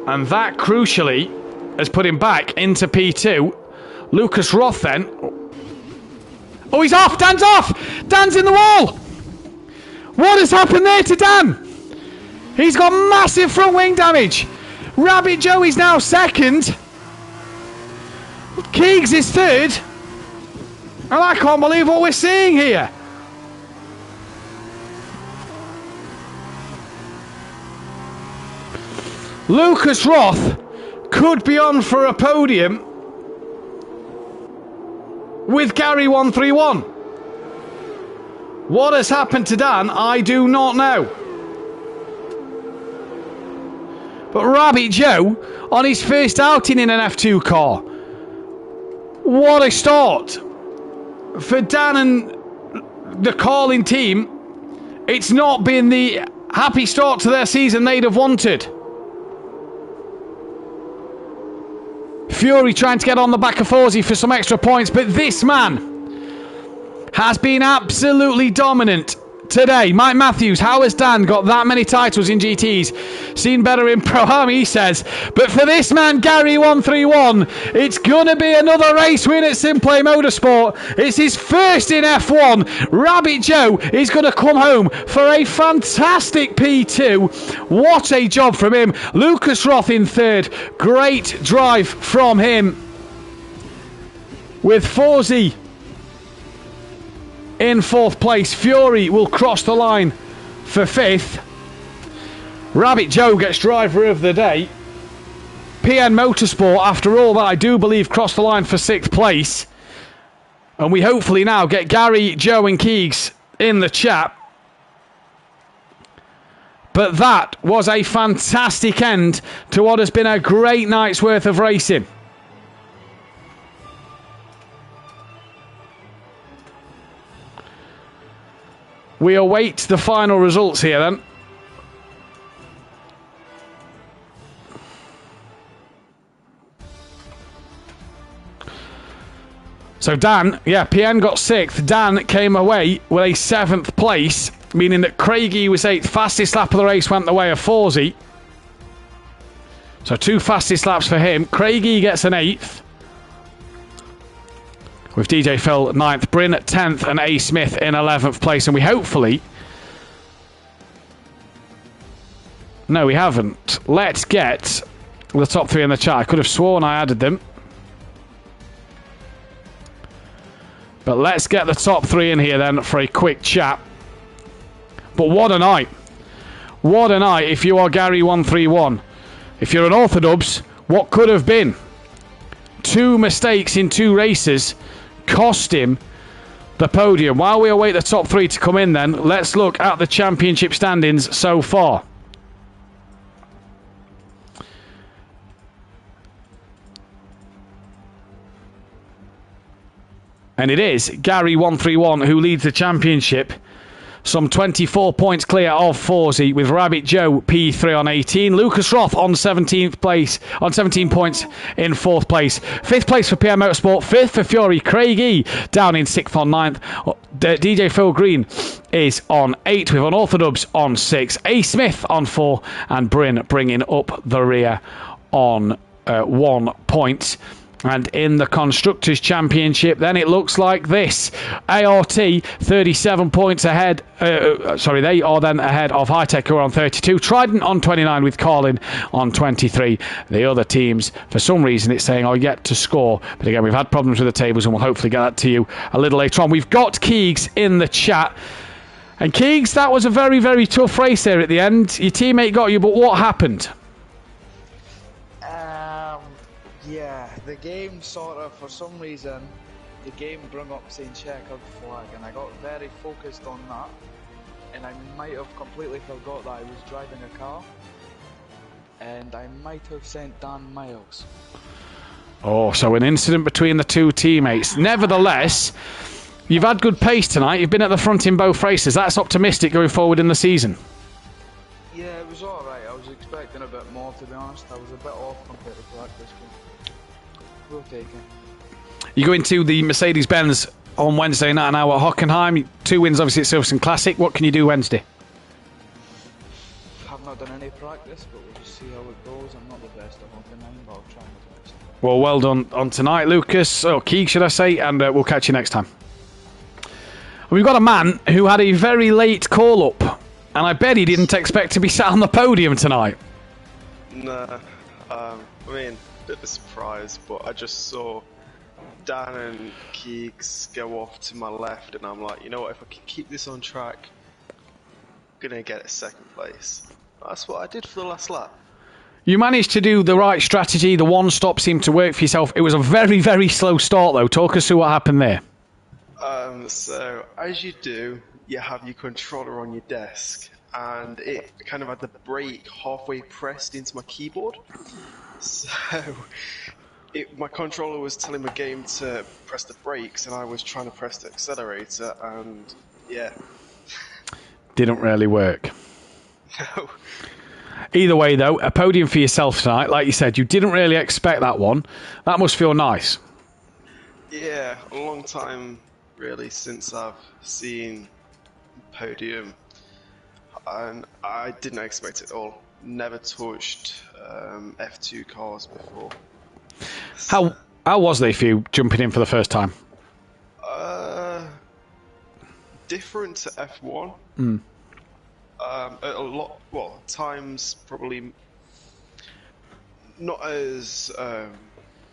And that, crucially, has put him back into P2. Lucas Roth, then. Oh, he's off! Dan's off! Dan's in the wall! What has happened there to Dan? He's got massive front wing damage. Rabbit Joe is now second. Keegs is third. And I can't believe what we're seeing here. Lucas Roth could be on for a podium with Gary 131. What has happened to Dan, I do not know. But Rabbit Joe on his first outing in an F2 car. What a start for Dan and the Carlin team. It's not been the happy start to their season they'd have wanted. Fury trying to get on the back of Forsey for some extra points, but this man has been absolutely dominant today. Mike Matthews, how has Dan got that many titles in GTs? Seen better in Pro-Am, he says. But for this man, Gary 131, it's going to be another race win at Simplay Motorsport. It's his first in F1. Rabbit Joe is going to come home for a fantastic P2. What a job from him. Lucas Roth in third. Great drive from him. With Forsey in fourth place. Fury will cross the line for fifth. Rabbit Joe gets driver of the day. PN Motorsport, after all that, I do believe crossed the line for sixth place. And we hopefully now get Gary, Joe and Keegs in the chat. But that was a fantastic end to what has been a great night's worth of racing. We await the final results here then. So Dan, PN got sixth. Dan came away with a seventh place, meaning that Craigie was eighth. Fastest lap of the race went the way of Forsey. So two fastest laps for him. Craigie gets an eighth, with DJ Phil 9th, Bryn at 10th and A. Smith in 11th place. And we hopefully... No, we haven't. Let's get the top three in the chat. I could have sworn I added them. But let's get the top three in here then for a quick chat. But what a night. What a night if you are Gary 131. If you're an Orthodox, what could have been? Two mistakes in two races cost him the podium. While we await the top three to come in then, let's look at the championship standings so far. And it is Gary 131 who leads the championship. Some 24 points clear of Forsey, with Rabbit Joe P3 on 18. Lucas Roth on 17th place, on 17 points in 4th place. 5th place for PM Motorsport, 5th for Fury. Craigie down in 6th on 9th. DJ Phil Green is on 8th, with Unorthodox on 6. A. Smith on 4, and Bryn bringing up the rear on 1 point. And in the Constructors' Championship, then it looks like this. ART, 37 points ahead. They are then ahead of Hi-Tech, who are on 32. Trident on 29, with Carlin on 23. The other teams, for some reason, it's saying are yet to score. But again, we've had problems with the tables, and we'll hopefully get that to you a little later on. We've got Keegs in the chat. And Keegs, that was a very, very tough race there at the end. Your teammate got you, but what happened? Yeah, the game sort of, for some reason, the game brought up saying checkered flag, and I got very focused on that, and I might have completely forgot that I was driving a car. and I might have sent Dan Miles. Oh, so an incident between the two teammates. Nevertheless, you've had good pace tonight. You've been at the front in both races. That's optimistic going forward in the season. Yeah, it was alright. I was expecting a bit more, to be honest. I was a bit off compared to practice, but we'll take it. You go into the Mercedes-Benz on Wednesday night now at Hockenheim. 2 wins, obviously, at Silverstone Classic. What can you do Wednesday? I've not done any practice, but we'll just see how it goes. I'm not the best at Hockenheim, but I'll try my best. Well, well done on tonight, Lucas, or Keeg, should I say, and we'll catch you next time. We've got a man who had a very late call-up, and I bet he didn't expect to be sat on the podium tonight. Nah, I mean, bit of a surprise, but I just saw Dan and Keegs go off to my left, and I'm like, you know what, if I can keep this on track, I'm gonna get a second place. That's what I did for the last lap. You managed to do the right strategy. The one stop seemed to work for yourself. It was a very, very slow start, though. Talk us through what happened there. So, as you do, you have your controller on your desk, and it kind of had the brake halfway pressed into my keyboard. So, my controller was telling my game to press the brakes, and I was trying to press the accelerator, and yeah. Didn't really work. No. Either way, though, a podium for yourself tonight. Like you said, you didn't really expect that one. That must feel nice. Yeah, a long time, really, since I've seen podium, and I didn't expect it at all. Never touched F2 cars before. How was they for you jumping in for the first time? Different to F1. A lot, well, times probably not as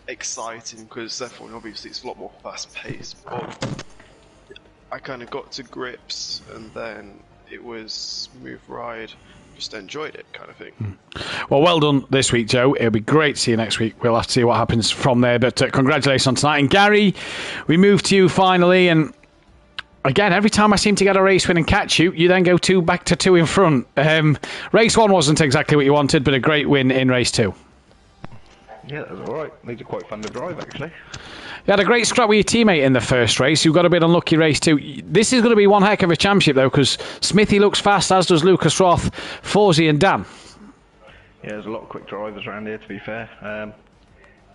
exciting, because F1 obviously it's a lot more fast paced, but I kind of got to grips, and then it was smooth ride. Just enjoyed it, kind of thing. Well done this week, Joe. It'll be great to see you next week. We'll have to see what happens from there, but congratulations on tonight. And Gary, we move to you finally, and again, every time I seem to get a race win and catch you, you then go back to 2 in front. Race 1 wasn't exactly what you wanted, but a great win in race 2. Yeah, that was alright. These are quite fun to drive, actually. You had a great scrap with your teammate in the first race. You got a bit unlucky race 2. This is going to be one heck of a championship, though, because Smithy looks fast, as does Lucas Roth, Forsey and Dan. Yeah, there's a lot of quick drivers around here, to be fair.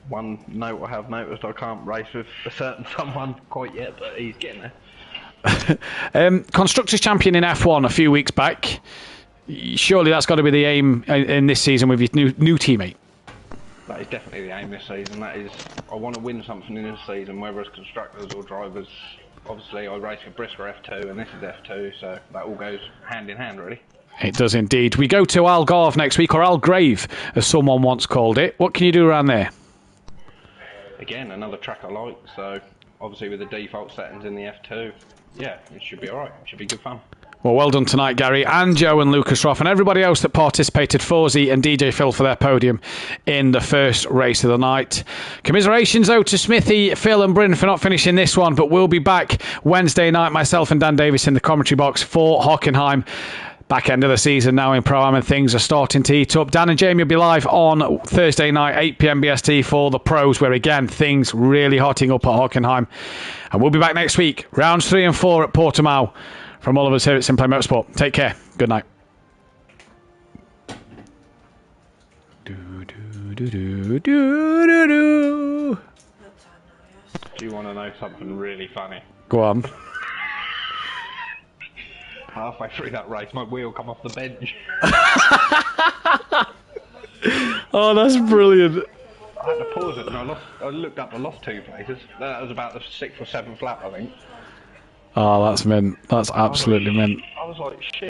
One note I have noticed, I can't race with a certain someone quite yet, but he's getting there. Constructors champion in F1 a few weeks back. Surely that's got to be the aim in this season with your new teammate. That is definitely the aim this season. That is, I want to win something in this season, whether it's constructors or drivers. Obviously, I race with Brisker F2, and this is F2, so that all goes hand in hand, really. It does indeed. We go to Algarve next week, or Algrave, as someone once called it. What can you do around there? Again, another track I like, so obviously with the default settings in the F2, yeah, it should be alright. It should be good fun. Well done tonight, Gary, and Joe and Lucas Roth, and everybody else that participated, Forsey and DJ Phil, for their podium in the first race of the night. Commiserations, though, to Smithy, Phil and Bryn for not finishing this one, but we'll be back Wednesday night, myself and Dan Davis in the commentary box for Hockenheim. Back end of the season now in Pro-Am, and things are starting to heat up. Dan and Jamie will be live on Thursday night, 8 p.m. BST for the pros, where again, things really hotting up at Hockenheim. And we'll be back next week, rounds 3 and 4 at Portimao. From all of us here at Simply Motorsport, take care. Good night. Do you want to know something really funny? Go on. Halfway through that race, my wheel come off the bench. Oh, that's brilliant. I had to pause it, and I looked up, I lost 2 places. That was about the 6th or 7th lap, I think. Oh, that's mint. That's absolutely mint. I was like, shit.